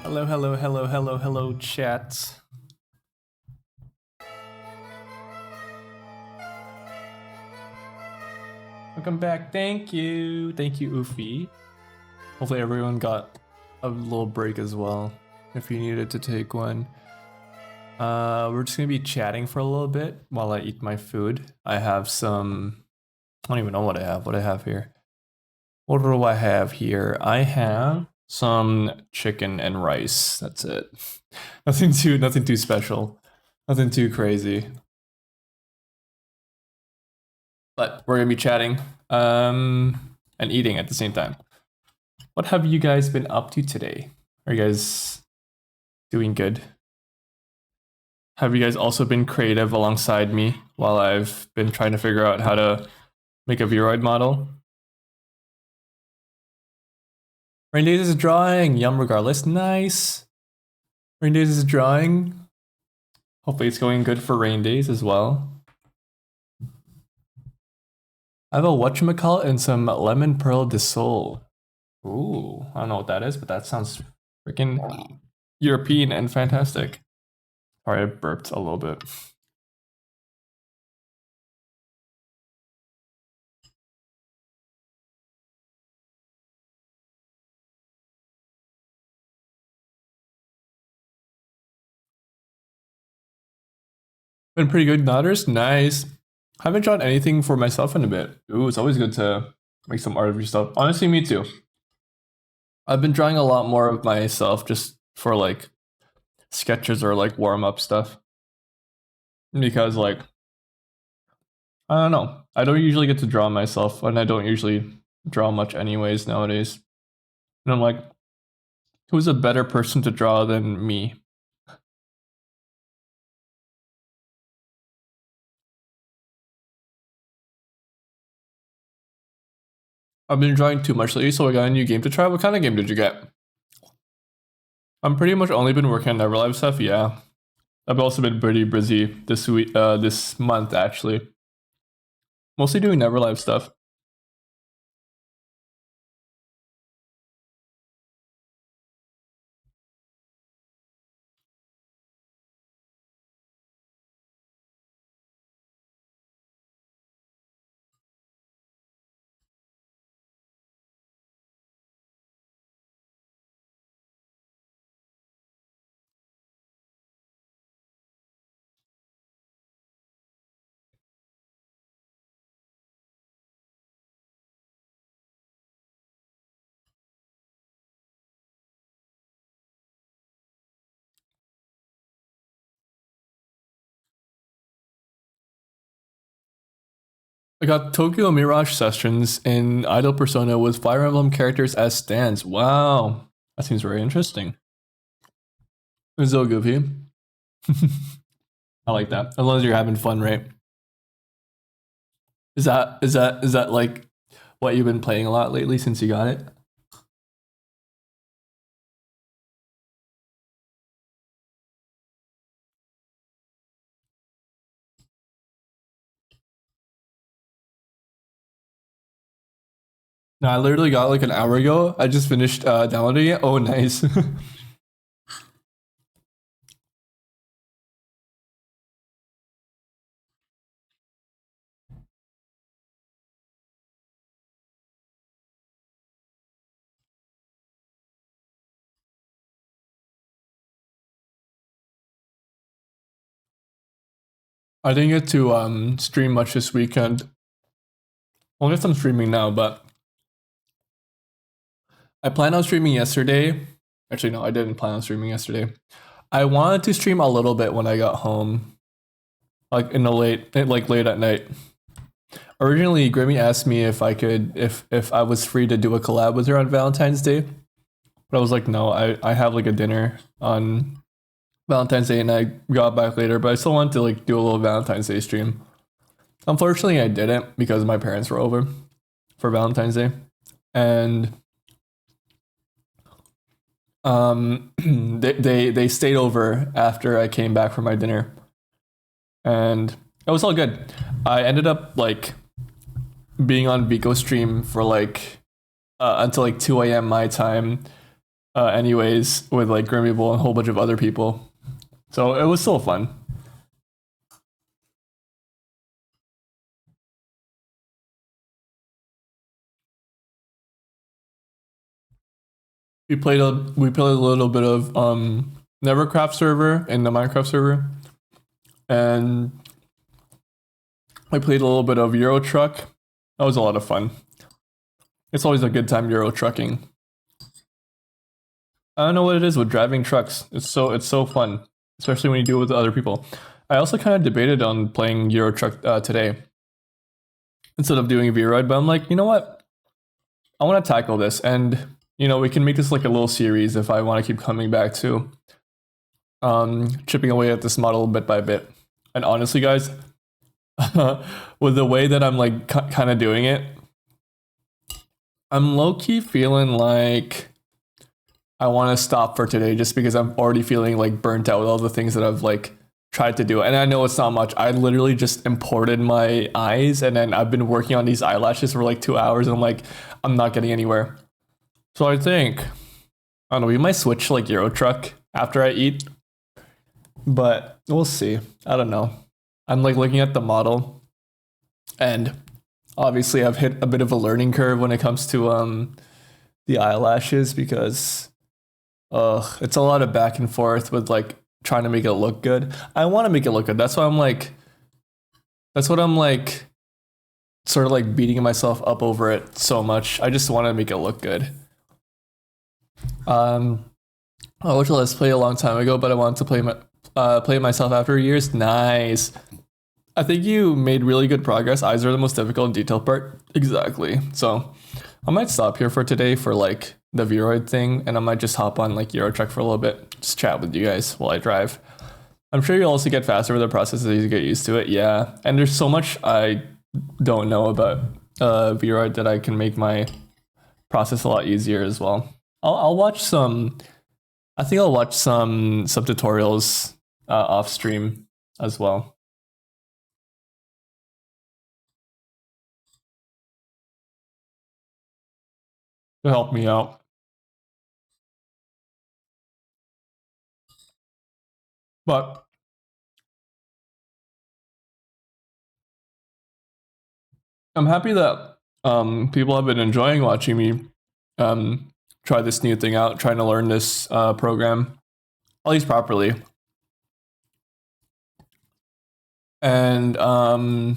S2: Hello, hello, hello, hello, hello, chat. Welcome back. Thank you. Thank you, Ufi. Hopefully everyone got a little break as well, if you needed to take one. We're just gonna be chatting for a little bit while I eat my food. I have some, I don't even know what I have. What I have here. What do I have here? I have some chicken and rice. That's it. Nothing too special. Nothing too crazy. But we're gonna be chatting and eating at the same time. What have you guys been up to today? Are you guys doing good? Have you guys also been creative alongside me while I've been trying to figure out how to make a VROID model? Rain Days is drawing. Yum regardless. Nice. Rain Days is drawing. Hopefully it's going good for Rain Days as well. I have a whatchamacallit and some lemon pearl de sol. Ooh, I don't know what that is, but that sounds freaking European and fantastic. Sorry, I burped a little bit. Been pretty good, Nodders. Nice. Haven't drawn anything for myself in a bit. Ooh, it's always good to make some art of yourself. Honestly, me too. I've been drawing a lot more of myself just for like sketches or like warm-up stuff. Because like, I don't know. I don't usually get to draw myself, and I don't usually draw much anyways nowadays. And I'm like, who's a better person to draw than me? I've been drawing too much lately, so I got a new game to try. What kind of game did you get? I'm pretty much only been working on Neverlife stuff, yeah. I've also been pretty busy this week, this month actually. Mostly doing Neverlife stuff. I got Tokyo Mirage sessions in Idol Persona with Fire Emblem characters as stands. Wow, that seems very interesting. It's so goofy. I like that. As long as you're having fun, right? Is that like what you've been playing a lot lately since you got it? No, I literally got like an hour ago. I just finished downloading it. Oh, nice. I didn't get to stream much this weekend. Well, I guess I'm streaming now, but I planned on streaming yesterday. Actually, no, I didn't plan on streaming yesterday. I wanted to stream a little bit when I got home, like in the late at night. Originally, Grimmy asked me if I could, if I was free to do a collab with her on Valentine's Day, but I was like, no, I have like a dinner on Valentine's Day, and I got back later. But I still wanted to like do a little Valentine's Day stream. Unfortunately, I didn't because my parents were over for Valentine's Day, and they stayed over after I came back from my dinner, and it was all good. I ended up like being on Vico's stream for like until like 2 a.m. my time. Anyways, with like Grim people and a whole bunch of other people. So it was still fun. We played a little bit of Nevercraft server in the Minecraft server, and I played a little bit of Euro Truck. That was a lot of fun. It's always a good time Euro trucking. I don't know what it is with driving trucks. It's so fun, especially when you do it with other people. I also kind of debated on playing Euro Truck today instead of doing VROID, but I'm like, you know what? I want to tackle this, and we can make this like a little series if I want to keep coming back to chipping away at this model bit by bit. And honestly, guys, with the way that I'm like kind of doing it, I'm low key feeling like I want to stop for today just because I'm already feeling like burnt out with all the things that I've like tried to do. And I know it's not much. I literally just imported my eyes and then I've been working on these eyelashes for like 2 hours and I'm like, I'm not getting anywhere. So I think, I don't know, we might switch like Euro Truck after I eat, but we'll see. I don't know. I'm like looking at the model and obviously I've hit a bit of a learning curve when it comes to the eyelashes because it's a lot of back and forth with like trying to make it look good. I want to make it look good. That's what I'm like sort of like beating myself up over it so much. I just want to make it look good. I watched a Let's Play a long time ago, but I wanted to play it myself after years. Nice. I think you made really good progress. Eyes are the most difficult and detailed part. Exactly. So I might stop here for today for like the VROID thing, and I might just hop on like Eurotruck for a little bit, just chat with you guys while I drive. I'm sure you'll also get faster with the process as you get used to it. Yeah, and there's so much I don't know about VROID that I can make my process a lot easier as well. I'll watch some. I think I'll watch some tutorials off stream as well. To help me out. But I'm happy that people have been enjoying watching me try this new thing out, trying to learn this program, at least properly. And and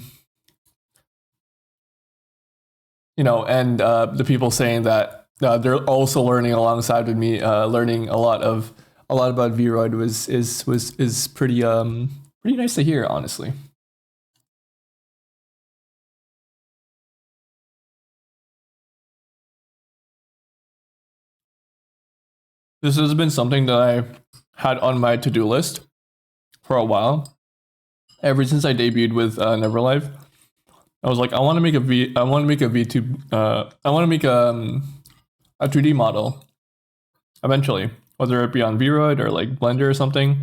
S2: the people saying that they're also learning alongside with me, learning a lot about VROID is pretty nice to hear, honestly. This has been something that I had on my to-do list for a while. Ever since I debuted with Neverlife, I was like, I want to make a V2. I want to make a 3D model eventually, whether it be on VROID or like Blender or something.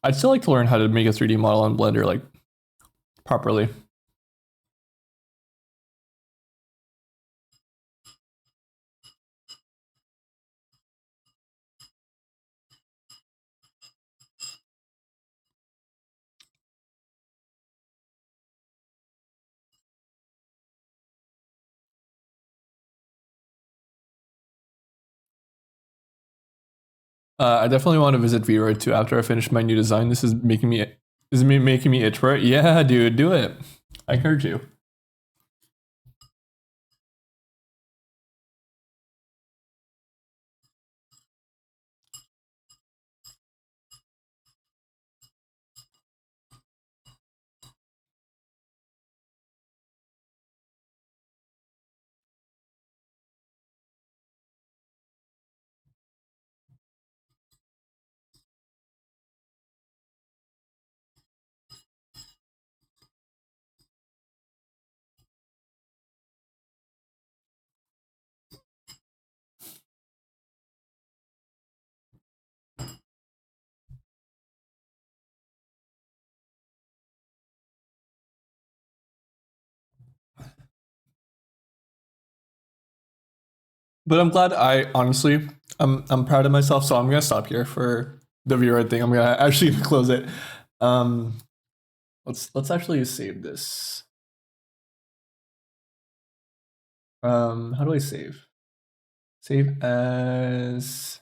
S2: I'd still like to learn how to make a 3D model on Blender like properly. I definitely want to visit VROID too after I finish my new design. This is making me itch for it. Yeah, dude, do it. I encourage you. But I'm glad. I'm proud of myself. So I'm gonna stop here for the VROID thing. I'm gonna actually close it. Let's actually save this. How do I save? Save as.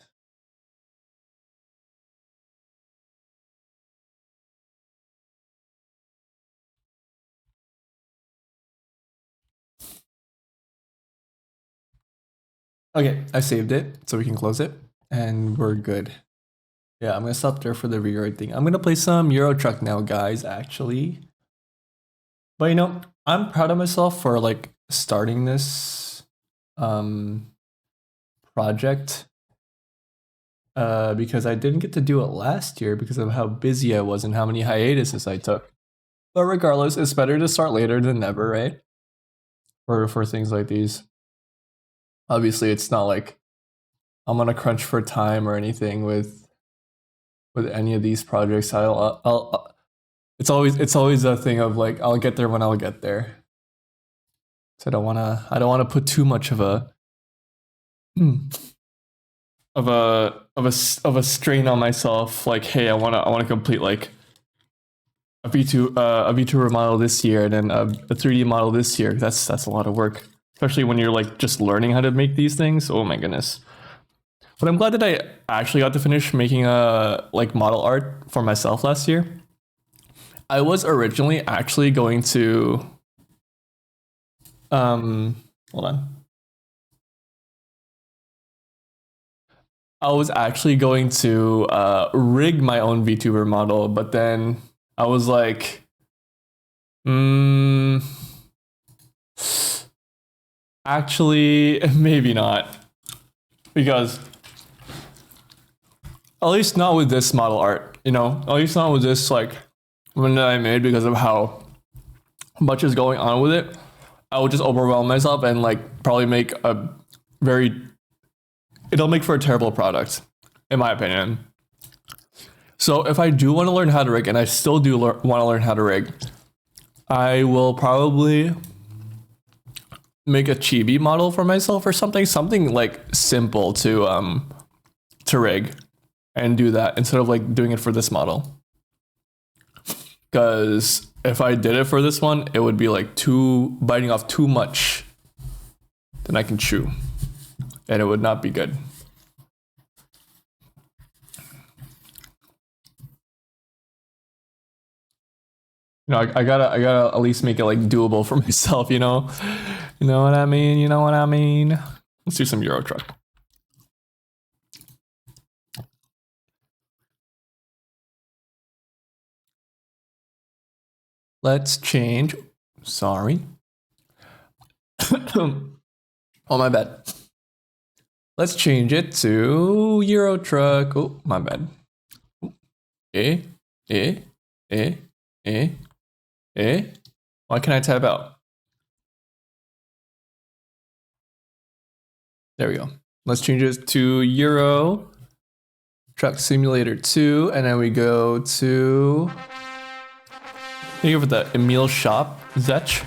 S2: Okay, I saved it, so we can close it, and we're good. Yeah, I'm gonna stop there for the VROID thing. I'm gonna play some Euro Truck now, guys, actually. But you know, I'm proud of myself for like starting this project. Because I didn't get to do it last year because of how busy I was and how many hiatuses I took. But regardless, it's better to start later than never, right? For things like these. Obviously, it's not like I'm on a crunch for time or anything with any of these projects. It's always a thing of like I'll get there when I'll get there. So I don't wanna put too much of a strain on myself. Like, hey, I wanna complete like a V2 remodel this year and then a 3D model this year. That's a lot of work, especially when you're like just learning how to make these things. Oh my goodness. But I'm glad that I actually got to finish making a like model art for myself last year. I was originally actually going to hold on. I was actually going to rig my own VTuber model, but then I was like, actually, maybe not. Because at least not with this model art, you know? At least not with this like one that I made because of how much is going on with it. I would just overwhelm myself and like probably make it'll make for a terrible product, in my opinion. So if I do want to learn how to rig, and I still do want to learn how to rig, I will probably make a chibi model for myself or something like simple to rig, and do that instead of like doing it for this model. Because if I did it for this one, it would be like biting off too much than I can chew, and it would not be good. You know, I gotta at least make it like doable for myself, you know? You know what I mean? You know what I mean? Let's do some Euro Truck. Let's change. Sorry. Oh, my bad. Let's change it to Euro Truck. Oh, my bad. Eh. Why can't I tab out? There we go. Let's change it to Euro Truck Simulator 2, and then we go to. Think of the Emil Shop, Zetch.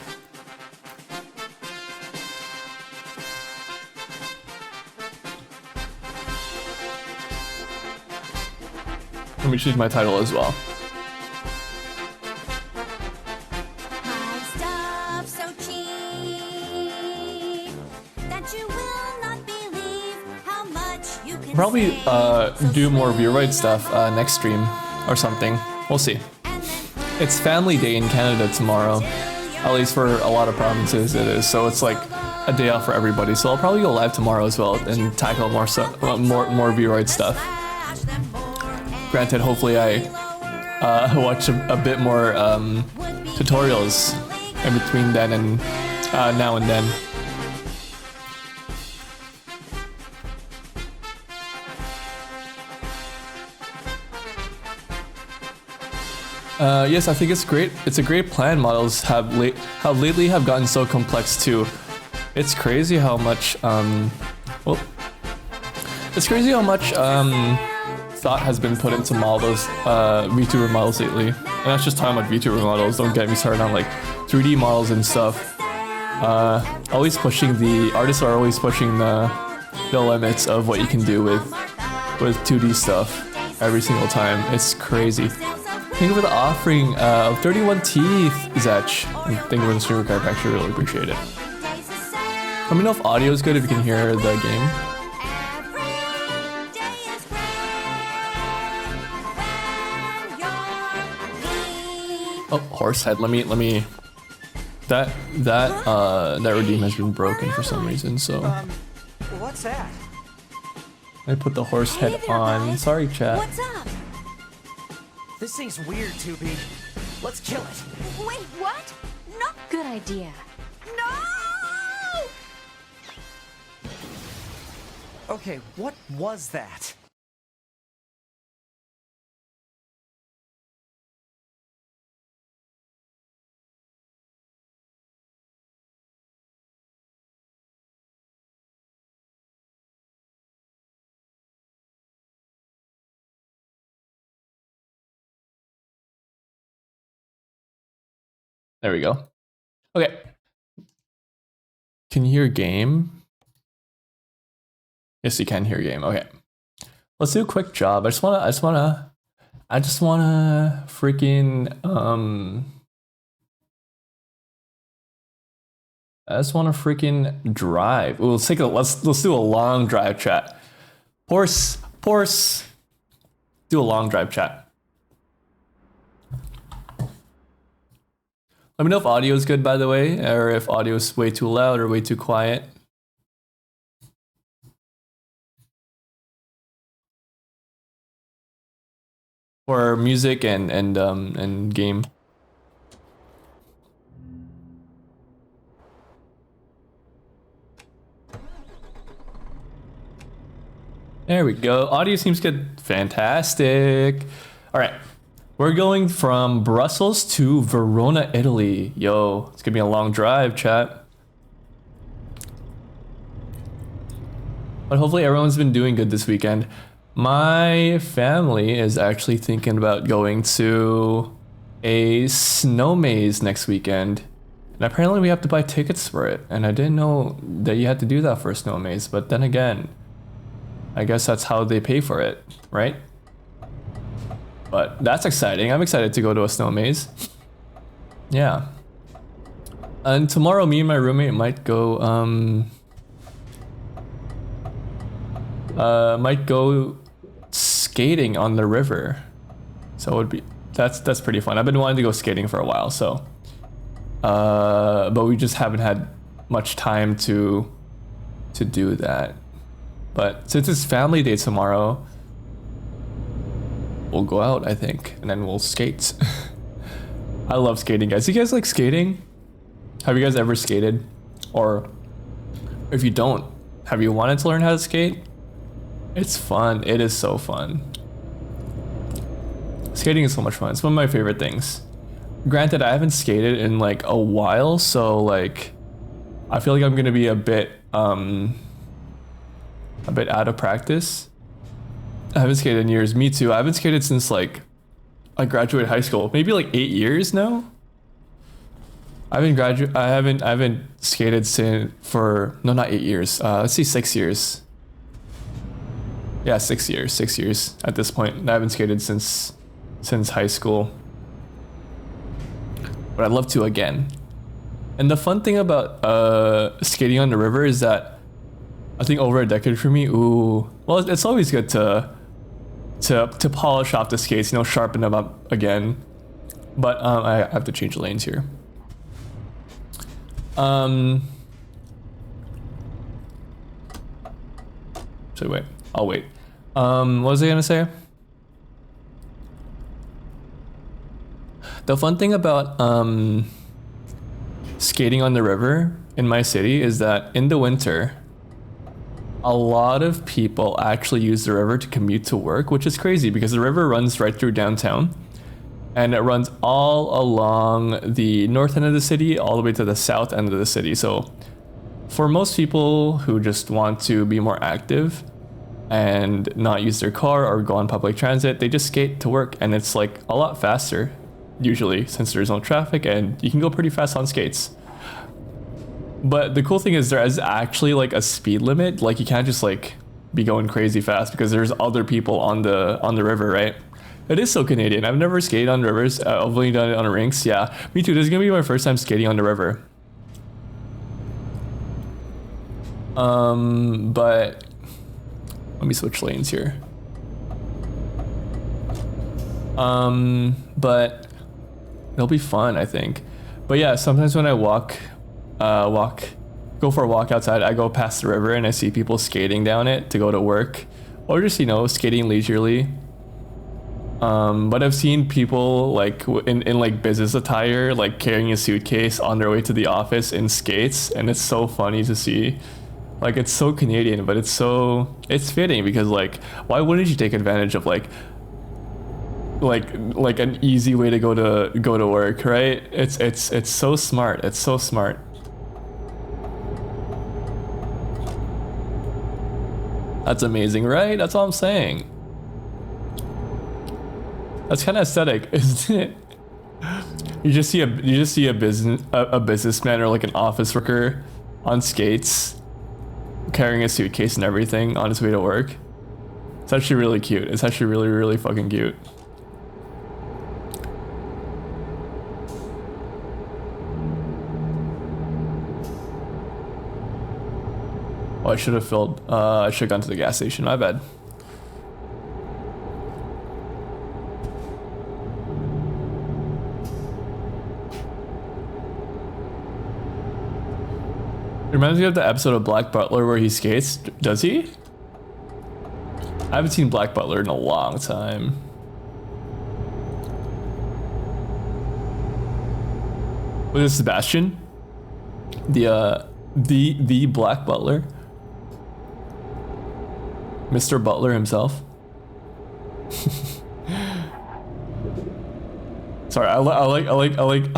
S2: Let me choose my title as well.
S3: My stuff's so cheap that you will not believe how much you can
S2: Probably
S3: save.
S2: do more VROID stuff next stream or something. We'll see. It's Family Day in Canada tomorrow. At least for a lot of provinces it is. So it's like a day off for everybody. So I'll probably go live tomorrow as well and tackle more VROID stuff. Granted, hopefully I watch a bit more tutorials in between then and now and then. Yes, I think it's great. It's a great plan. Models have lately gotten so complex too. It's crazy how much thought has been put into models, VTuber models lately. And that's just talking about VTuber models. Don't get me started on like 3D models and stuff. Artists are always pushing the the limits of what you can do with 2D stuff every single time. It's crazy. Thank you for the offering of 31 teeth, Zech. And thank you for the streamer card. I actually really appreciate it. Let me know if audio is good, if you can hear the game. Oh, horse head. Let me. That redeem has been broken for some reason. So
S4: What's that?
S2: I put the horse head
S3: Hey there,
S2: on.
S3: guys.
S2: Sorry, chat.
S3: What's up?
S4: This thing's weird, 2B. Let's kill it.
S3: Wait, what? No. Good idea. No!
S4: Okay, what was that?
S2: There we go. Okay. Can you hear game? Yes, you can hear game. Okay. Let's do a quick job. I just wanna freaking drive. Ooh, let's do a long drive, chat. Horse. Do a long drive, chat. Let me know if audio is good, by the way, or if audio is way too loud or way too quiet. For music and game. There we go. Audio seems good. Fantastic. All right. We're going from Brussels to Verona, Italy. Yo, it's gonna be a long drive, chat. But hopefully everyone's been doing good this weekend. My family is actually thinking about going to a snow maze next weekend. And apparently we have to buy tickets for it. And I didn't know that you had to do that for a snow maze. But then again, I guess that's how they pay for it, right? But that's exciting. I'm excited to go to a snow maze. Yeah. And tomorrow, me and my roommate might go, skating on the river. So it would be, that's pretty fun. I've been wanting to go skating for a while, so. But we just haven't had much time to do that. But since it's family day tomorrow, we'll go out, I think, and then we'll skate. I love skating, guys. You guys like skating? Have you guys ever skated? Or if you don't, have you wanted to learn how to skate? It's fun. It is so fun. Skating is so much fun. It's one of my favorite things. Granted, I haven't skated in like a while, so like I feel like I'm gonna be a bit out of practice. I haven't skated in years. Me too. I haven't skated since like I graduated high school. Maybe like 8 years now. I haven't skated not 8 years. Let's see, 6 years. Yeah, 6 years. 6 years at this point. I haven't skated since high school. But I'd love to again. And the fun thing about skating on the river is that I think over a decade for me, well, it's always good to polish off the skates, sharpen them up again. But I have to change lanes here. So wait, I'll wait. What was I gonna say? The fun thing about skating on the river in my city is that in the winter, a lot of people actually use the river to commute to work, which is crazy because the river runs right through downtown and it runs all along the north end of the city all the way to the south end of the city. So for most people who just want to be more active and not use their car or go on public transit, they just skate to work, and it's like a lot faster usually since there's no traffic and you can go pretty fast on skates. But the cool thing is there is actually like a speed limit. Like you can't just like be going crazy fast because there's other people on the river, right? It is so Canadian. I've never skated on rivers. I've only done it on rinks. Yeah, me too. This is gonna be my first time skating on the river. But let me switch lanes here. But it'll be fun, I think. But yeah, sometimes when I go for a walk outside, I go past the river and I see people skating down it to go to work, or just, you know, skating leisurely. But I've seen people like in like business attire, like carrying a suitcase on their way to the office in skates, and it's so funny to see. Like it's so Canadian, but it's fitting because like why wouldn't you take advantage of like an easy way to go to work, right? It's so smart. It's so smart. That's amazing, right? That's all I'm saying. That's kind of aesthetic, isn't it? You just see a businessman or like an office worker on skates, carrying a suitcase and everything on his way to work. It's actually really cute. It's actually really, really fucking cute. Oh, I should have filled. I should have gone to the gas station. My bad. It reminds me of the episode of Black Butler where he skates. Does he? I haven't seen Black Butler in a long time. Was it Sebastian? The Black Butler? Mr. Butler himself? Sorry, I like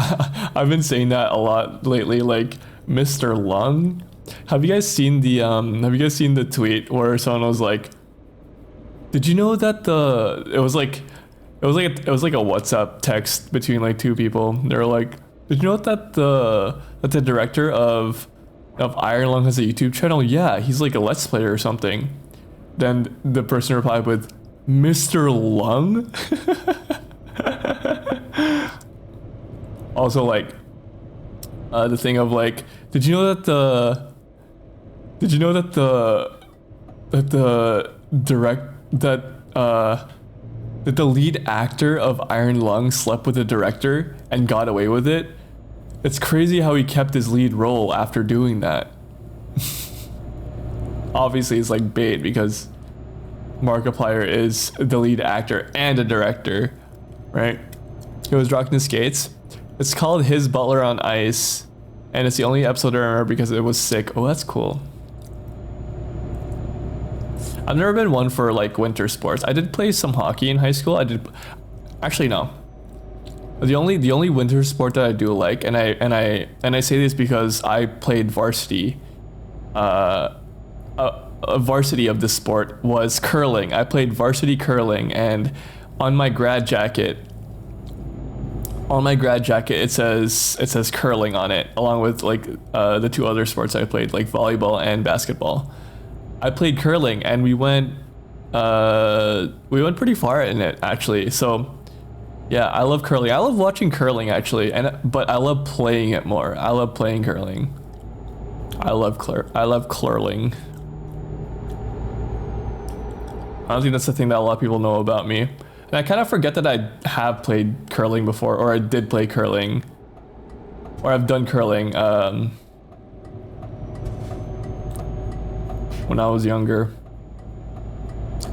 S2: I've been saying that a lot lately, like Mr. Lung. Have you guys seen the tweet where someone was like, did you know that it was like a WhatsApp text between like two people. They were like, did you know that the director of Iron Lung has a YouTube channel? Yeah, he's like a Let's Player or something. Then the person replied with, Mr. Lung? Also, like, the thing of like, did you know that the lead actor of Iron Lung slept with the director and got away with it? It's crazy how he kept his lead role after doing that. Obviously, it's like bait because Markiplier is the lead actor and a director, right? He was rocking the skates. It's called His Butler on Ice, and it's the only episode I remember because it was sick. Oh, that's cool. I've never been one for like winter sports. I did play some hockey in high school. Actually no. The only winter sport that I do like, and I say this because I played varsity. A varsity of this sport was curling. I played varsity curling, and on my grad jacket it says curling on it, along with like the two other sports I played, like volleyball and basketball. I played curling, and we went pretty far in it actually. So yeah, I love curling. I love watching curling actually, but I love playing it more. I love playing curling. I love clerling. I don't think that's the thing that a lot of people know about me. And I kind of forget that I have played curling before, or I did play curling, or I've done curling when I was younger.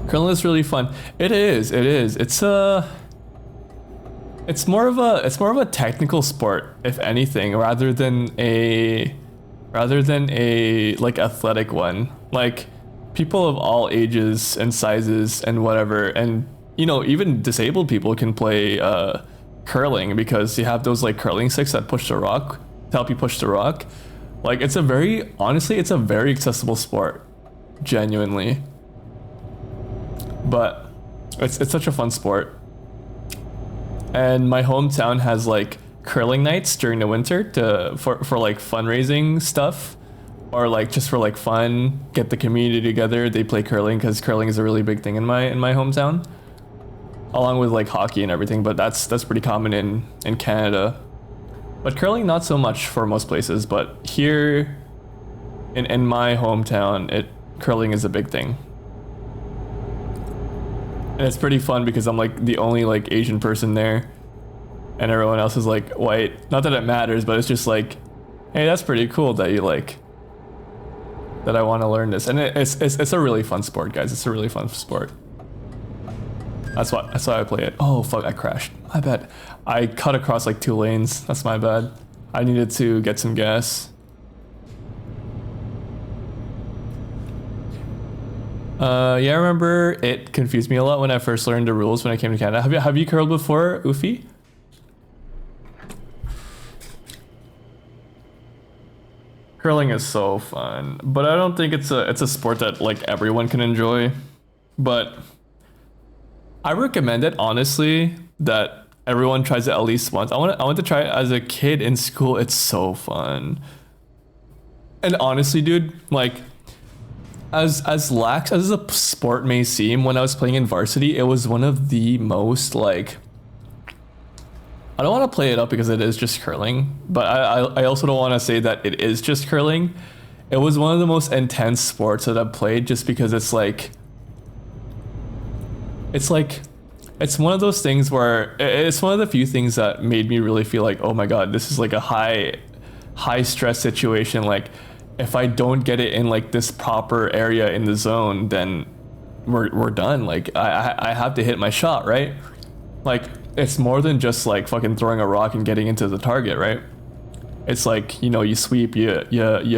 S2: Curling is really fun. It is. It's more of a technical sport, if anything, rather than a like athletic one. Like people of all ages and sizes and whatever, and you know, even disabled people can play curling because you have those like curling sticks that push the rock to help you push the rock. Like it's a very accessible sport, genuinely. But it's such a fun sport. And my hometown has like curling nights during the winter for like fundraising stuff, or like just for like fun, get the community together. They play curling because curling is a really big thing in my hometown, along with like hockey and everything. But that's pretty common in Canada. But curling not so much for most places. But here in my hometown, curling is a big thing. And it's pretty fun because I'm like the only like Asian person there, and everyone else is like white. Not that it matters, but it's just like, hey, that's pretty cool that you like, that I want to learn this. And it's a really fun sport, guys. It's a really fun sport. That's why I play it. Oh fuck, I crashed. My bad. I cut across like 2 lanes. That's my bad. I needed to get some gas. Yeah, I remember it confused me a lot when I first learned the rules when I came to Canada. Have you curled before, Ufi? Curling is so fun, but I don't think it's a sport that like everyone can enjoy. But I recommend it honestly, that everyone tries it at least once. I want to try it as a kid in school. It's so fun. And honestly, dude, like as lax as a sport may seem, when I was playing in varsity, it was one of the most like, I don't want to play it up because it is just curling, but I also don't want to say that it is just curling. It was one of the most intense sports that I've played, just because it's one of those things where it's one of the few things that made me really feel like, oh my god, this is like a high stress situation. Like if I don't get it in like this proper area in the zone, then we're done. Like I have to hit my shot, right? Like it's more than just like fucking throwing a rock and getting into the target, right? It's like, you know, you sweep, you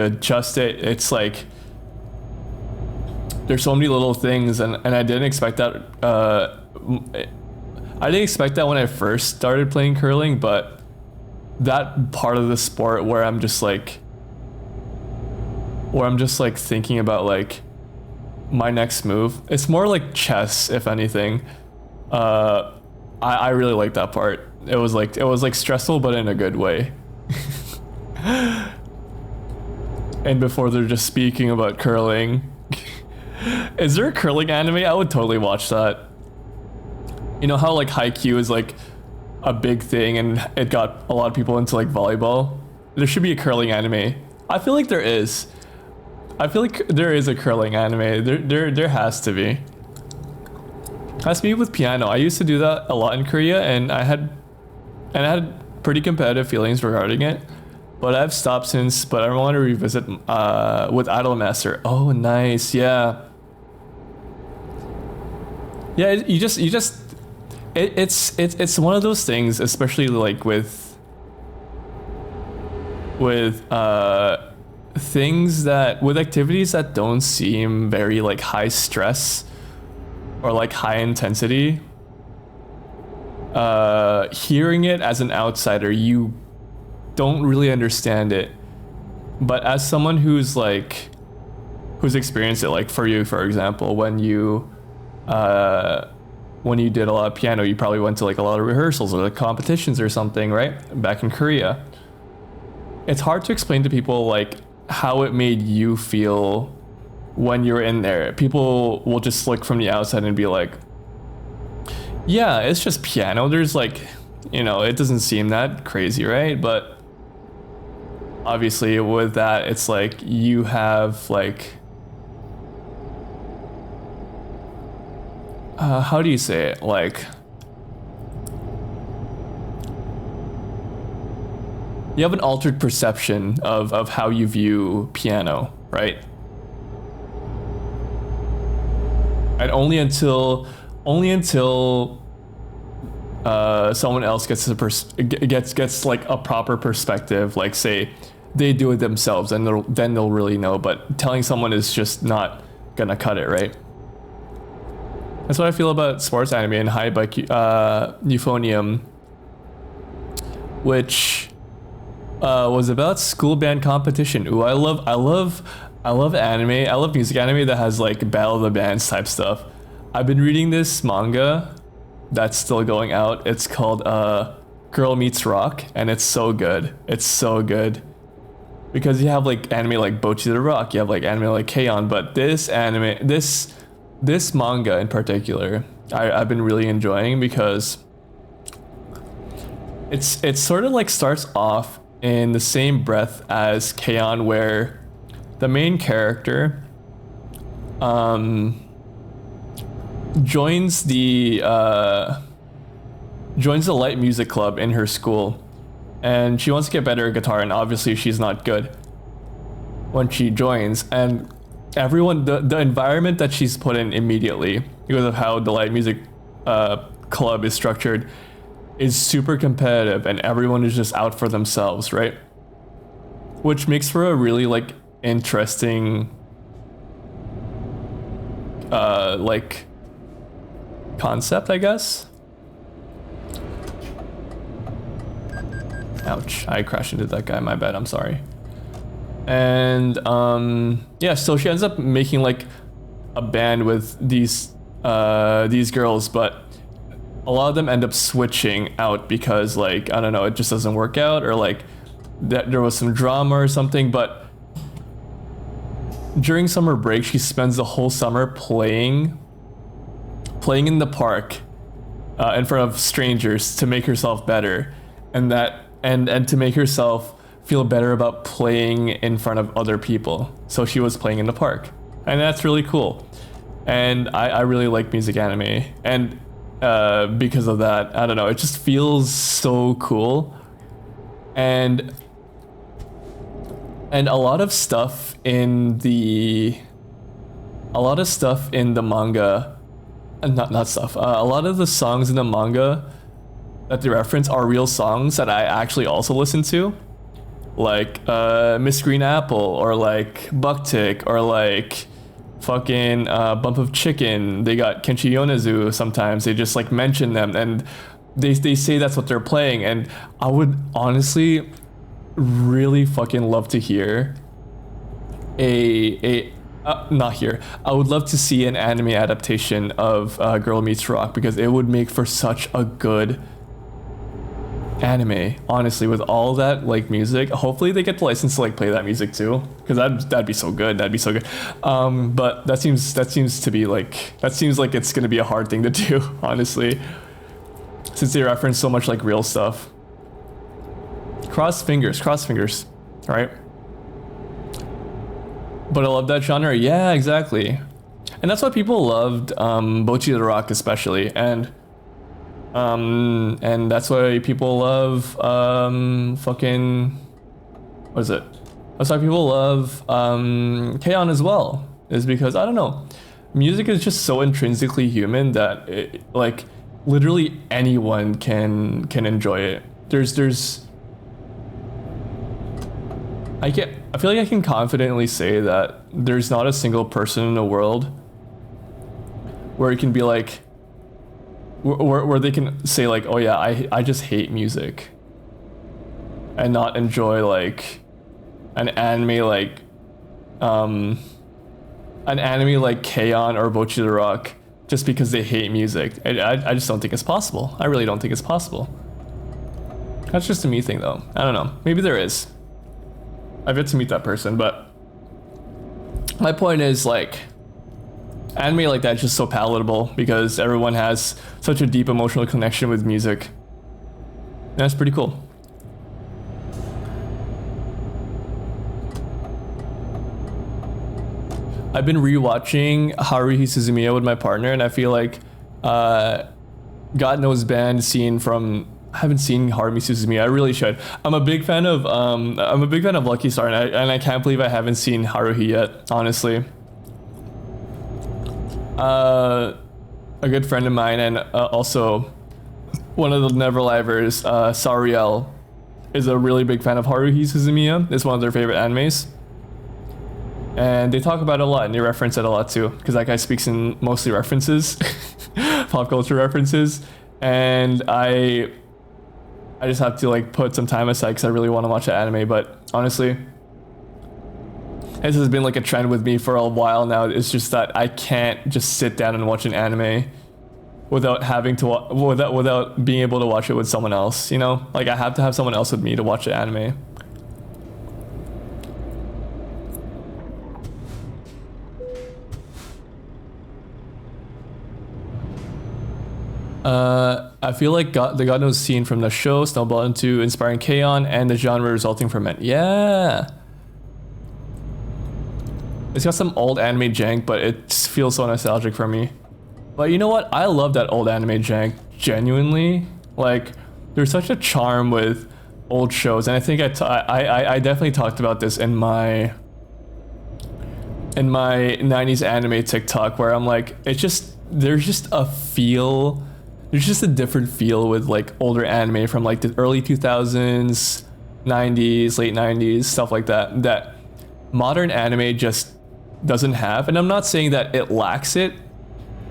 S2: adjust it. It's like there's so many little things, and I didn't expect that. I didn't expect that when I first started playing curling, but that part of the sport where I'm just like thinking about like my next move. It's more like chess, if anything. I really like that part. It was like stressful, but in a good way. And before they're just speaking about curling, is there a curling anime? I would totally watch that. You know how like Haikyuu is like a big thing and it got a lot of people into like volleyball? There should be a curling anime. I feel like there is. I feel like there is a curling anime. There has to be. That's me with piano. I used to do that a lot in Korea, and I had pretty competitive feelings regarding it. But I've stopped since. But I want to revisit with Idolmaster. Oh, nice. Yeah. Yeah. It's one of those things, especially like with things that, with activities that don't seem very like high stress or like high intensity. Hearing it as an outsider, you don't really understand it, but as someone who's experienced it, like for you, for example, when you did a lot of piano, you probably went to like a lot of rehearsals or like competitions or something, right? Back in Korea. It's hard to explain to people like how it made you feel when you're in there. People will just look from the outside and be like, yeah, it's just piano. There's like, you know, it doesn't seem that crazy, right? But obviously with that, it's like you have like, how do you say it? Like, you have an altered perception of how you view piano, right? And only until someone else gets like a proper perspective, like say they do it themselves, and then they'll really know. But telling someone is just not gonna cut it, right? That's what I feel about sports anime and High by Euphonium, which was about school band competition. Ooh, I love anime. I love music anime that has like battle of the bands type stuff. I've been reading this manga that's still going out. It's called Girl Meets Rock, and it's so good. It's so good. Because you have like anime like Bocchi the Rock, you have like anime like K-On, but this anime, this manga in particular, I've been really enjoying because it's sort of like starts off in the same breath as K-On, where the main character joins the light music club in her school, and she wants to get better at guitar, and obviously she's not good when she joins, and everyone, the environment that she's put in immediately because of how the light music club is structured is super competitive, and everyone is just out for themselves, right? Which makes for a really like interesting like concept, I guess. Ouch, I crashed into that guy, my bad, I'm sorry. And yeah, so she ends up making like a band with these girls, but a lot of them end up switching out because, like, I don't know, it just doesn't work out, or like that there was some drama or something. But during summer break, she spends the whole summer playing in the park in front of strangers to make herself better, and to make herself feel better about playing in front of other people. So she was playing in the park, and that's really cool. And I really like music anime, and because of that, I don't know, it just feels so cool. And a lot of stuff in the manga, a lot of the songs in the manga that they reference are real songs that I actually also listen to, like Miss Green Apple, or like Bucktick, or like fucking Bump of Chicken. They got Kenshi Yonezu. Sometimes they just like mention them, and they say that's what they're playing. And I would honestly really fucking love to hear not here. I would love to see an anime adaptation of Girl Meets Rock, because it would make for such a good anime, honestly, with all that like music. Hopefully they get the license to like play that music too, because that'd be so good. But that seems to be like, that seems like it's gonna be a hard thing to do, honestly, since they reference so much like real stuff. Cross fingers, right? But I love that genre. Yeah, exactly. And that's why people loved Bocchi the Rock especially, and that's why people love fucking, what is it? That's why people love K-On as well, is because, I don't know, music is just so intrinsically human that it, like, literally anyone can enjoy it. I feel like I can confidently say that there's not a single person in the world where it can be like, where they can say like, oh yeah, I just hate music, and not enjoy like an anime like K-On or Bocchi the Rock just because they hate music. I just don't think it's possible. I really don't think it's possible. That's just a me thing though. I don't know. Maybe there is. I've yet to meet that person, but my point is, like, anime like that is just so palatable because everyone has such a deep emotional connection with music. And that's pretty cool. I've been rewatching Haruhi Suzumiya with my partner, and I feel like God Knows Band scene from, I haven't seen Haruhi Suzumiya. I really should. I'm a big fan of Lucky Star, and I can't believe I haven't seen Haruhi yet, honestly. A good friend of mine, and also one of the Neverlivers, Sariel, is a really big fan of Haruhi Suzumiya. It's one of their favorite animes. And they talk about it a lot, and they reference it a lot too, because that guy speaks in mostly references, pop culture references, and I just have to like put some time aside because I really want to watch the anime. But honestly, this has been like a trend with me for a while now. It's just that I can't just sit down and watch an anime without having to without being able to watch it with someone else, you know? Like I have to have someone else with me to watch the anime. I feel like the God Knows scene from the show snowballed into inspiring K-On! And the genre resulting from it. Yeah. It's got some old anime jank, but it feels so nostalgic for me. But you know what? I love that old anime jank, genuinely. Like, there's such a charm with old shows, and I think I definitely talked about this in my 90s anime TikTok, where I'm like, it's just, there's just a feel, there's just a different feel with like older anime from like the early 2000s, 90s, late 90s, stuff like that, that modern anime just doesn't have. And I'm not saying that it lacks it,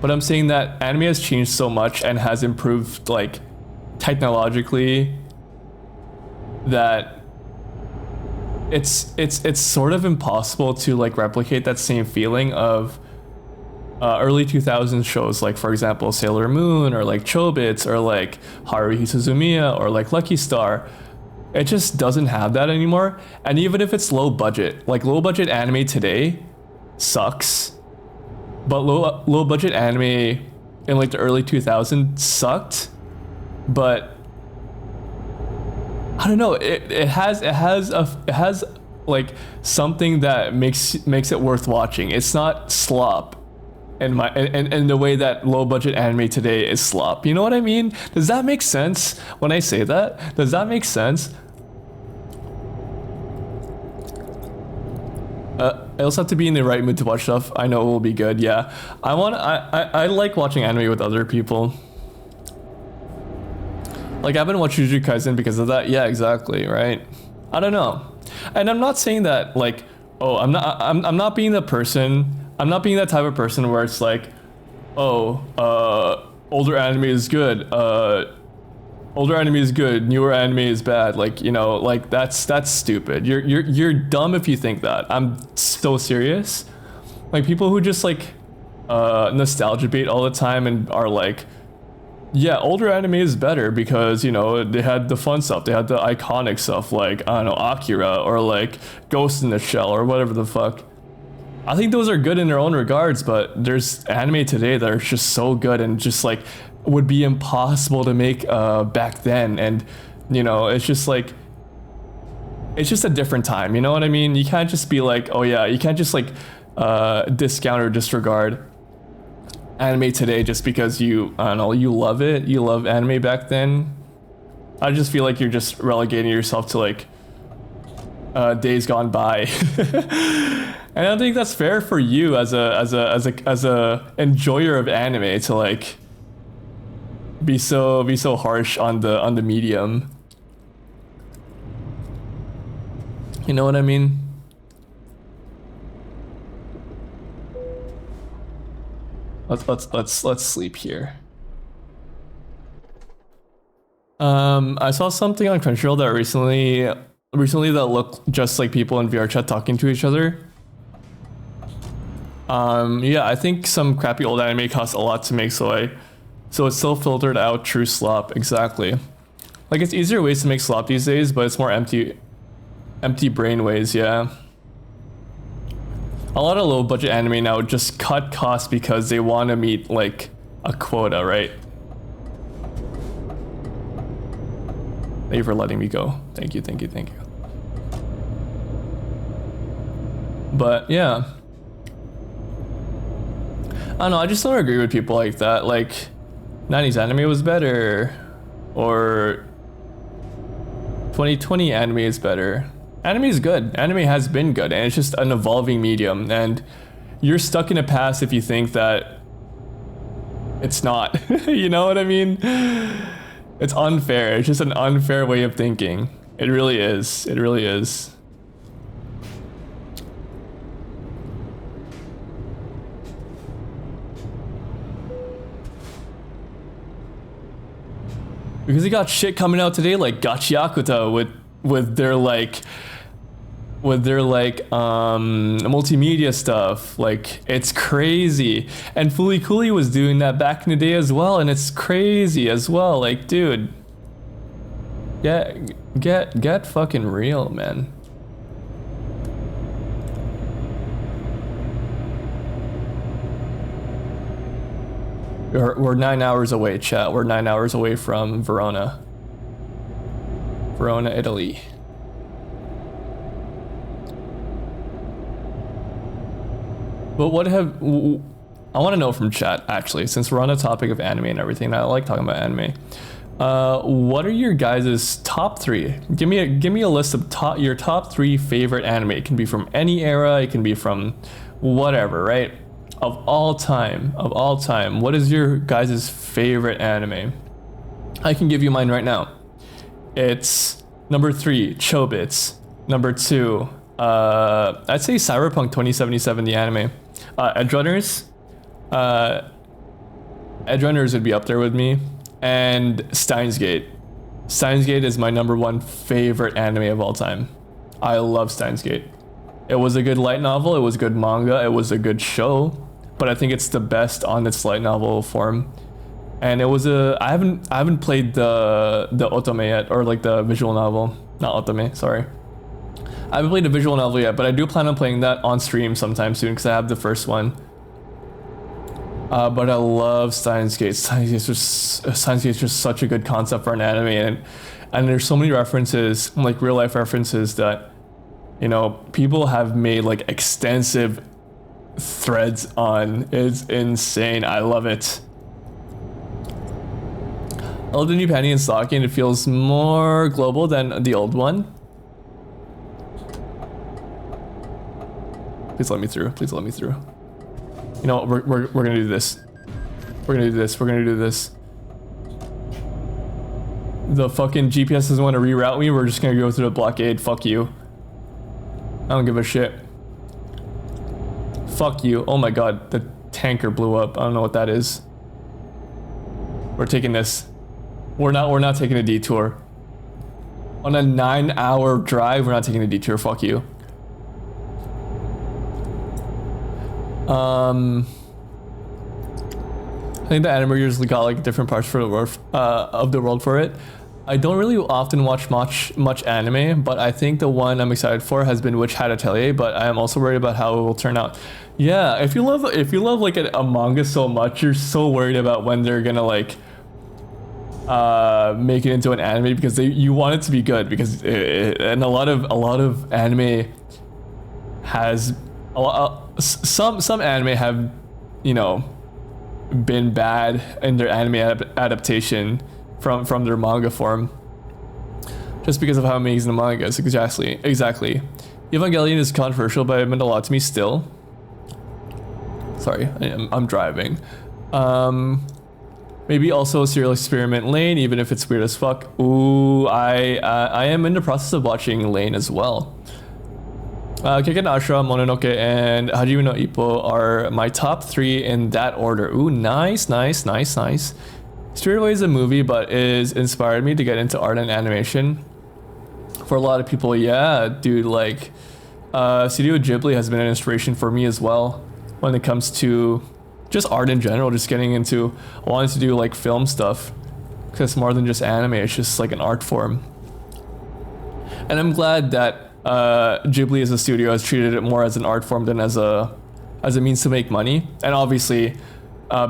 S2: but I'm saying that anime has changed so much and has improved like technologically that it's sort of impossible to like replicate that same feeling of early 2000s shows, like for example Sailor Moon or like Chobits or like Haruhi Suzumiya or like Lucky Star. It just doesn't have that anymore. And even if it's low budget, like low budget anime today sucks, but low budget anime in like the early 2000s sucked. But I don't know, it has like something that makes it worth watching. It's not slop in the way that low budget anime today is slop. You know what I mean? Does that make sense when I say that? Does that make sense? I also have to be in the right mood to watch stuff. I know it will be good. Yeah, I like watching anime with other people. Like I've been watching Jujutsu Kaisen because of that. Yeah, exactly. Right. I don't know. And I'm not saying that like, oh, I'm not being the person. I'm not being that type of person where it's like, oh, older anime is good. Older anime is good. Newer anime is bad. Like, you know, like that's stupid. You're dumb if you think that. I'm so serious. Like people who just like nostalgia bait all the time and are like, yeah, older anime is better because, you know, they had the fun stuff. They had the iconic stuff like, I don't know, Akira or like Ghost in the Shell or whatever the fuck. I think those are good in their own regards, but there's anime today that are just so good and just like would be impossible to make back then. And, you know, it's just like, it's just a different time. You know what I mean? You can't just be like, oh yeah, you can't just like discount or disregard anime today just because you, I don't know, you love it. You love anime back then. I just feel like you're just relegating yourself to like days gone by. And I don't think that's fair for you as a enjoyer of anime to like be so harsh on the medium. You know what I mean? Let's sleep here. I saw something on Crunchyroll that recently that looked just like people in VR chat talking to each other. Yeah, I think some crappy old anime costs a lot to make, so it's still filtered out true slop. Exactly. Like it's easier ways to make slop these days, but it's more empty brain ways. Yeah. A lot of low budget anime now just cut costs because they want to meet like a quota, right? Thank you for letting me go. Thank you. But yeah. I don't know, I just don't agree with people like that. Like 90s anime was better, or 2020 anime is better. Anime is good. Anime has been good, and it's just an evolving medium, and you're stuck in the past if you think that it's not. You know what I mean? It's unfair. It's just an unfair way of thinking. It really is. It really is. Because he got shit coming out today like Gachiakuta with their like with their like multimedia stuff. Like it's crazy. And Fooly Cooly was doing that back in the day as well, and it's crazy as well. Like, dude, get fucking real, man. We're 9 hours away, chat. We're 9 hours away from Verona, Italy. But what have I want to know from chat, actually, since we're on the topic of anime and everything. I like talking about anime. What are your guys' top 3? Give me a list of your top 3 favorite anime. It can be from any era. It can be from whatever, right? Of all time. What is your guys' favorite anime? I can give you mine right now. It's number 3, Chobits. Number 2, I'd say Cyberpunk 2077, the anime. Edgerunners. Edgerunners would be up there with me. And Steins Gate. Steins Gate is my number 1 favorite anime of all time. I love Steins Gate. It was a good light novel, it was good manga, it was a good show, but I think it's the best on its light novel form. And it was I haven't played the otome yet, or like the visual novel. Not otome, sorry. I haven't played the visual novel yet, but I do plan on playing that on stream sometime soon because I have the first one. But I love Steins Gate. Steins Gate is just such a good concept for an anime, and there's so many references, like real life references, that, you know, people have made like extensive threads on. It's insane. I love it. I love the new Penny and Stocking. It feels more global than the old one. Please let me through. Please let me through. You know what? We're gonna do this. We're gonna do this. We're gonna do this. The fucking GPS doesn't want to reroute me. We're just gonna go through the blockade. Fuck you. I don't give a shit. Fuck you. Oh my god, the tanker blew up. I don't know what that is. We're taking this. We're not taking a detour. On a 9-hour drive, we're not taking a detour. Fuck you. I think the anime usually got like different parts for the world, of the world for it. I don't really often watch much anime, but I think the one I'm excited for has been Witch Hat Atelier, but I am also worried about how it will turn out. Yeah, if you love like a manga so much, you're so worried about when they're gonna like make it into an anime, because you want it to be good, because and a lot of anime has some anime have, you know, been bad in their anime adaptation from their manga form, just because of how amazing the manga is. Exactly. Evangelion is controversial, but it meant a lot to me still. Sorry, I'm driving. Maybe also Serial Experiment Lane, even if it's weird as fuck. Ooh, I am in the process of watching Lane as well. Keken Ashura, Mononoke, and Hajime no Ippo are my top 3 in that order. Ooh, nice. Spirited Away is a movie, but is inspired me to get into art and animation. For a lot of people, yeah, dude, like, Studio Ghibli has been an inspiration for me as well when it comes to just art in general, just getting into wanting to do like film stuff, because it's more than just anime, it's just like an art form. And I'm glad that Ghibli as a studio has treated it more as an art form than as a means to make money. And obviously,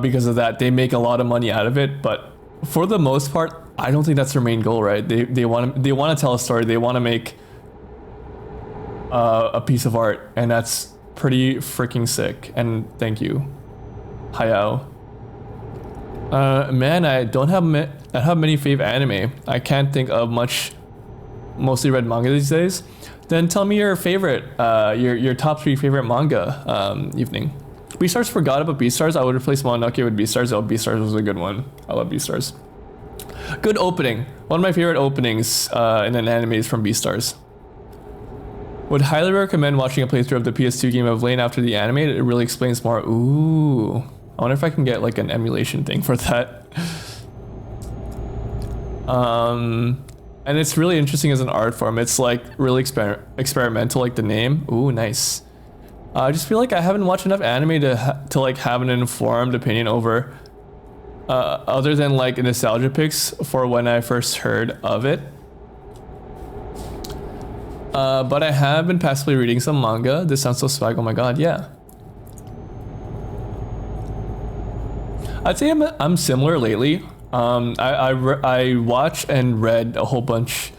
S2: because of that, they make a lot of money out of it. But for the most part, I don't think that's their main goal, right? They want to tell a story. They want to make a piece of art, and that's pretty freaking sick. And thank you, Hayao. Man, I don't have many fave anime. I can't think of much. Mostly read manga these days. Then tell me your favorite, your top 3 favorite manga, Evening. Beastars, forgot about Beastars. I would replace Mononoke with Beastars. Oh, Beastars was a good one. I love Beastars. Good opening. One of my favorite openings in an anime is from Beastars. Would highly recommend watching a playthrough of the PS2 game of Lane after the anime. It really explains more. Ooh. I wonder if I can get like an emulation thing for that. And it's really interesting as an art form. It's like really experimental, like the name. Ooh, nice. I just feel like I haven't watched enough anime to like have an informed opinion over, other than like nostalgia picks for when I first heard of it. But I have been passively reading some manga. This sounds so swag. Oh my god, yeah. I'd say I'm similar lately. I watched and read a whole bunch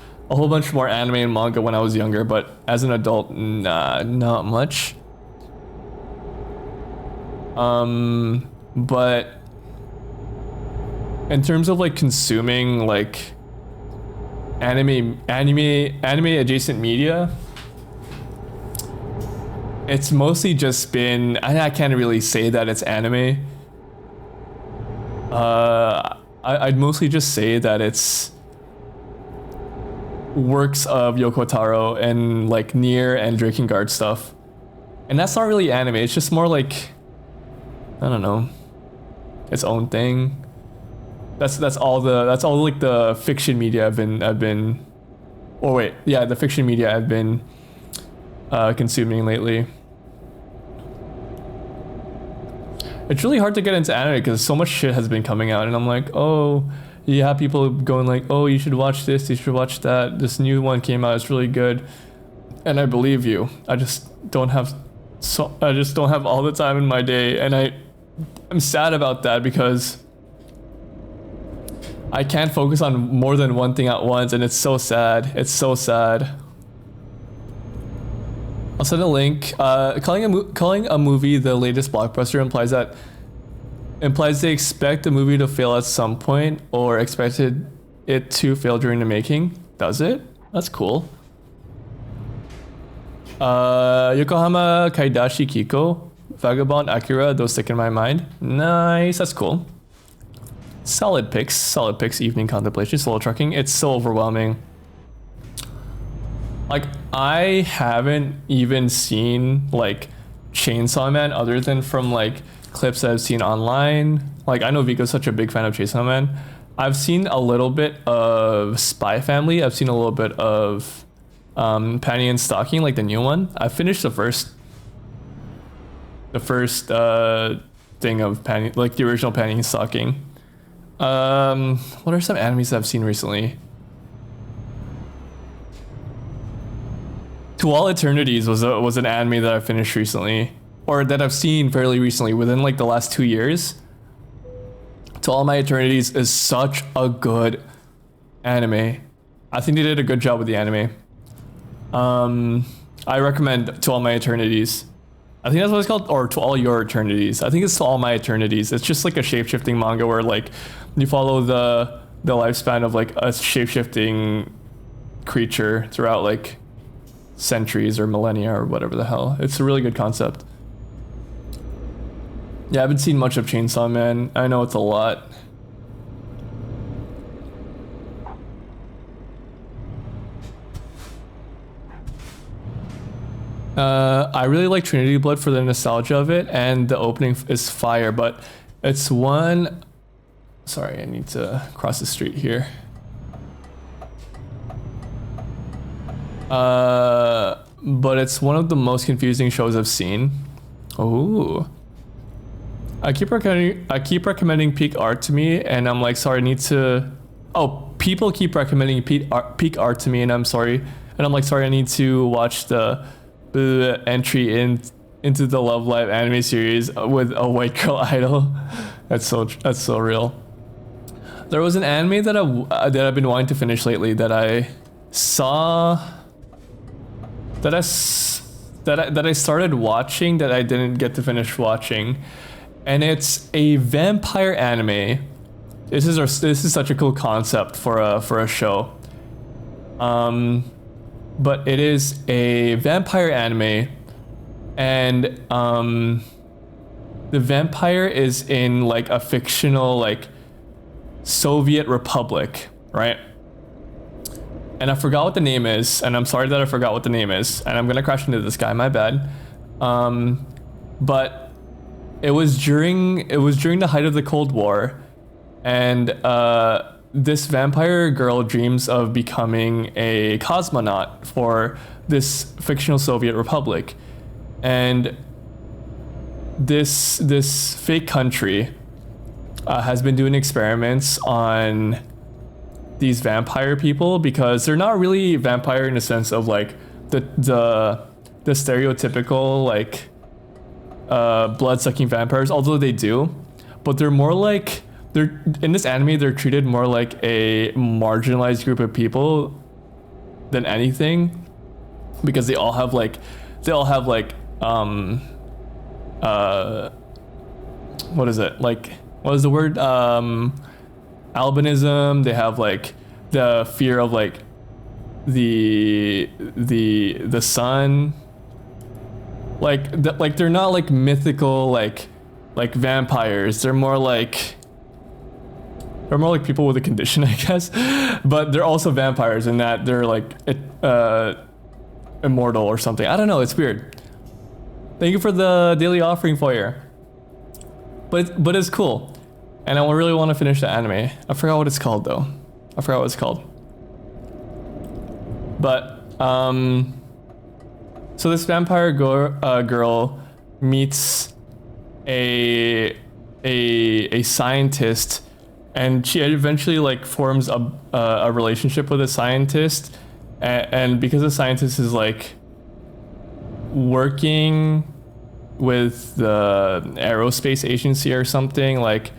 S2: more anime and manga when I was younger, but as an adult, nah, not much. But in terms of like consuming like anime adjacent media, it's mostly just been, I can't really say that it's anime. I'd mostly just say that it's works of Yoko Taro and like Nier and Drakengard stuff, and that's not really anime. It's just more like, I don't know, its own thing. That's all like the fiction media I've been oh wait, yeah, the fiction media I've been consuming lately. It's really hard to get into anime because so much shit has been coming out, and I'm like, oh yeah, people going like, oh, you should watch this, you should watch that, this new one came out, it's really good, and I believe you. I just don't have all the time in my day, and I'm sad about that because I can't focus on more than one thing at once, and it's so sad. It's so sad. I'll send a link. Calling a movie the latest blockbuster implies they expect the movie to fail at some point or expected it to fail during the making. Does it? That's cool. Yokohama Kaidashi Kiko, Vagabond Akira, those stick in my mind. Nice, that's cool. Solid picks, evening contemplation, slow trucking. It's so overwhelming. Like, I haven't even seen like Chainsaw Man other than from like clips that I've seen online. Like, I know Vico's such a big fan of Chainsaw Man. I've seen a little bit of Spy Family. I've seen a little bit of Panty and Stocking, like the new one. I finished the first thing of Panty, like the original Panty and Stocking. What are some animes that I've seen recently? To All Eternities was an anime that I finished recently, or that I've seen fairly recently, within like the last 2 years. To All My Eternities is such a good anime. I think they did a good job with the anime. I recommend To All My Eternities. I think that's what it's called, or To All Your Eternities. I think it's To All My Eternities. It's just like a shape-shifting manga where like you follow the lifespan of like a shape-shifting creature throughout like centuries or millennia or whatever the hell. It's a really good concept. Yeah, I haven't seen much of Chainsaw Man. I know it's a lot. I really like Trinity Blood for the nostalgia of it, and the opening is fire, but it's one... Sorry, I need to cross the street here. But it's one of the most confusing shows I've seen. Oh. I keep recommending Peak Art to me, and I'm like, sorry, I need to... Oh, people keep recommending Peak Art to me, and I'm sorry. And I'm like, sorry, I need to watch the entry into the Love Live anime series with a white girl idol. That's so real. There was an anime that I've been wanting to finish lately that I saw, that I started watching that I didn't get to finish watching, and it's a vampire anime. This is such a cool concept for a show. But it is a vampire anime, and the vampire is in like a fictional like Soviet Republic, right? And I forgot what the name is, and I'm sorry that I forgot what the name is, and I'm gonna crash into this guy, my bad. But it was during the height of the Cold War, and this vampire girl dreams of becoming a cosmonaut for this fictional Soviet republic, and this fake country has been doing experiments on these vampire people, because they're not really vampire in the sense of like the stereotypical like blood-sucking vampires, although they do, but they're more like, they're in this anime they're treated more like a marginalized group of people than anything, because they all have like what is it, like, what is the word, albinism. They have like the fear of like the sun, like they're not like mythical like vampires. They're more like people with a condition, I guess, but they're also vampires in that they're like immortal or something. I don't know, it's weird. Thank you for the daily offering, Foyer. But it's cool, and I really want to finish the anime. I forgot what it's called though. I forgot what it's called. But so this vampire girl meets a scientist, and she eventually like forms a relationship with a scientist, and because the scientist is like working with the aerospace agency or something, like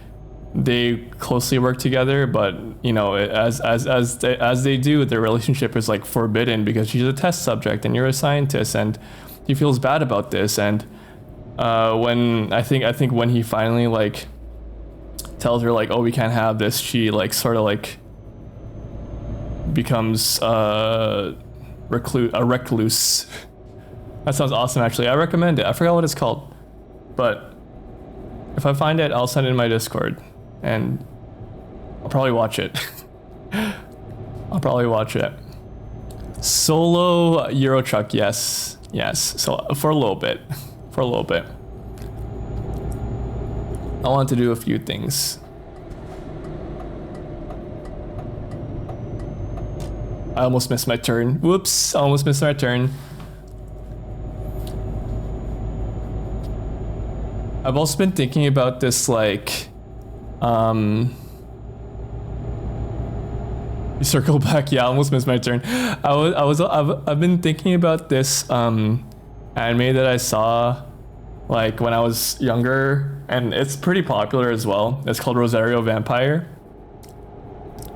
S2: they closely work together, but you know, as they do, their relationship is like forbidden because she's a test subject and you're a scientist, and he feels bad about this. And when I think when he finally like tells her like, oh, we can't have this, she like sort of like becomes a recluse. That sounds awesome, actually. I recommend it. I forgot what it's called, but if I find it, I'll send it in my Discord, and I'll probably watch it. I'll probably watch it. Solo Euro Truck, yes. So for a little bit. I want to do a few things. I almost missed my turn. Whoops, I almost missed my turn. I've also been thinking about this, like, circle back. Yeah, I almost missed my turn. I've been thinking about this anime that I saw like when I was younger, and it's pretty popular as well. It's called Rosario Vampire.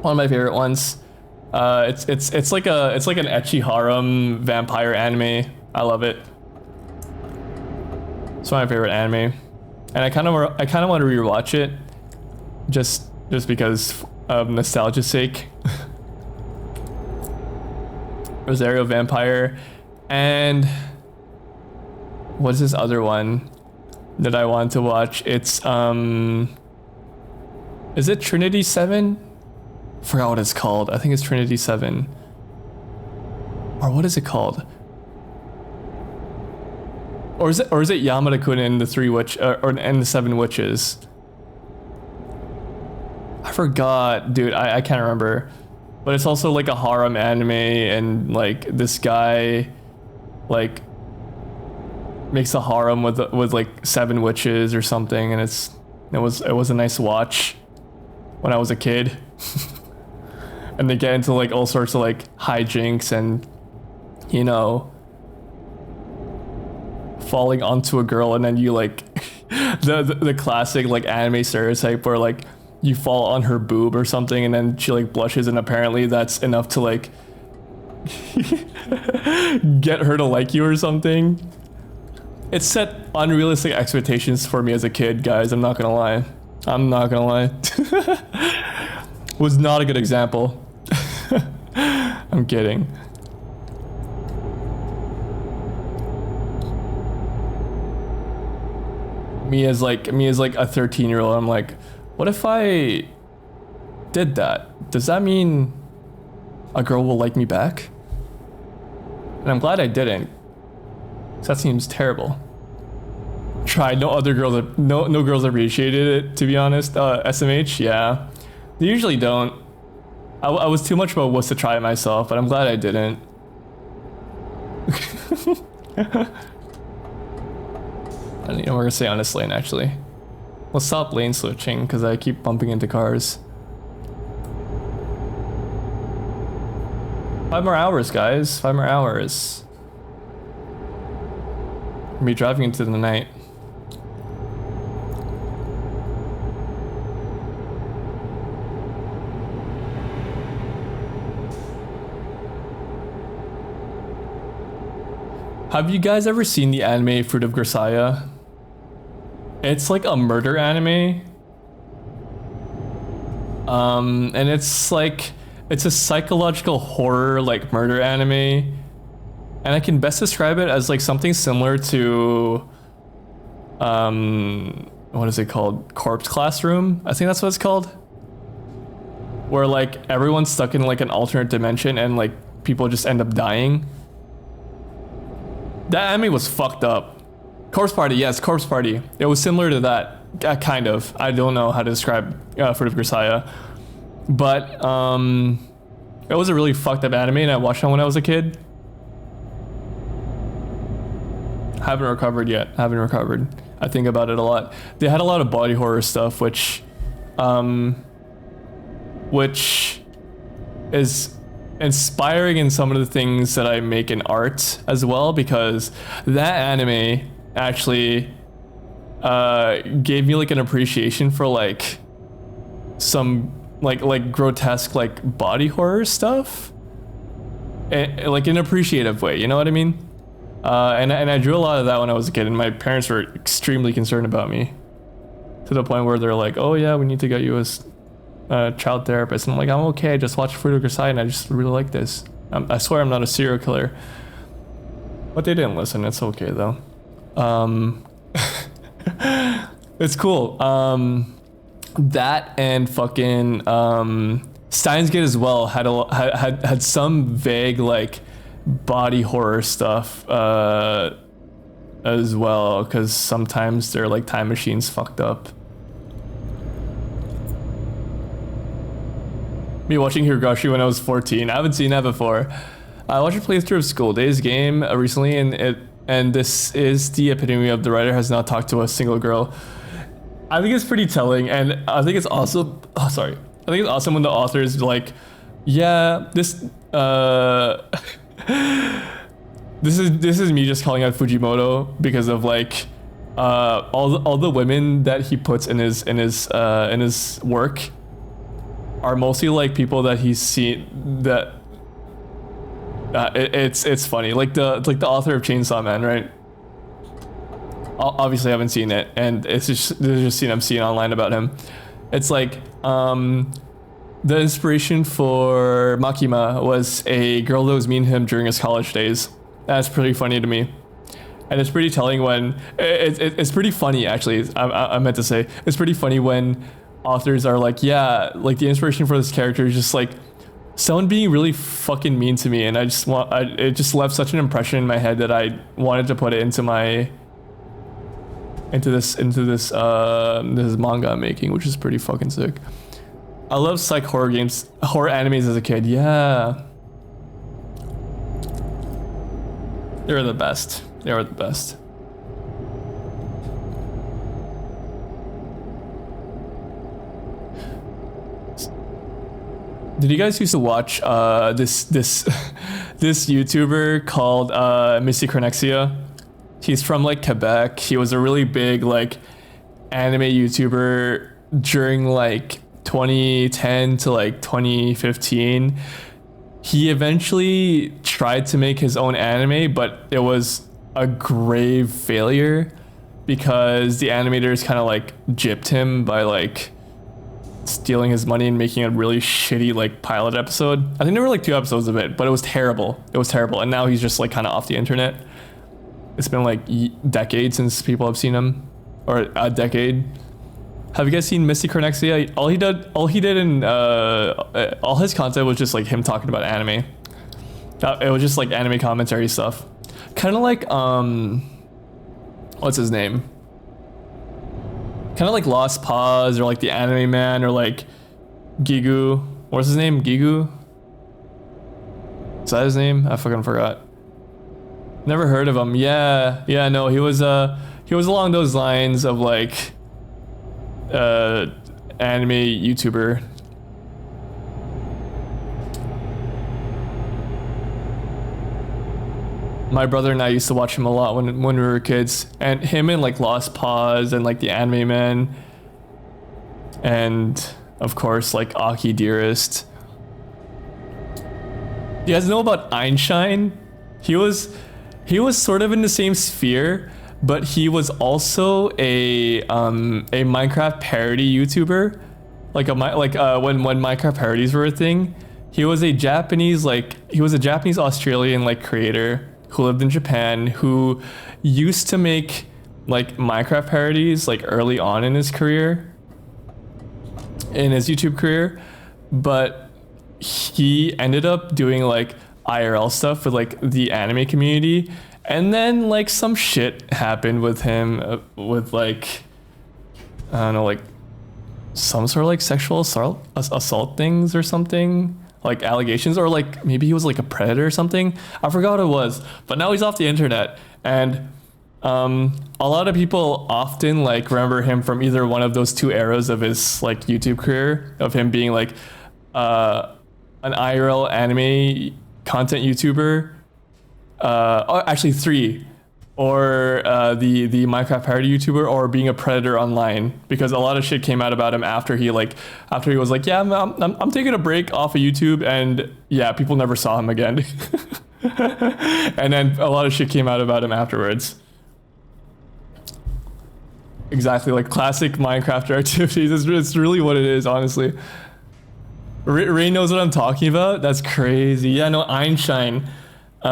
S2: One of my favorite ones. It's like an ecchi harem vampire anime. I love it. It's one of my favorite anime, and I kind of want to rewatch it, just because of nostalgia's sake. Rosario Vampire, and what's this other one that I want to watch? It's is it Trinity 7? Forgot what it's called. I think it's Trinity 7. Or what is it called? Or is it Yamada-kun and the and the 7 witches? I forgot, dude. I can't remember. But it's also like a harem anime, and like this guy like makes a harem with like 7 witches or something, and it was a nice watch when I was a kid. And they get into like all sorts of like hijinks, and you know, falling onto a girl, and then you like the classic like anime stereotype where like you fall on her boob or something, and then she like blushes, and apparently that's enough to like get her to like you or something. It set unrealistic expectations for me as a kid, guys. I'm not gonna lie. Was not a good example. I'm kidding. Me as like a 13-year-old, I'm like, what if I did that? Does that mean a girl will like me back? And I'm glad I didn't. So that seems terrible. Tried. No girls appreciated it, to be honest. SMH, yeah. They usually don't. I was too much of a wuss to try it myself, but I'm glad I didn't. I don't know, we're gonna stay on this lane actually. Let's stop lane switching because I keep bumping into cars. 5 more hours, guys. 5 more hours. I'll be driving into the night. Have you guys ever seen the anime Fruit of Grisaya? It's like a murder anime. And it's like, it's a psychological horror like murder anime. And I can best describe it as like something similar to, what is it called? Corpse Classroom? I think that's what it's called. Where like everyone's stuck in like an alternate dimension and like people just end up dying. That anime was fucked up. Corpse Party, yes, Corpse Party. It was similar to that, kind of. I don't know how to describe Fruit of Grisaya. But it was a really fucked up anime and I watched it when I was a kid. Haven't recovered yet, haven't recovered. I think about it a lot. They had a lot of body horror stuff, which is inspiring in some of the things that I make in art as well, because that anime actually gave me like an appreciation for like some like grotesque like body horror stuff, like in an appreciative way, you know what I mean? And I drew a lot of that when I was a kid, and my parents were extremely concerned about me to the point where they're like, oh yeah, we need to get you a child therapist. And I'm like, I'm okay, I just watched Fruit of Grisaya and I just really like this. I swear I'm not a serial killer. But they didn't listen, it's okay though. It's cool. That and fucking Steins Gate as well had some vague like body horror stuff as well, because sometimes they're like time machines fucked up. Me watching Hirogashi when I was 14. I haven't seen that before. I watched a playthrough of School Days game recently, and this is the epitome of the writer has not talked to a single girl. I think it's pretty telling, and I think it's also I think it's awesome when the author is like, yeah, this this is me just calling out Fujimoto because of like all the women that he puts in his work are mostly like people that he's seen that it's funny, like the author of Chainsaw Man, right? Obviously I haven't seen it, and it's just there's just I'm seeing online about him. It's like the inspiration for Makima was a girl that was mean to him during his college days. That's pretty funny to me, and it's pretty telling when it's pretty funny actually. I meant to say it's pretty funny when authors are like, yeah, like the inspiration for this character is just like someone being really fucking mean to me, and it just left such an impression in my head that I wanted to put it into this manga I'm making, which is pretty fucking sick. I love psych horror games, horror animes as a kid. Yeah, they were the best. They were the best. Did you guys used to watch this YouTuber called Missy Chronexia? He's from like Quebec. He was a really big like anime YouTuber during like 2010 to like 2015. He eventually tried to make his own anime, but it was a grave failure because the animators kind of like gypped him by like stealing his money and making a really shitty like pilot episode. I think there were like 2 episodes of it, but it was terrible. It was terrible. And now he's just like kind of off the internet. It's been like decades since people have seen him, or a decade. Have you guys seen Misty Chronexia? All he did in all his content was just like him talking about anime. It was just like anime commentary stuff. Kind of like what's his name? Kind of like Lost Pause or like the Anime Man or like Gigu What's his name? Gigu? Is that his name? I fucking forgot. Never heard of him. Yeah, no, he was along those lines of like anime YouTuber. My brother and I used to watch him a lot when we were kids, and him and like Lost Paws and like the Anime Man, and of course like Aki Dearest. You guys know about Einstein? He was sort of in the same sphere, but he was also a Minecraft parody YouTuber, when Minecraft parodies were a thing. He was a Japanese Australian like creator who lived in Japan, who used to make like Minecraft parodies like early on in his YouTube career, but he ended up doing like IRL stuff with like the anime community, and then like some shit happened with him with like, I don't know, like some sort of like sexual assault things or something, like allegations, or like maybe he was like a predator or something. I forgot what it was, but now he's off the internet, and a lot of people often like remember him from either one of those two eras of his like YouTube career, of him being like an IRL anime content YouTuber, or actually three, or the Minecraft parody YouTuber, or being a predator online, because a lot of shit came out about him after he was like, yeah, I'm taking a break off of YouTube, and yeah, people never saw him again. And then a lot of shit came out about him afterwards. Exactly, like classic Minecraft activities. It's really what it is, honestly. Ray knows what I'm talking about. That's crazy. Yeah, no, Einstein. He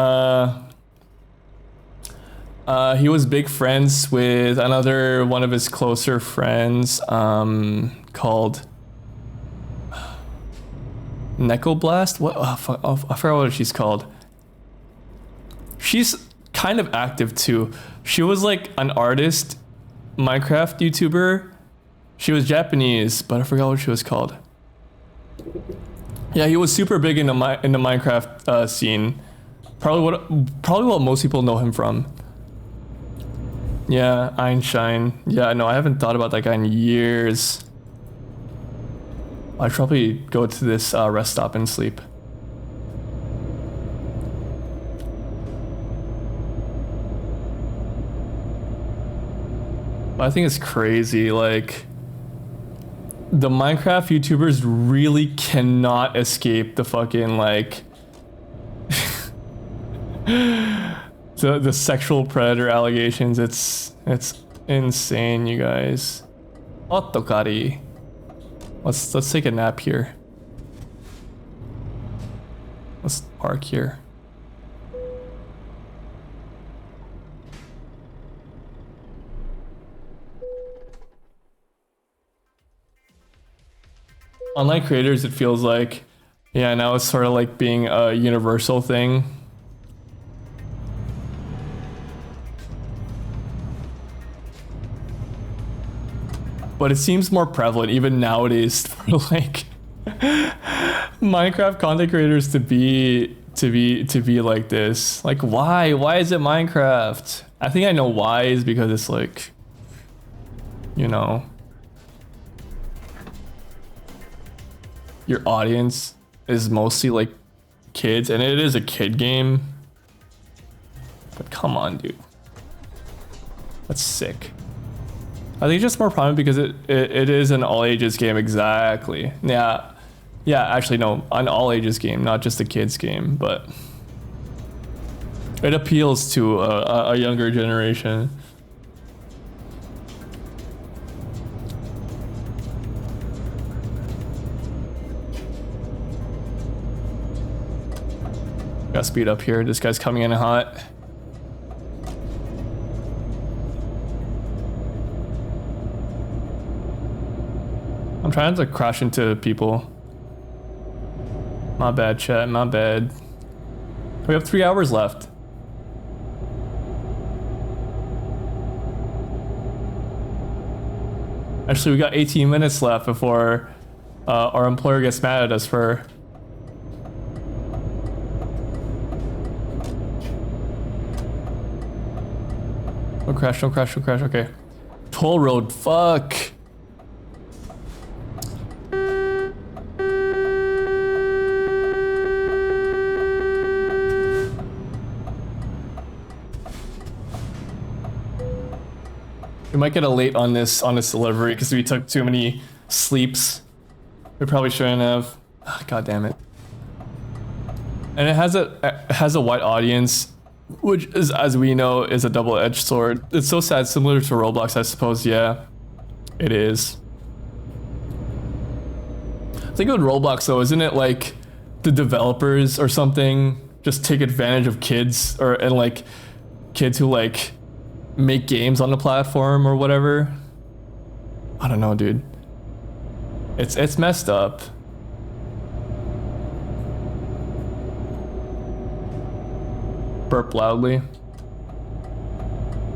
S2: was big friends with another one of his closer friends, called Necoblast. What? Oh, fuck, oh, I forgot what she's called. She's kind of active too. She was like an artist, Minecraft YouTuber. She was Japanese, but I forgot what she was called. Yeah, he was super big in the Minecraft scene. Probably what most people know him from. Yeah, Einstein. Yeah, no, I haven't thought about that guy in years. I'd probably go to this rest stop and sleep. I think it's crazy, like the Minecraft YouTubers really cannot escape the fucking like the sexual predator allegations. It's insane, you guys. Otokari. Let's take a nap here. Let's park here. Online creators, it feels like, yeah, now it's sort of like being a universal thing. But it seems more prevalent even nowadays for like Minecraft content creators to be like this. Like, why? Why is it Minecraft? I think I know why, is because it's like, you know, your audience is mostly like kids, and it is a kid game. But come on, dude. That's sick. I think it's just more prominent because it is an all ages game. Exactly. Yeah, actually no, an all ages game, not just a kids game, but it appeals to a younger generation. Gotta speed up here. This guy's coming in hot. I'm trying to crash into people. My bad, chat. My bad. We have 3 hours left. Actually, we got 18 minutes left before our employer gets mad at us for. Don't crash, don't crash, don't crash, okay. Toll road, fuck. We might get a late on this delivery because we took too many sleeps. We probably shouldn't have. God damn it. And it has a wide audience, which is, as we know, is a double-edged sword. It's so sad, similar to Roblox, I suppose. Yeah, it is. I think with Roblox though, isn't it like the developers or something just take advantage of kids and like kids who like make games on the platform or whatever? I don't know, dude. It's messed up. Burp loudly.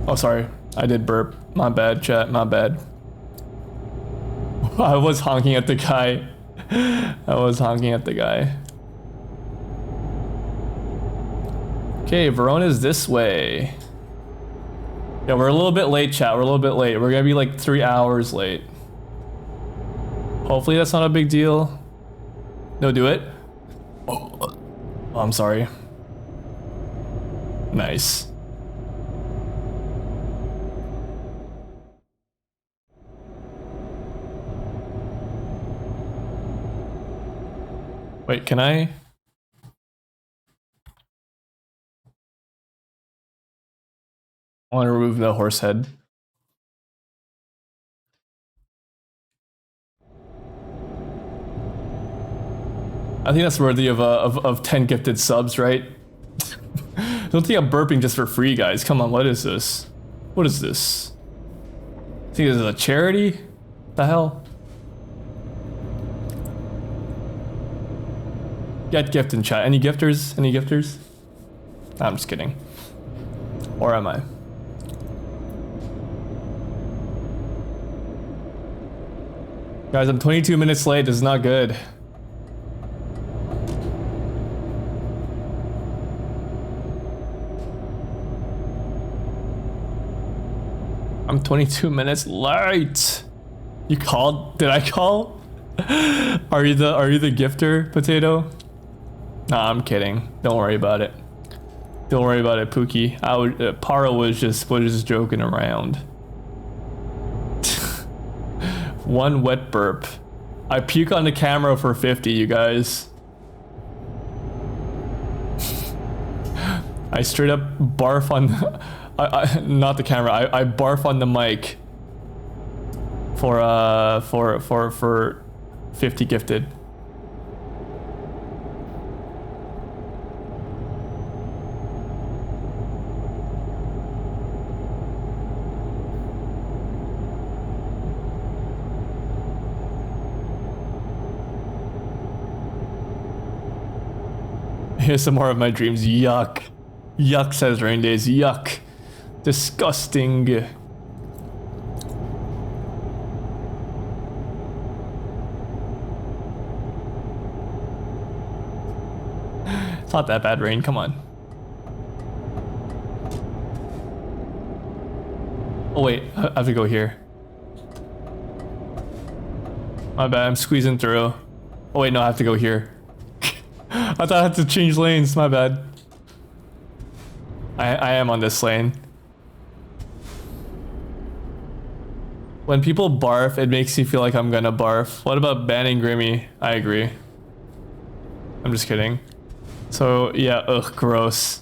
S2: Oh, sorry. I did burp. My bad, chat. My bad. I was honking at the guy. I was honking at the guy. Okay, Verona's this way. Yeah, we're a little bit late, chat. We're a little bit late. We're gonna be like 3 hours late. Hopefully that's not a big deal. No, do it. Oh, I'm sorry. Nice. Wait, can I? I want to remove the horse head. I think that's worthy of 10 gifted subs, right? Don't think I'm burping just for free, guys. Come on, what is this? What is this? Think this is a charity? The hell? Get gift in chat. Any gifters? Any gifters? I'm just kidding. Or am I? Guys, I'm 22 minutes late. This is not good. I'm 22 minutes late. You called? Did I call? Are you the gifter, Potato? Nah, I'm kidding. Don't worry about it. Don't worry about it, Pookie. Paro was just joking around. One wet burp. I puke on the camera for 50, you guys. I straight up barf on not the camera. I barf on the mic for 50 gifted. Here's some more of my dreams. Yuck. Yuck, says Rain Days. Yuck. Disgusting. It's not that bad, Rain. Come on. Oh, wait. I have to go here. My bad. I'm squeezing through. Oh, wait. No, I have to go here. I thought I had to change lanes. My bad. I am on this lane. When people barf, it makes me feel like I'm gonna barf. What about banning Grimmy? I agree. I'm just kidding. So yeah, ugh, gross.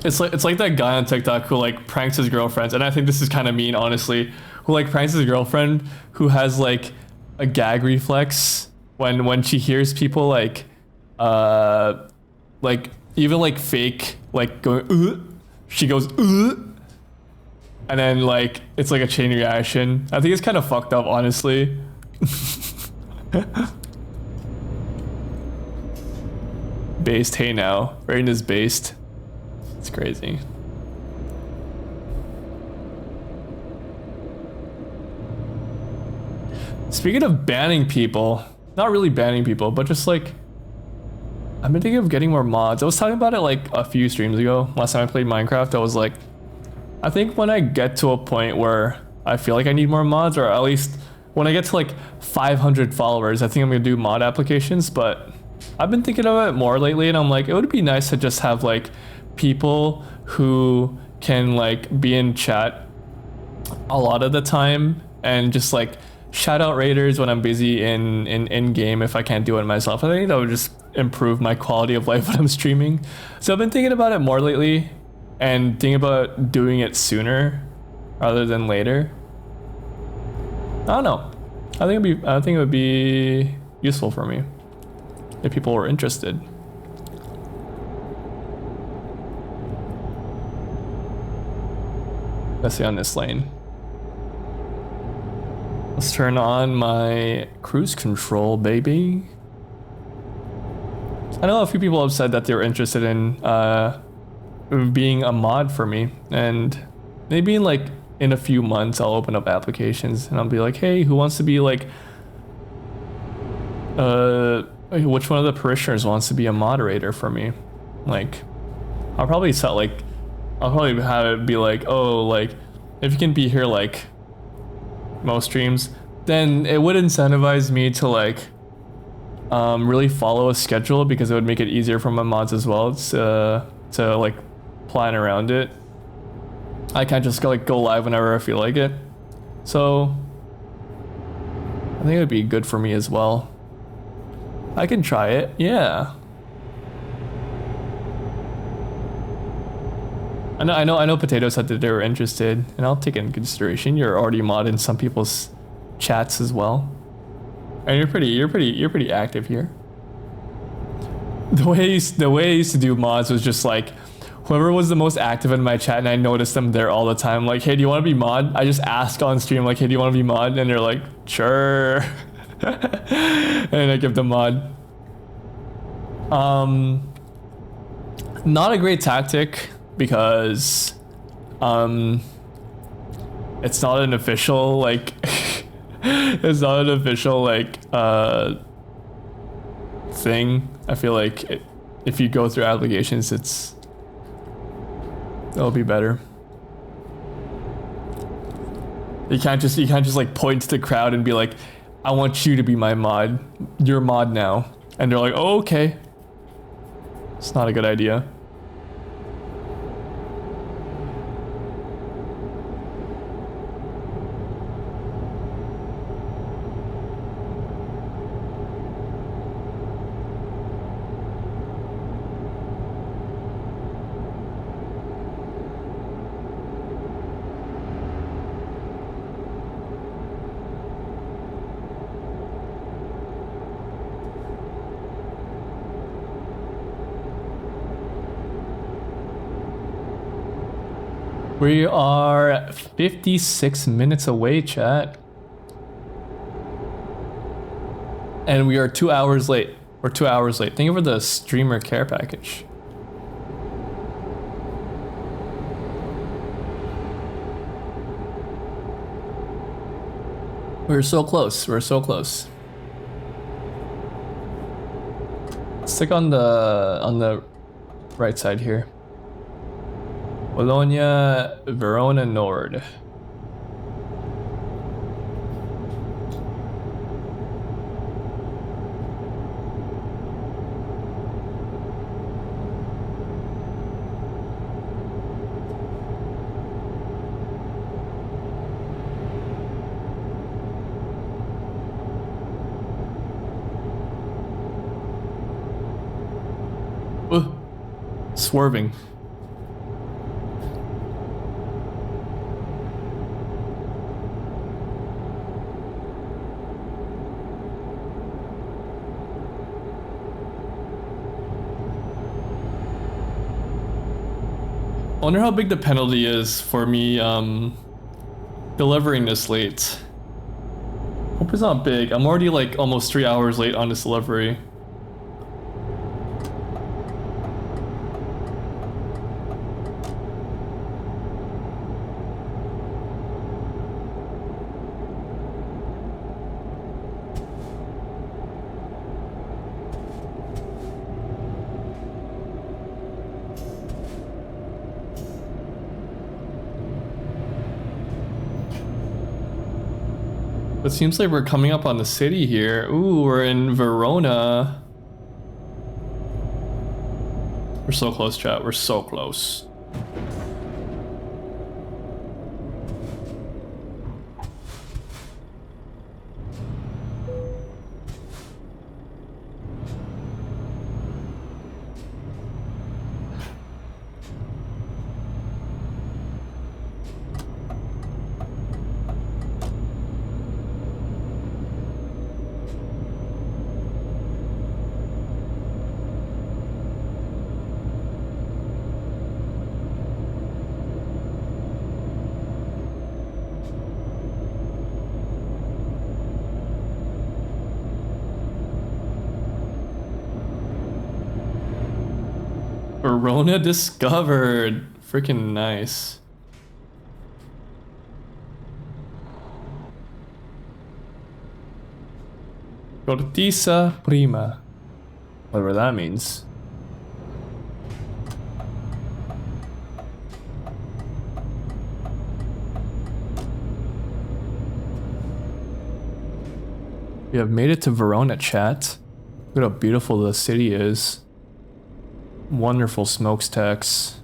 S2: It's like that guy on TikTok who like pranks his girlfriends, and I think this is kind of mean, honestly. Who like pranks his girlfriend who has like a gag reflex when she hears people like even like fake like going she goes and then like it's like a chain reaction. I think it's kind of fucked up, honestly. Based, hey now. Rain is based. It's crazy. Speaking of banning people, not really banning people, but just like, I've been thinking of getting more mods. I was talking about it like a few streams ago. Last time I played Minecraft, I was like, I think when I get to a point where I feel like I need more mods, or at least when I get to like 500 followers, I think I'm gonna do mod applications. But I've been thinking of it more lately, and I'm like, it would be nice to just have like people who can like be in chat a lot of the time and just like shout out raiders when I'm busy in game if I can't do it myself. I think that would just improve my quality of life when I'm streaming. So I've been thinking about it more lately and thinking about doing it sooner rather than later. I don't know. I think it would be useful for me if people were interested. Let's see on this lane. Let's turn on my cruise control, baby. I know a few people have said that they were interested in being a mod for me, and maybe in a few months I'll open up applications and I'll be like, hey, who wants to be like which one of the parishioners wants to be a moderator for me? Like, I'll probably have it be like, oh, like if you can be here like most streams, then it would incentivize me to like really follow a schedule, because it would make it easier for my mods as well to like plan around it. I can't just go live whenever I feel like it. So I think it would be good for me as well. I can try it, yeah. I know Potato said that they were interested, and I'll take it in consideration. You're already modding some people's chats as well. And you're pretty active here. The way I used to do mods was just like, whoever was the most active in my chat and I noticed them there all the time, like, hey, do you want to be mod? I just ask on stream, like, hey, do you want to be mod? And they're like, sure. And I give them mod. Not a great tactic, because it's not an official like it's not an official like thing. I feel like if you go through applications, it'll be better. You can't just like point to the crowd and be like, I want you to be my mod. You're mod now. And they're like, oh, okay. It's not a good idea. We are 56 minutes away, chat. And we are 2 hours late. We're 2 hours late. Thank you for the streamer care package. We're so close. We're so close. Stick on the right side here. Bologna, Verona Nord. Ooh, swerving. I wonder how big the penalty is for me delivering this late. Hope it's not big. I'm already like almost 3 hours late on this delivery. It seems like we're coming up on the city here. Ooh, we're in Verona. We're so close, chat. We're so close. Verona discovered. Freaking nice. Cortisa prima. Whatever that means. We have made it to Verona, chat. Look at how beautiful the city is. Wonderful smokestacks.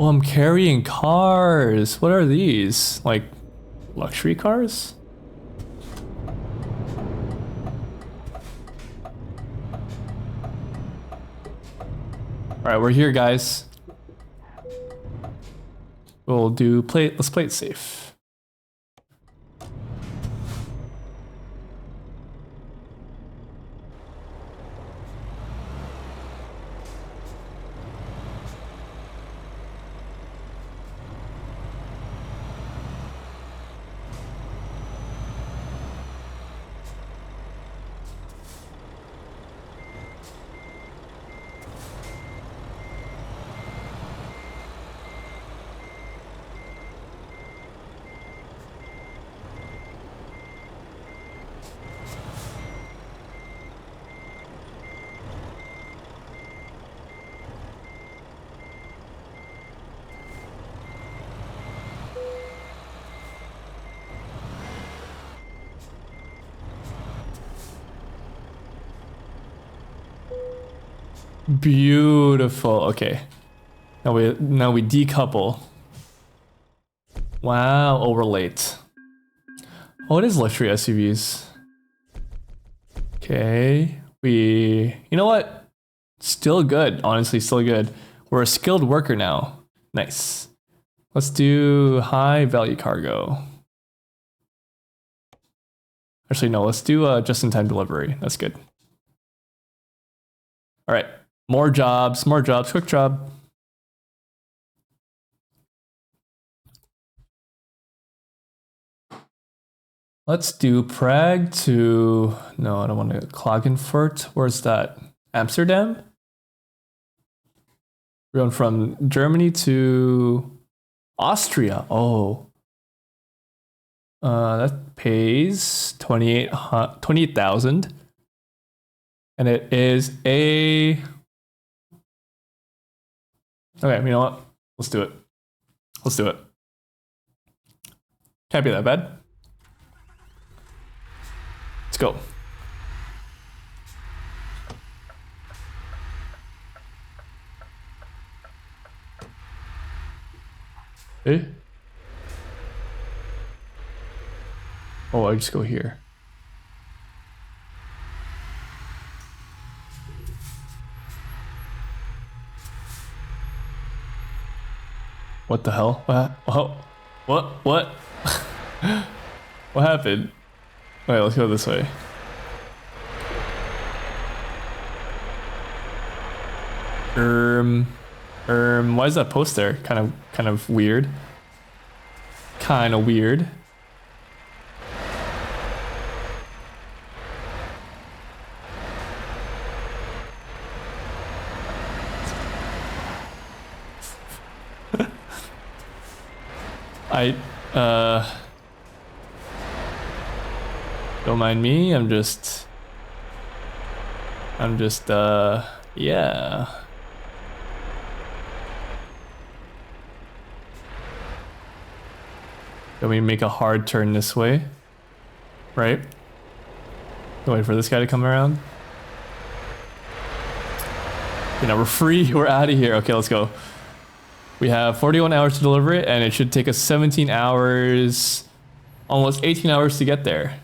S2: Oh, I'm carrying cars. What are these? Like luxury cars? All right, we're here, guys. We'll do let's play it safe. Beautiful. Okay. Now we decouple. Wow, over late. Oh, it is luxury SUVs. Okay. You know what? Still good. Honestly, still good. We're a skilled worker now. Nice. Let's do high value cargo. Actually, no, let's do just-in-time delivery. That's good. All right. More jobs, quick job. Let's do Prague to, no, I don't want to, Klagenfurt. Where's that? Amsterdam? We're going from Germany to Austria. Oh. That pays 28,000. And it is a... Okay, you know what? Let's do it. Let's do it. Can't be that bad. Let's go. Hey. Oh, I just go here. What the hell? What? What happened? Alright, let's go this way. Why is that post there? Kind of weird. Kind of weird. Don't mind me. I'm just yeah. Then we make a hard turn this way, right? Wait for this guy to come around. Okay, now we're free. We're out of here. Okay, let's go. We have 41 hours to deliver it, and it should take us 17 hours, almost 18 hours to get there.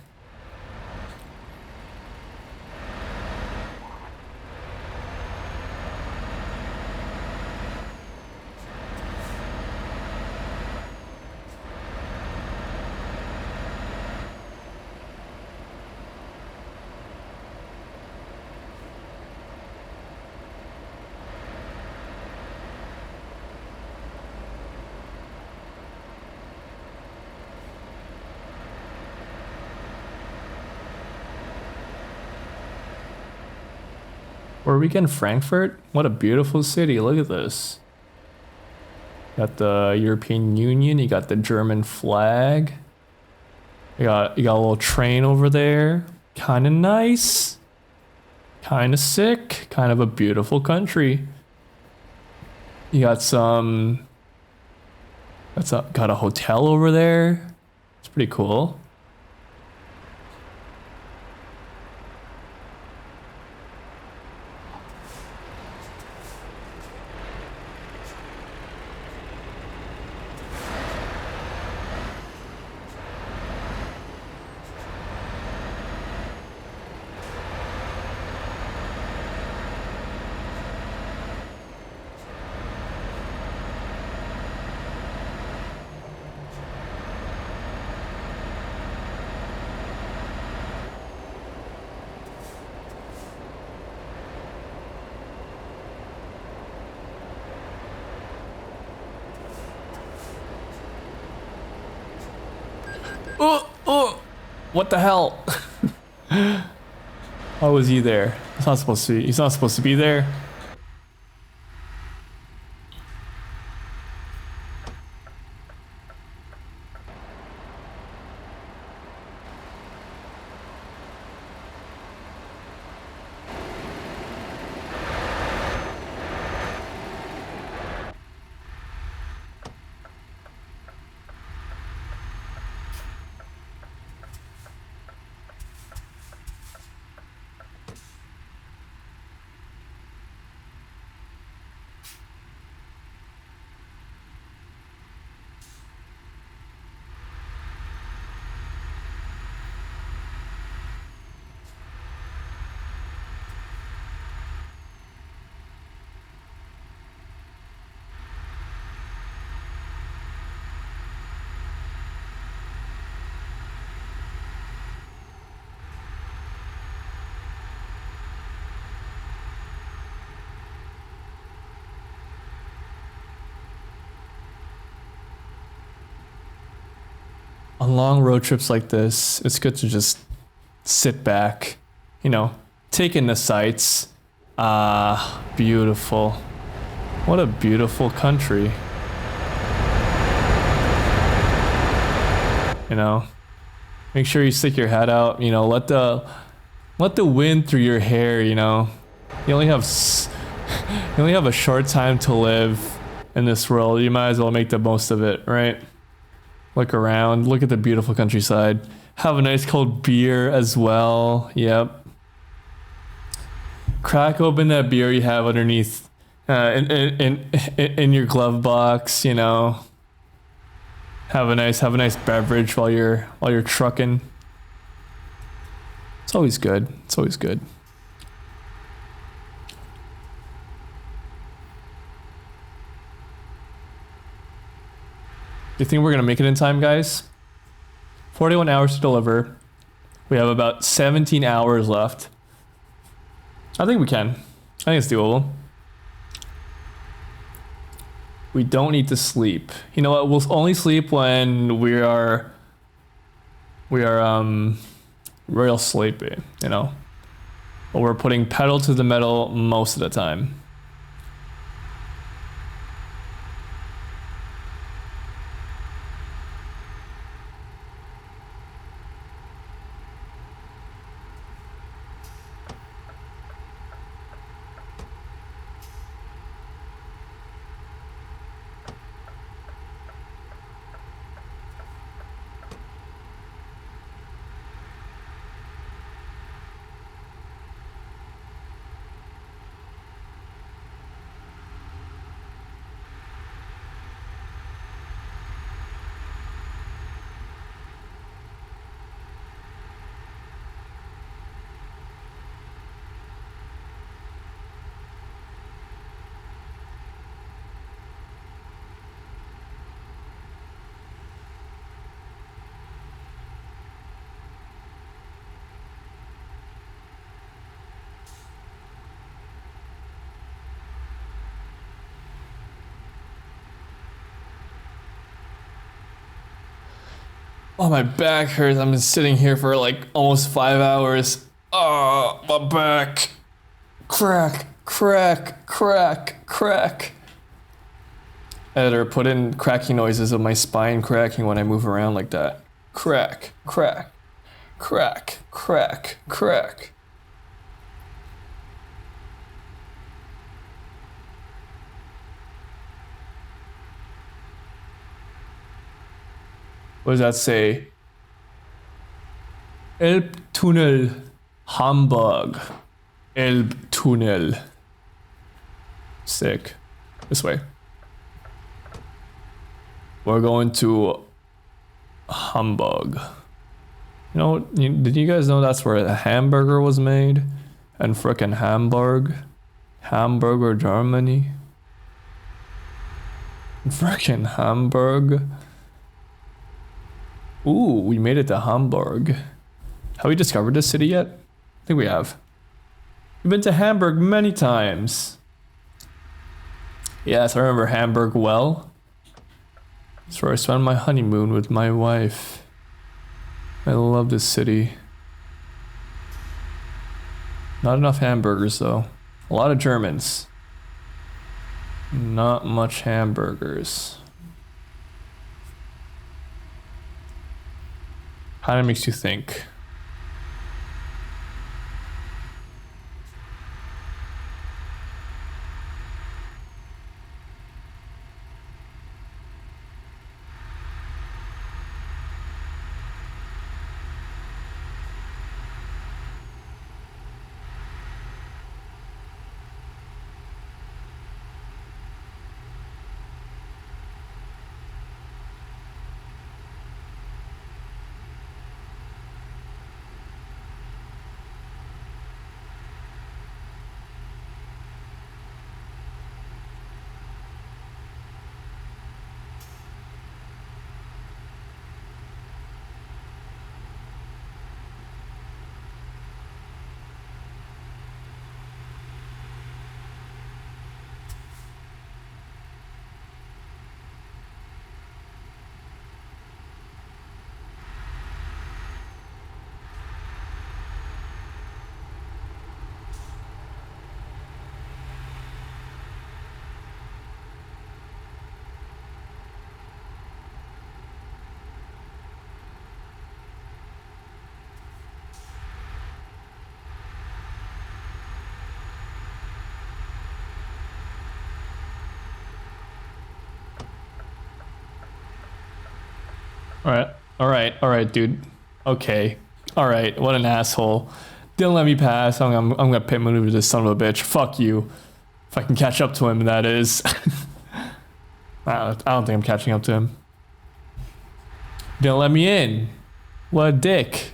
S2: Were we in Frankfurt? What a beautiful city. Look at this. Got the European Union. You got the German flag. You got a little train over there. Kind of nice. Kind of sick. Kind of a beautiful country. You got some... got a hotel over there. It's pretty cool. Oh, what the hell? Why was he there? He's not supposed to be. He's not supposed to be there. On long road trips like this, it's good to just sit back, you know, take in the sights. Ah, beautiful. What a beautiful country. You know, make sure you stick your head out, you know, let the wind through your hair, you know. You only have a short time to live in this world. You might as well make the most of it, right? Look around, look at the beautiful countryside. Have a nice cold beer as well. Yep. Crack open that beer you have underneath in your glove box, you know. Have a nice beverage while you're trucking. It's always good. It's always good. Do you think we're gonna make it in time, guys? 41 hours to deliver. We have about 17 hours left. I think we can. I think it's doable. We don't need to sleep. You know what? We'll only sleep when we are real sleepy, you know? But we're putting pedal to the metal most of the time. Oh, my back hurts. I've been sitting here for like almost 5 hours. Oh, my back. Crack, crack, crack, crack. Editor, put in cracking noises of my spine cracking when I move around like that. Crack, crack, crack, crack, crack. What does that say? Elbtunnel, Hamburg. Elbtunnel. Sick. This way. We're going to Hamburg. You know, did you guys know that's where a hamburger was made? And frickin' Hamburg? Hamburger, Germany? Frickin' Hamburg. Ooh, we made it to Hamburg. Have we discovered this city yet? I think we have. We've been to Hamburg many times. Yes, I remember Hamburg well. That's where I spent my honeymoon with my wife. I love this city. Not enough hamburgers though. A lot of Germans. Not much hamburgers. Kinda makes you think. Alright, dude. Okay. Alright, what an asshole. Didn't let me pass. I'm gonna pit maneuver this son of a bitch. Fuck you. If I can catch up to him, that is. I don't think I'm catching up to him. Didn't let me in. What a dick.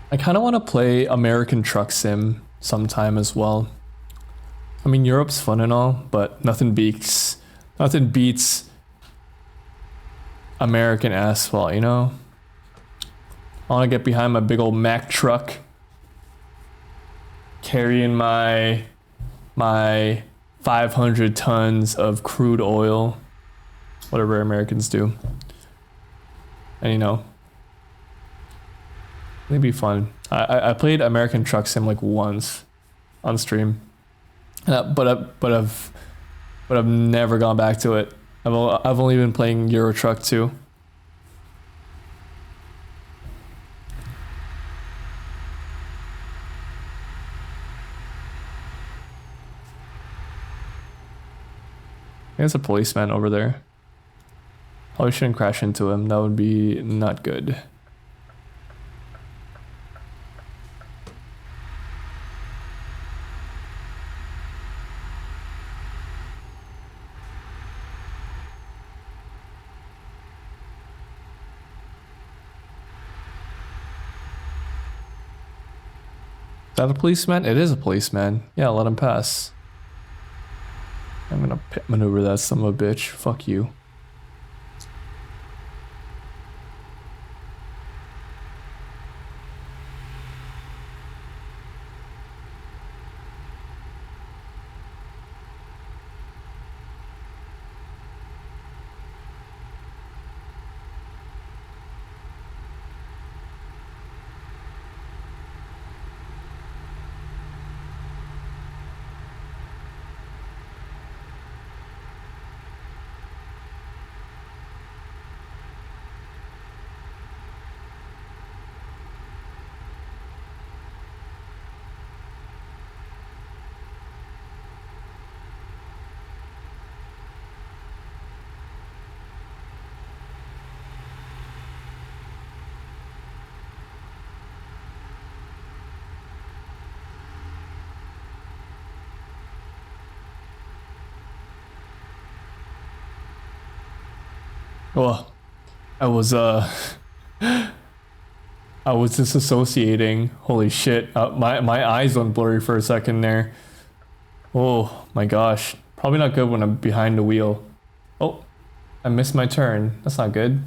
S2: I kind of want to play American Truck Sim sometime as well. I mean, Europe's fun and all, but nothing beats American asphalt, you know? I want to get behind my big old Mack truck, carrying my 500 tons of crude oil, whatever Americans do. And you know, it'd be fun. I played American Truck Sim like once on stream, but I've never gone back to it. I've only been playing Euro Truck 2. There's a policeman over there. Probably shouldn't crash into him. That would be not good. that a policeman? It is a policeman. Yeah, let him pass. I'm gonna pit maneuver that son of a bitch. Fuck you. Well, I was I was disassociating. Holy shit! My eyes went blurry for a second there. Oh my gosh! Probably not good when I'm behind the wheel. Oh, I missed my turn. That's not good.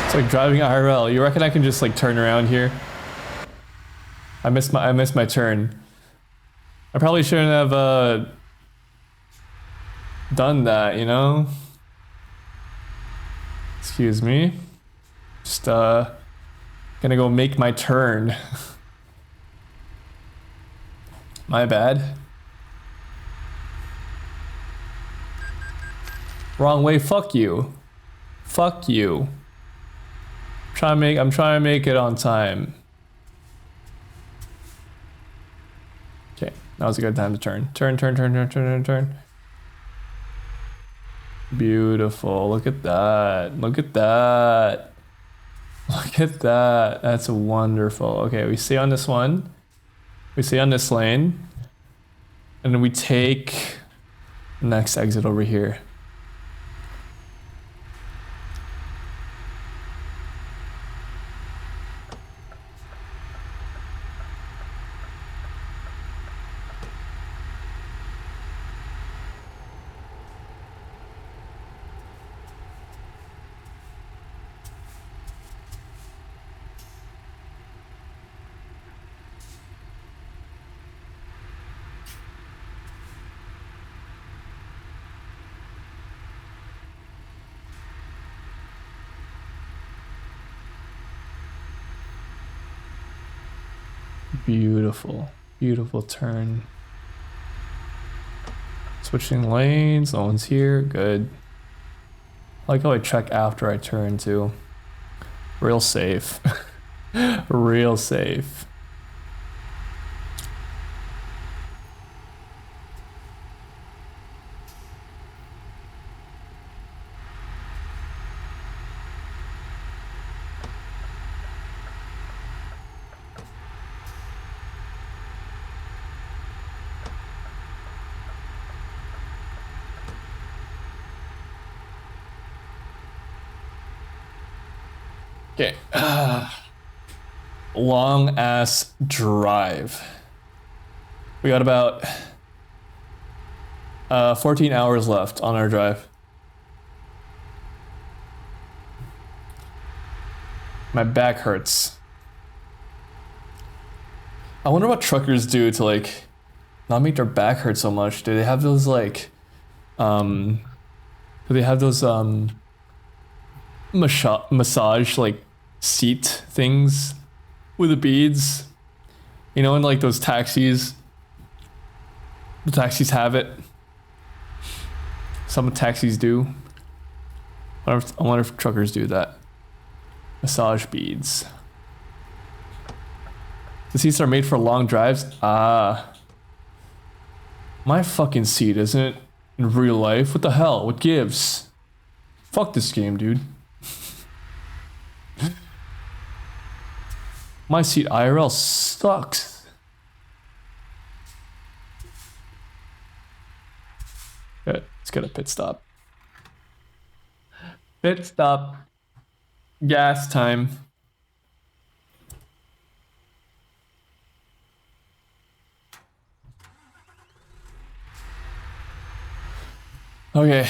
S2: It's like driving IRL. You reckon I can just like turn around here? I missed my turn. I probably shouldn't have done that, you know? Excuse me. Just gonna go make my turn. My bad. Wrong way, fuck you. Fuck you. I'm trying to make it on time. Okay, that was a good time to turn. Turn. Beautiful. Look at that. Look at that. Look at that. That's wonderful. Okay, we stay on this one. We stay on this lane. And then we take the next exit over here. Beautiful, beautiful turn. Switching lanes, no one's here, good. I like how I check after I turn too. Real safe. Real safe. Okay. Long ass drive. We got about 14 hours left on our drive. My back hurts. I wonder what truckers do to like not make their back hurt so much. Do they have those like do they have those massage like seat things with the beads, you know, in like those taxis? The taxis have it. Some taxis do. I wonder if truckers do that. Massage beads. The seats are made for long drives. Ah, my fucking seat isn't in real life. What the hell? What gives? Fuck this game, dude. My seat IRL sucks. get a pit stop. Pit stop. Gas time. Okay.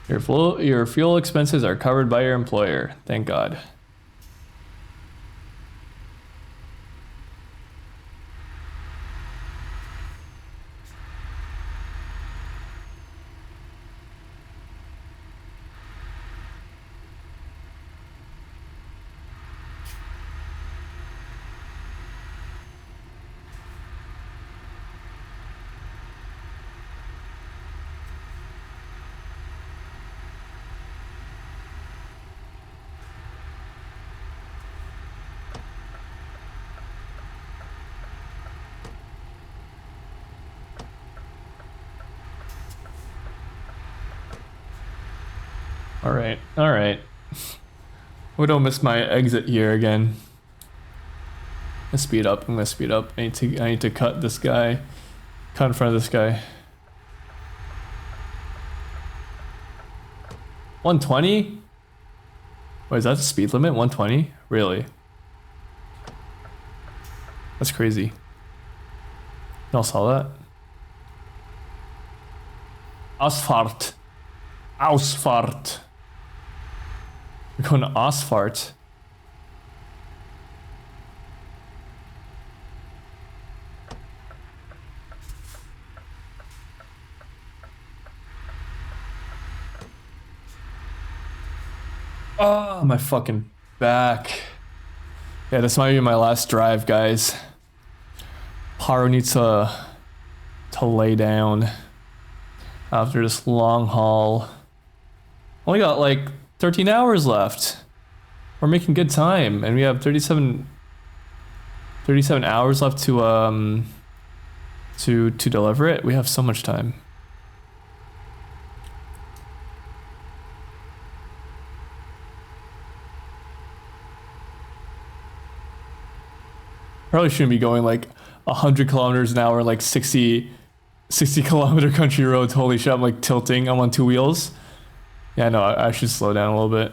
S2: Your fuel expenses are covered by your employer. Thank God. All right. We don't miss my exit here again. Let's speed up. I'm gonna speed up. I need to cut this guy. Cut in front of this guy. 120? Wait, is that the speed limit? 120? Really? That's crazy. Y'all saw that? Asphalt. Ausfahrt. We're going to Asphalt. Oh, my fucking back. Yeah, this might be my last drive, guys. Paro needs to lay down after this long haul. Only got like 13 hours left. We're making good time, and we have 37 hours left to deliver it. We have so much time. Probably shouldn't be going like 100 kilometers an hour, like 60 kilometer country roads. Holy shit, I'm like tilting. I'm on two wheels. Yeah, no, I should slow down a little bit.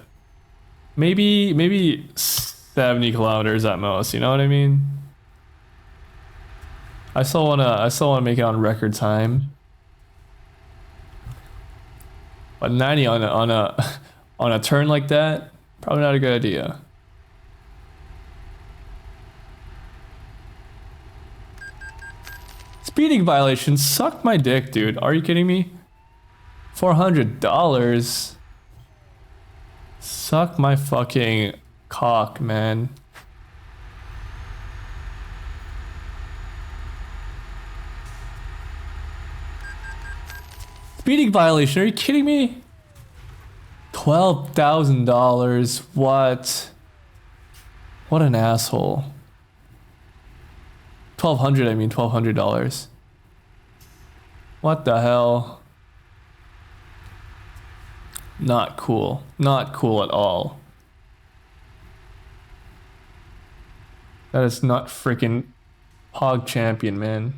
S2: Maybe 70 kilometers at most, you know what I mean? I still wanna make it on record time. But 90 on a turn like that, probably not a good idea. Speeding violations suck my dick, dude. Are you kidding me? $400. Suck my fucking cock, man. Speeding violation, are you kidding me? $12,000. What? What an asshole. $1,200. What the hell? Not cool. Not cool at all. That is not freaking Pog champion, man.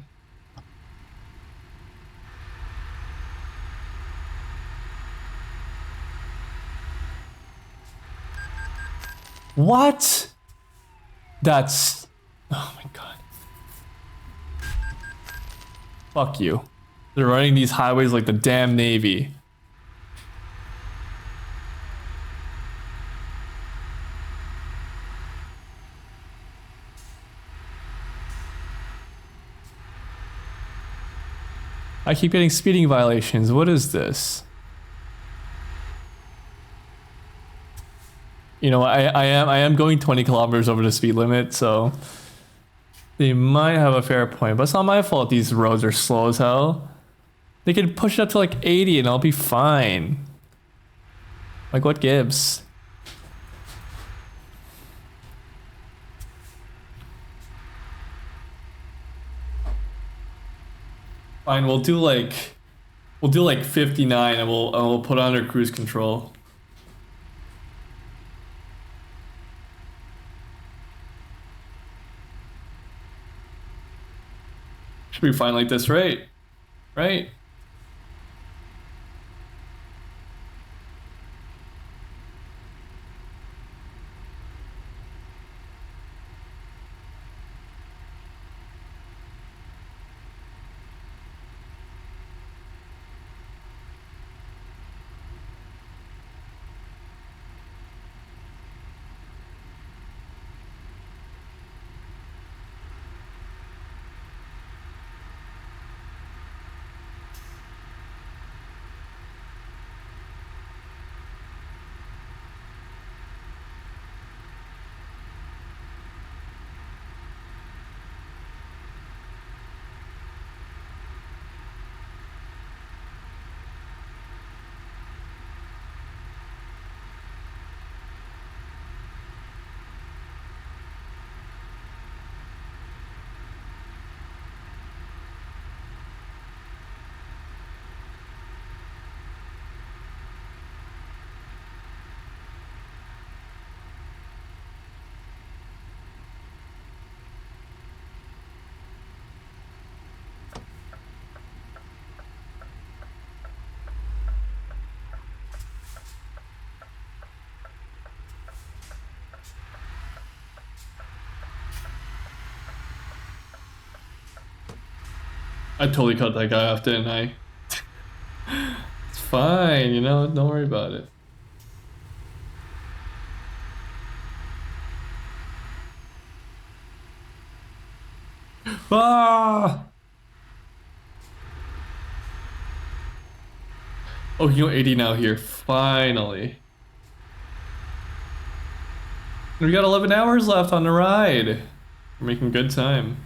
S2: What? That's... Oh my god. Fuck you. They're running these highways like the damn Navy. I keep getting speeding violations. What is this? You know, I am going 20 kilometers over the speed limit, so they might have a fair point, but it's not my fault these roads are slow as hell. They can push it up to like 80 and I'll be fine. Like, what gives? Fine, we'll do like 59 and we'll put under cruise control. Should be fine like this, right? Right? I totally cut that guy off, didn't I? It's fine, you know, don't worry about it. Ah! Oh, you know 80 now here, finally. We got 11 hours left on the ride. We're making good time.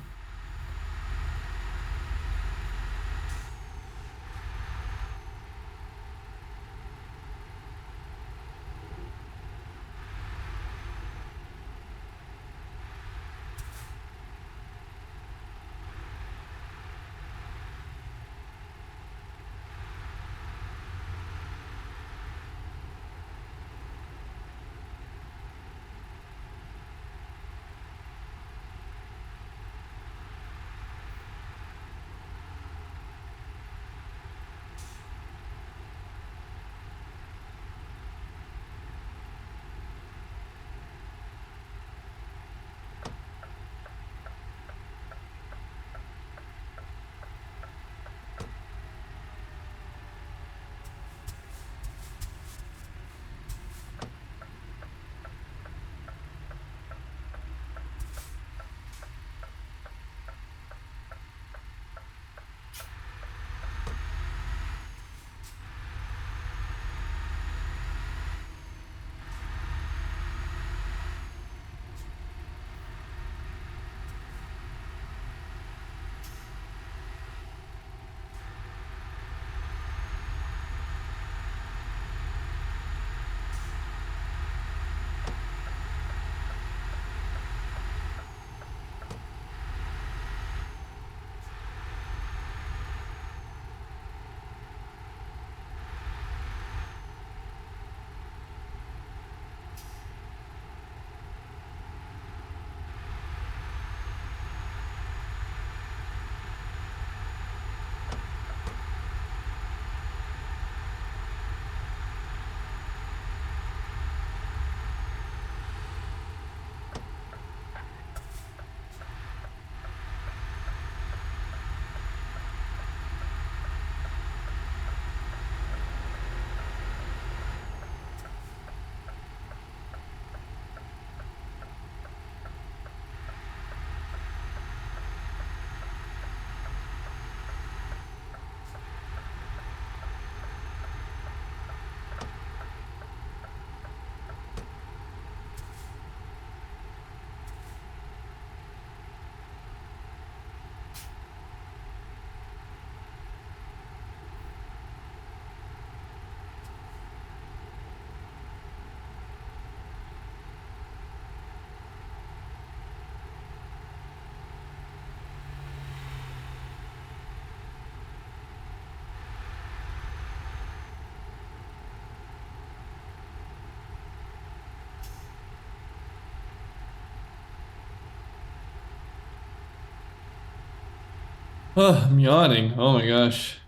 S2: I'm yawning. Oh my gosh.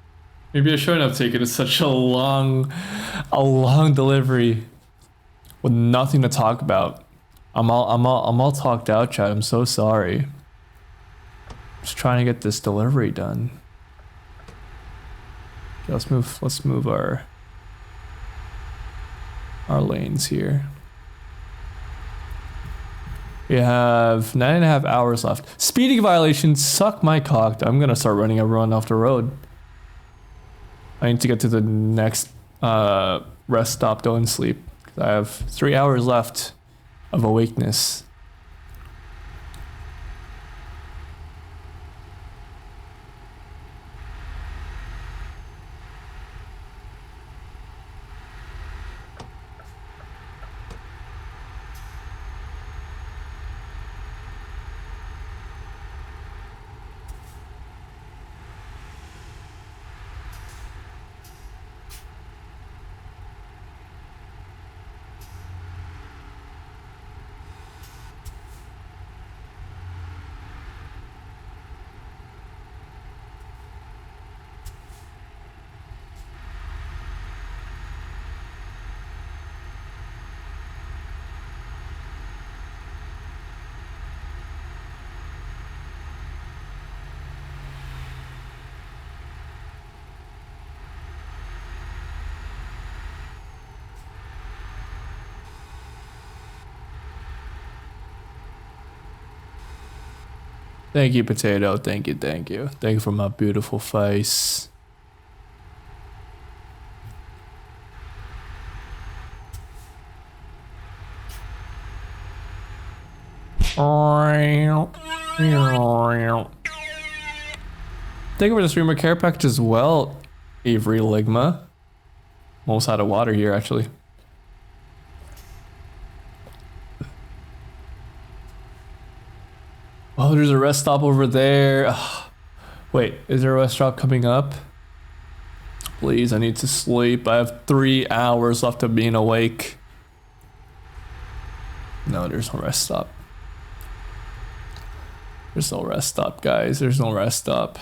S2: Maybe I shouldn't have taken such a long delivery with nothing to talk about. I'm all talked out, chat. I'm so sorry. Just trying to get this delivery done. Okay, let's move our lanes here. We have 9.5 hours left. Speeding violations, suck my cock. I'm gonna start running everyone off the road. I need to get to the next rest stop, don't sleep. I have 3 hours left of awakeness. Thank you, Potato. Thank you, thank you. Thank you for my beautiful face. Thank you for the streamer care package as well, Avery Ligma. Almost out of water here, actually. Oh, there's a rest stop over there. Ugh. Wait, is there a rest stop coming up? Please, I need to sleep. I have 3 hours left of being awake. No, there's no rest stop. There's no rest stop, guys. There's no rest stop.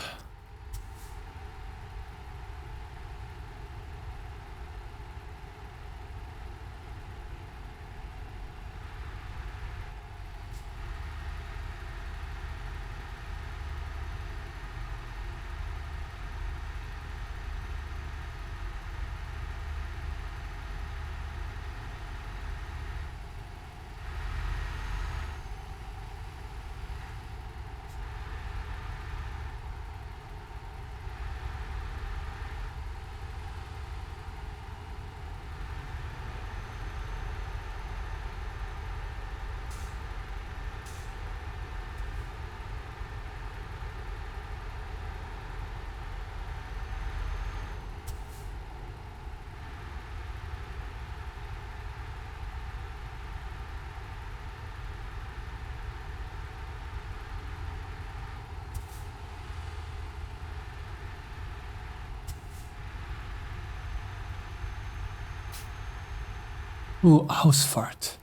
S2: Ooh, house fart.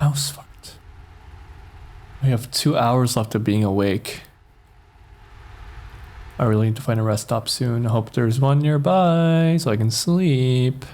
S2: House fart. We have 2 hours left of being awake. I really need to find a rest stop soon. I hope there's one nearby so I can sleep.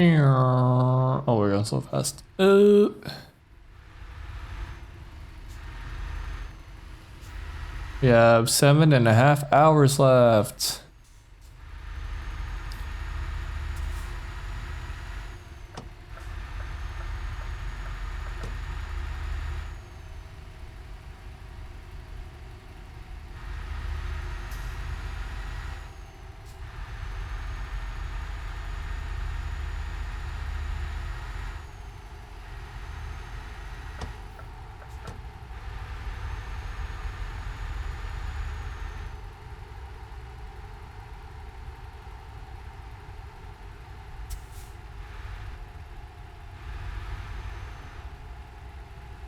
S2: Oh, we're going so fast. We have 7.5 hours left.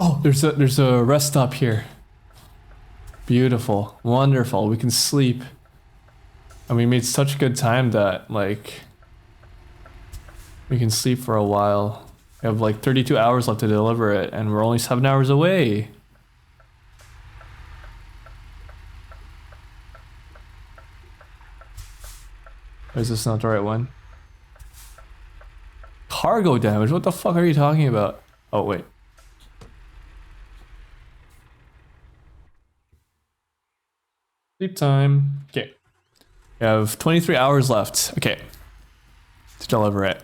S2: Oh, there's a rest stop here. Beautiful, wonderful. We can sleep. And we made such good time that like we can sleep for a while. We have like 32 hours left to deliver it, and we're only 7 hours away. Is this not the right one? Cargo damage? What the fuck are you talking about? Oh, wait. Sleep time. Okay. We have 23 hours left. Okay. To deliver it.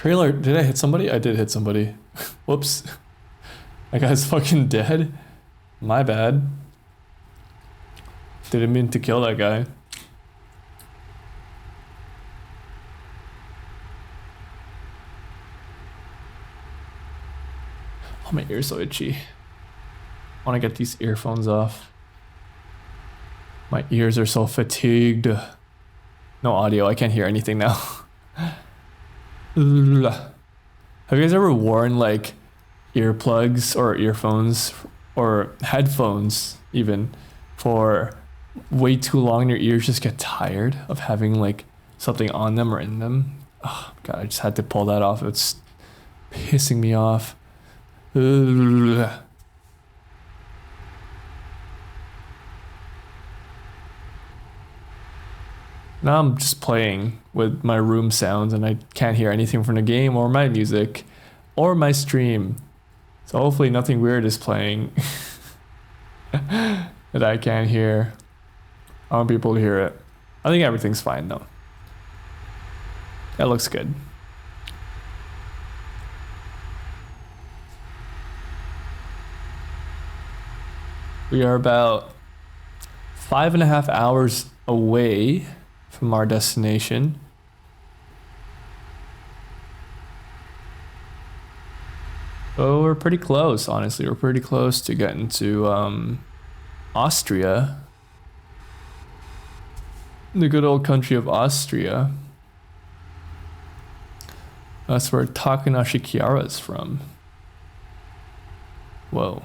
S2: Trailer, did I hit somebody? I did hit somebody. Whoops. That guy's fucking dead. My bad. Didn't mean to kill that guy. Oh, my ear's so itchy. I want to get these earphones off. My ears are so fatigued. No audio, I can't hear anything now. Have you guys ever worn like earplugs or earphones or headphones even for way too long and your ears just get tired of having like something on them or in them? Oh god, I just had to pull that off. It's pissing me off. Ugh. Now I'm just playing with my room sounds and I can't hear anything from the game or my music or my stream. So hopefully nothing weird is playing that I can't hear. I want people to hear it. I think everything's fine though. That looks good. We are about 5.5 hours away from our destination. Oh, we're pretty close, honestly. We're pretty close to getting to Austria. The good old country of Austria. That's where Takanashi Kiara is from. Whoa.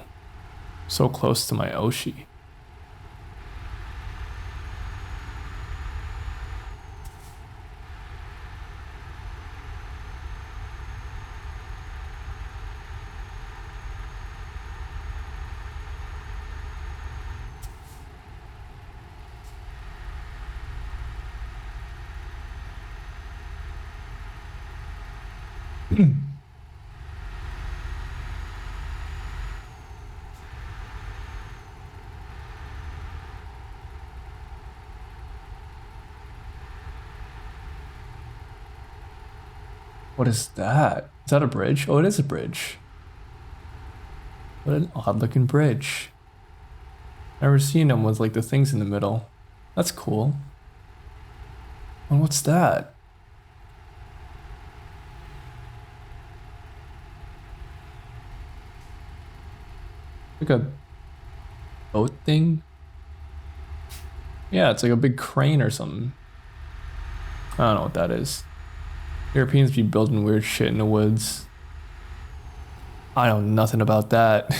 S2: So close to my Oshi. What is that? Is that a bridge? Oh, it is a bridge. What an odd looking bridge. Never seen them with like the things in the middle. That's cool. And what's that? Like a boat thing? Yeah, it's like a big crane or something. I don't know what that is. Europeans be building weird shit in the woods. I know nothing about that.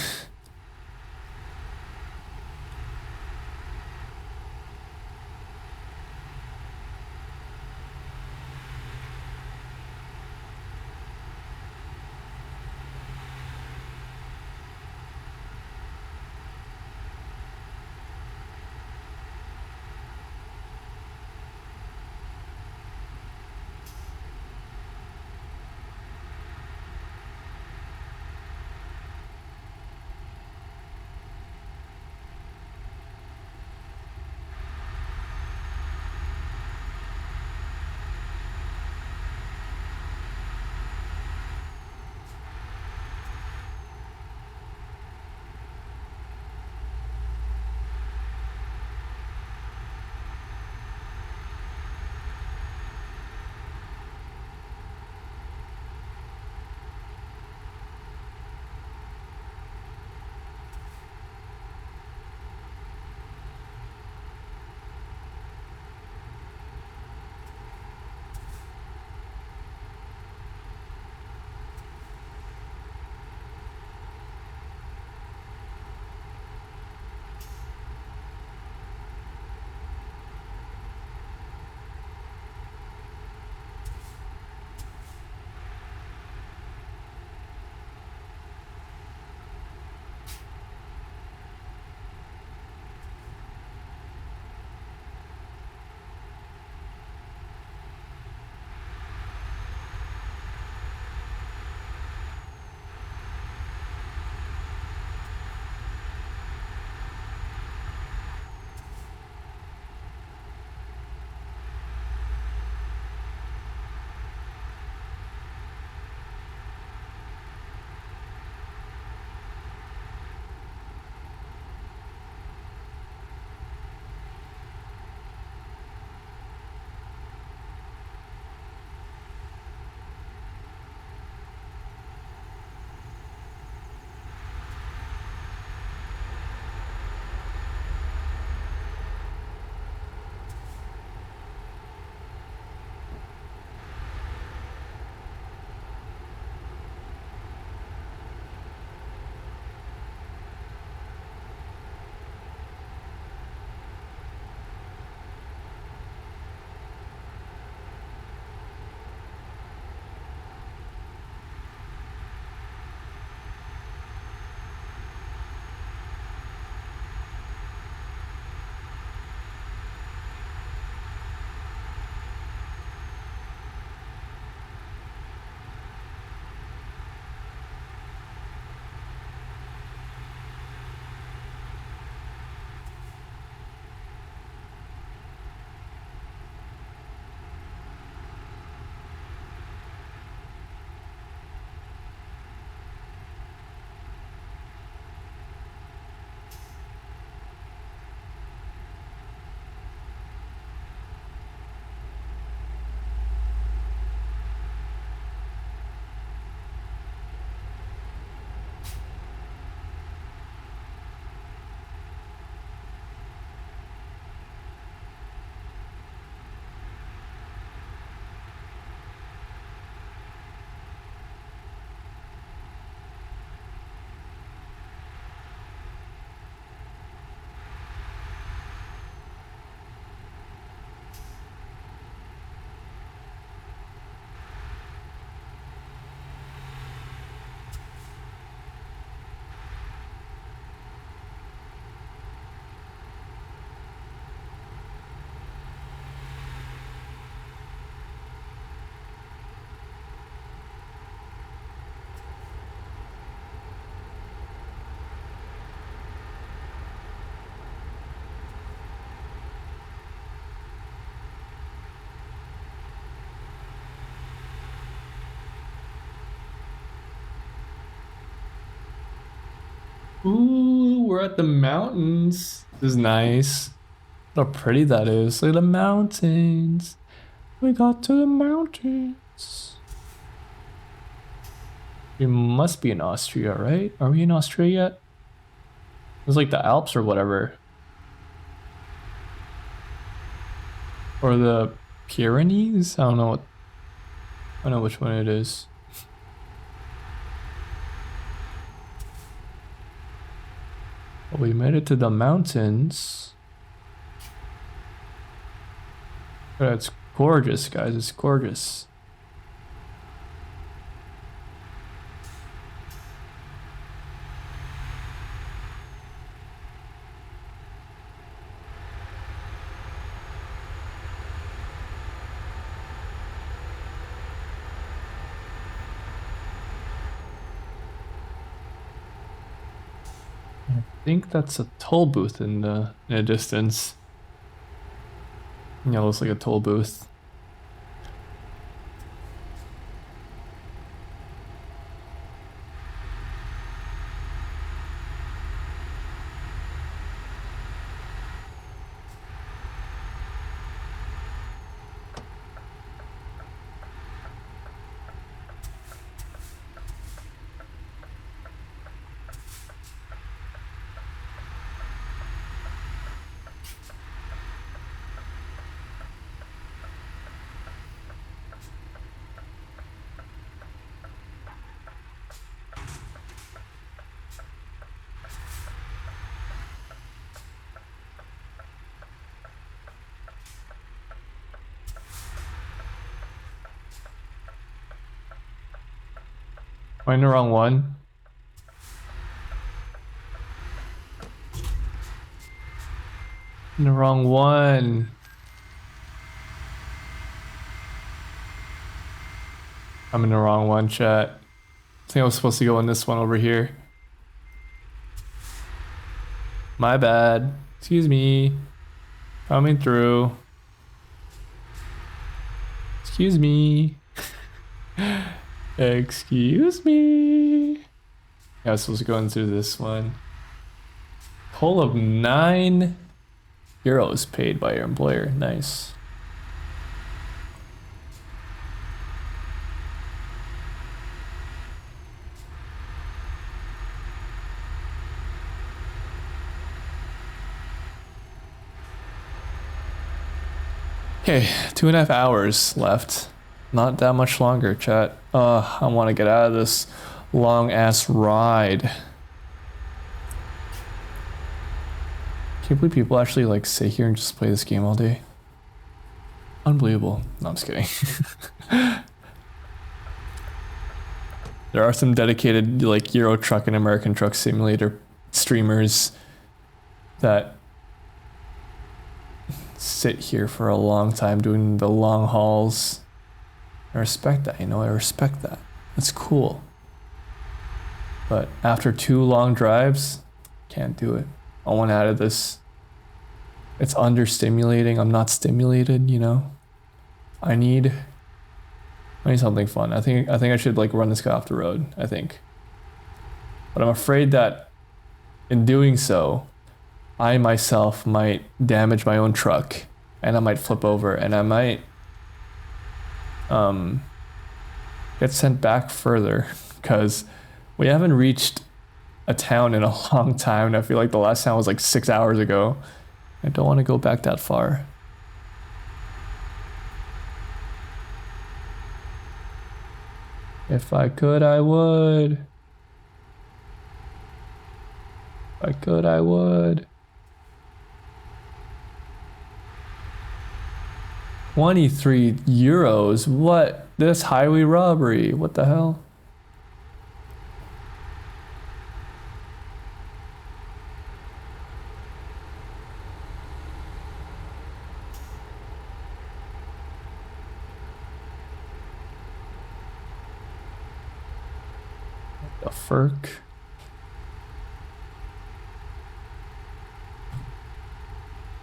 S2: Ooh, we're at the mountains. This is nice. Look how pretty that is. Look at the mountains. We got to the mountains. We must be in Austria, right? Are we in Austria yet? It's like the Alps or whatever. Or the Pyrenees? I don't know what. I don't know which one it is. But we made it to the mountains. But it's gorgeous, guys. It's gorgeous. I think that's a toll booth in the distance. Yeah, it looks like a toll booth. Am I in the wrong one? In the wrong one. I'm in the wrong one, chat. I think I was supposed to go in this one over here. My bad. Excuse me. Coming through. Excuse me. Excuse me. Yeah, I was supposed to go into this one. Toll of €9 paid by your employer. Nice. Okay, 2.5 hours left. Not that much longer, chat. I want to get out of this long ass ride. Can you believe people actually like sit here and just play this game all day? Unbelievable. No, I'm just kidding. There are some dedicated like Euro Truck and American Truck Simulator streamers that sit here for a long time doing the long hauls. I respect that, you know, I respect that. It's cool. But after 2 long drives, can't do it. I want out of this. It's understimulating. I'm not stimulated, you know. I need something fun. I think I should like run this guy off the road, I think. But I'm afraid that in doing so, I myself might damage my own truck and I might flip over and I might get sent back further because we haven't reached a town in a long time and I feel like the last town was like 6 hours ago. I don't want to go back that far. If I could, I would. If I could, I would. 23 euros? What? This highway robbery? What the hell? What the frick?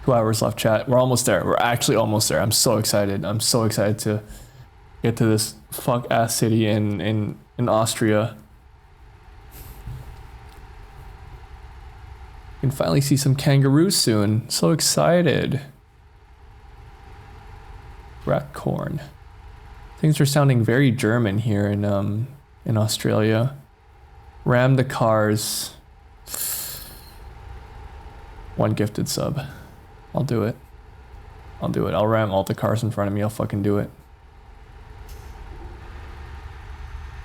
S2: Two hours left, chat. We're almost there. We're actually almost there. I'm so excited. I'm so excited to get to this fuck ass city in Austria. can finally see some kangaroos soon. So excited. Rat corn. Things are sounding very German here in Australia. Ram the cars. 1 gifted sub. I'll do it. I'll do it. I'll ram all the cars in front of me. I'll fucking do it.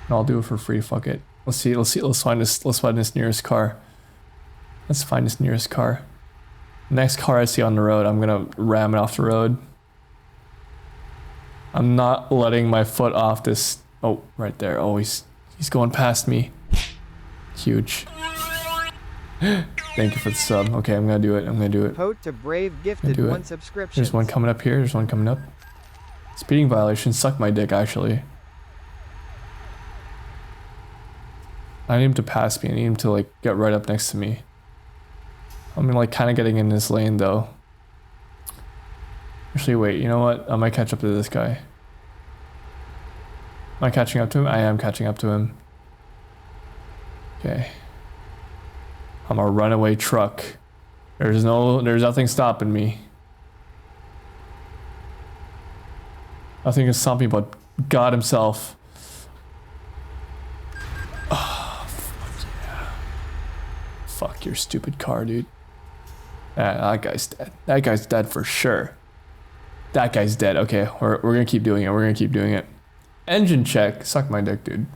S2: And I'll do it for free. Fuck it. Let's see. Let's find this nearest car. Let's find this nearest car. Next car I see on the road, I'm gonna ram it off the road. I'm not letting my foot off this. Oh, right there. Oh, he's going past me. Huge. Thank you for the sub. Okay, I'm gonna do it. I'm gonna do it.
S1: Pote to Brave gifted
S2: do it.
S1: 1 subscription.
S2: There's one coming up here. There's one coming up. Speeding violation. Suck my dick, actually. I need him to pass me. I need him to, like, get right up next to me. I'm, like, kind of getting in this lane, though. Actually, wait. You know what? I might catch up to this guy. Am I catching up to him? I am catching up to him. Okay. I'm a runaway truck. There's nothing stopping me. Nothing can stop me but God himself. Oh, fuck yeah. Fuck your stupid car, dude. That guy's dead. That guy's dead for sure. That guy's dead. Okay, we're gonna keep doing it. We're gonna keep doing it. Engine check. Suck my dick, dude.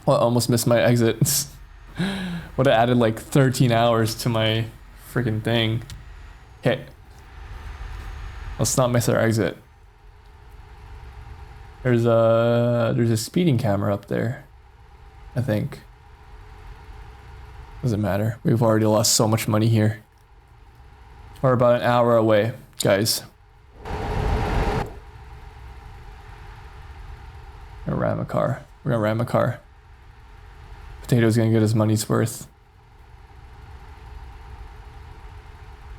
S2: Well, I almost missed my exit. Would have added like 13 hours to my freaking thing. Okay. Let's not miss our exit. There's a speeding camera up there, I think. Doesn't matter. We've already lost so much money here. We're about an hour away, guys. We're gonna ram a car. We're gonna ram a car. Potato's gonna get his money's worth.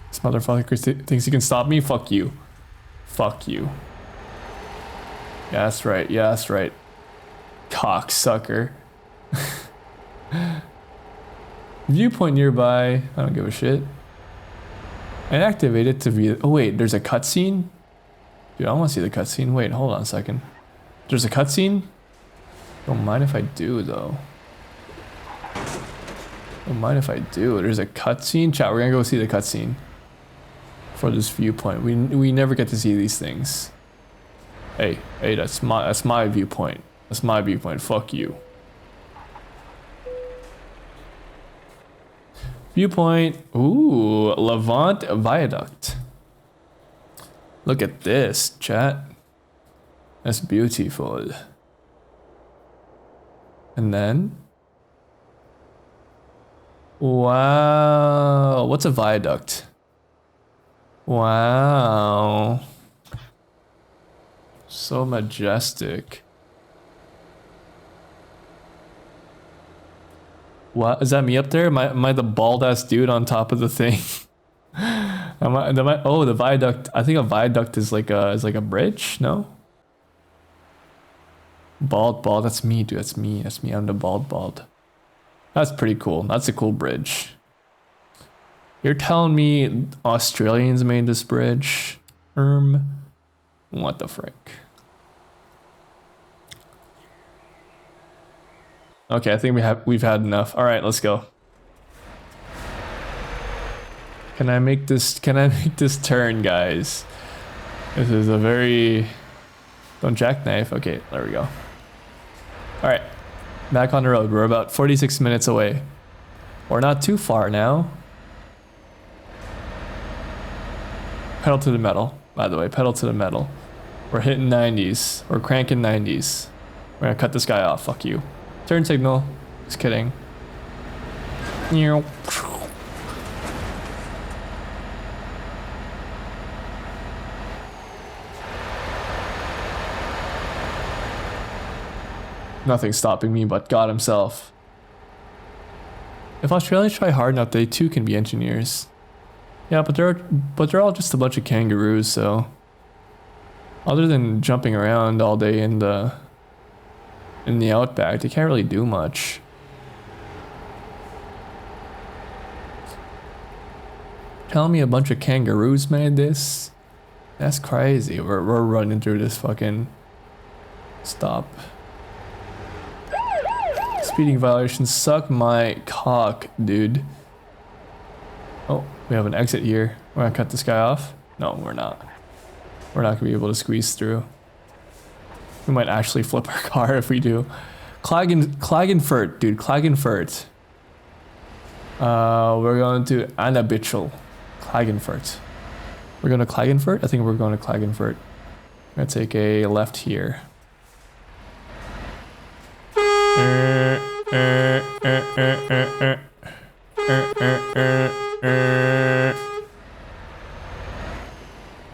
S2: This motherfucker thinks he can stop me? Fuck you. Fuck you. Yeah, that's right. Yeah, that's right. Cocksucker. Viewpoint nearby. I don't give a shit. And activate it to view. Oh wait, there's a cutscene? Dude, I want to see the cutscene. Wait, hold on a second. There's a cutscene? Don't mind if I do, though. Don't mind if I do. There's a cutscene? Chat, we're gonna go see the cutscene. For this viewpoint. We never get to see these things. Hey, that's my viewpoint. That's my viewpoint. Fuck you. Viewpoint. Ooh, Levant Viaduct. Look at this, chat. That's beautiful. And then. Wow. What's a viaduct? Wow. So majestic. What? Is that me up there? Am I the bald ass dude on top of the thing? Oh, the viaduct. I think a viaduct is like a bridge, no? Bald. That's me, dude. That's me. I'm the bald. That's pretty cool. That's a cool bridge. You're telling me Australians made this bridge? What the frick? Okay, I think we've had enough. All right, let's go. Can I make this turn, guys? This is a very... Don't jackknife. Okay, there we go. All right, back on the road. We're about 46 minutes away. We're not too far now. Pedal to the metal, by the way. Pedal to the metal. We're hitting 90s. We're cranking 90s. We're gonna cut this guy off. Fuck you. Turn signal. Just kidding. Nothing's stopping me but God himself. If Australians try hard enough, they too can be engineers. Yeah, but they're all just a bunch of kangaroos, so other than jumping around all day in the outback, they can't really do much. Tell me a bunch of kangaroos made this. That's crazy. We're running through this fucking stop. Speeding violations suck my cock, dude. Oh, we have an exit here. We're gonna cut this guy off. No, we're not. We're not gonna be able to squeeze through. We might actually flip our car if we do. Klagenfurt, dude, Klagenfurt. We're going to Annabitchel. Klagenfurt. We're going to Klagenfurt? I think we're going to Klagenfurt. I'm gonna take a left here.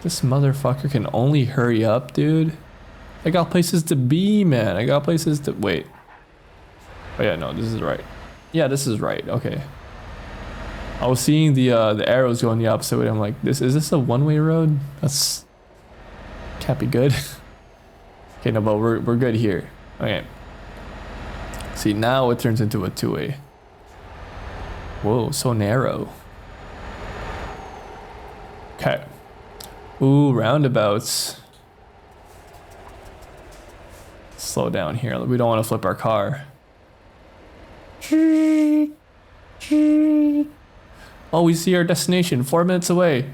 S2: This motherfucker can only hurry up, dude. I got places to be, man. I got places to... Wait. Oh yeah, no, this is right. Yeah, this is right. Okay. I was seeing the arrows going the opposite way. I'm like, is this a one-way road? That's... Can't be good. Okay, no, but we're good here. Okay. See, now it turns into a two-way. Whoa, so narrow. Okay. Ooh, roundabouts. Slow down here. We don't want to flip our car. Oh, we see our destination 4 minutes away.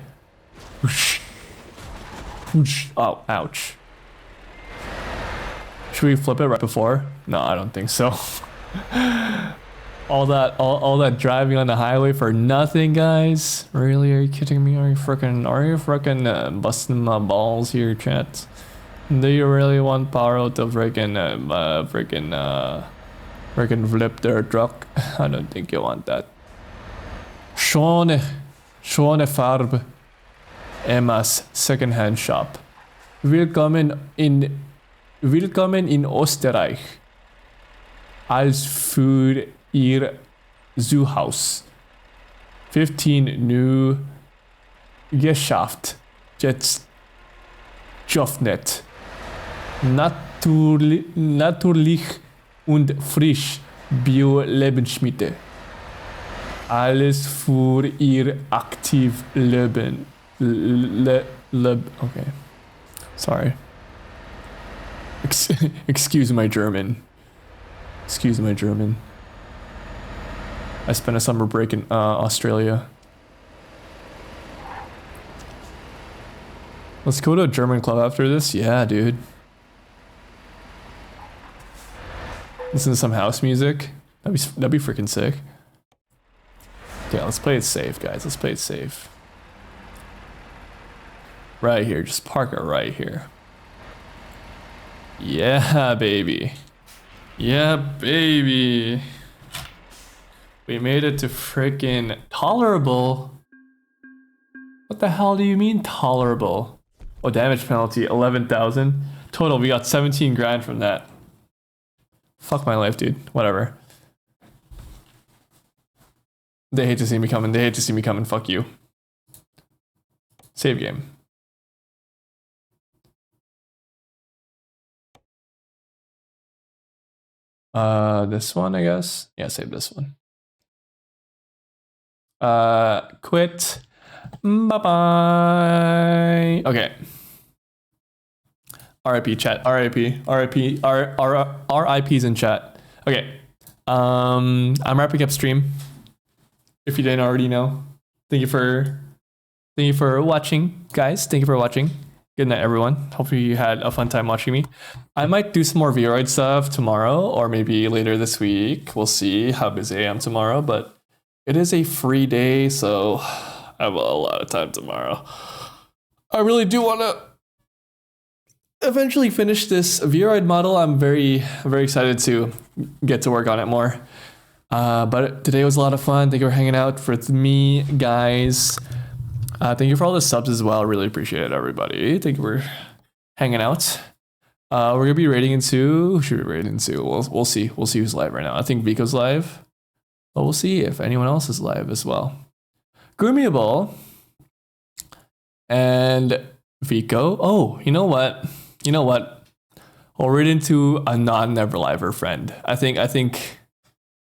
S2: Oh, ouch. Should we flip it right before? No, I don't think so. all that driving on the highway for nothing, guys. Really? Are you kidding me? Are you freaking busting my balls here, chat? Do you really want Paro to freaking flip their truck? I don't think you want that. Schöne Farbe. Emma's secondhand shop. Willkommen in Österreich. Als für Ihr Zuhaus. 15 new Geschäft. Jetzt geöffnet. Natürlich und frisch. Bio-Lebensmittel. Alles für Ihr Aktivleben. Okay. Sorry. Excuse my German. Excuse my German. I spent a summer break in Australia. Let's go to a German club after this. Yeah, dude. Listen to some house music. That'd be freaking sick. Okay, let's play it safe, guys. Let's play it safe. Right here. Just park it right here. Yeah, baby. Yeah, baby. We made it to freaking tolerable. What the hell do you mean tolerable? Oh, damage penalty, 11,000. Total, we got 17 grand from that. Fuck my life, dude. Whatever. They hate to see me coming. They hate to see me coming. Fuck you. Save game. This one, I guess. Yeah, save this one. Quit. Bye-bye. Okay. RIP chat. RIP. RIP's in chat. Okay. I'm wrapping up stream. If you didn't already know. Thank you for watching, guys. Thank you for watching. Good night, everyone. Hopefully you had a fun time watching me. I might do some more VROID stuff tomorrow or maybe later this week. We'll see how busy I am tomorrow, but it is a free day, so I have a lot of time tomorrow. I really do want to eventually finish this VROID model. I'm very excited to get to work on it more. But today was a lot of fun. Thank you for hanging out with me, guys. Thank you for all the subs as well. Really appreciate it, everybody. Thank you for hanging out. We're gonna be raiding into. Who should we raid into? We'll see. We'll see who's live right now. I think Vico's live, but we'll see if anyone else is live as well. Gurmiable and Vico. Oh, you know what? We'll raid into a non-Neverliver friend. I think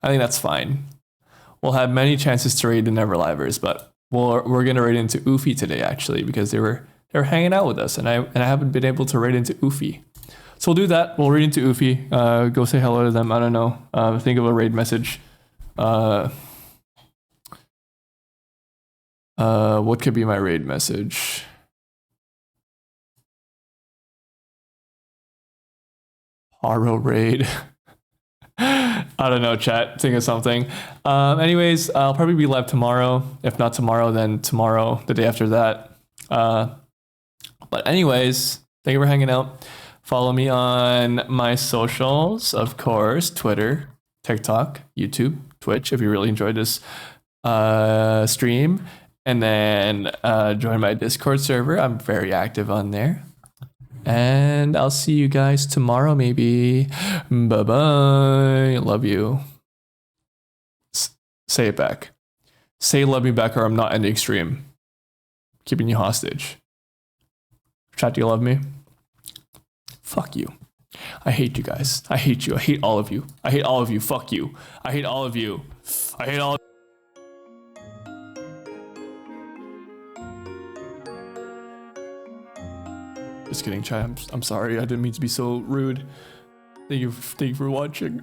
S2: that's fine. We'll have many chances to raid the Neverlivers, but well, we're gonna raid into Ufi today actually because they were hanging out with us, and I haven't been able to raid into Ufi. So we'll do that. We'll raid into Ufi. Go say hello to them. I don't know. Think of a raid message. What could be my raid message? Haro raid. I don't know, chat. Think of something. Anyways, I'll probably be live tomorrow. If not tomorrow, then tomorrow, the day after that. But anyways, thank you for hanging out. Follow me on my socials, of course, Twitter, TikTok, YouTube, Twitch, if you really enjoyed this stream. And then join my Discord server. I'm very active on there. And I'll see you guys tomorrow, maybe. Bye-bye. Love you. Say it back. Say love me back or I'm not ending stream. Keeping you hostage. Chat, do you love me? Fuck you. I hate you guys. I hate you. I hate all of you. I hate all of you. Fuck you. I hate all of you. I hate all of Just kidding, chat. I'm sorry. I didn't mean to be so rude. Thank you for watching.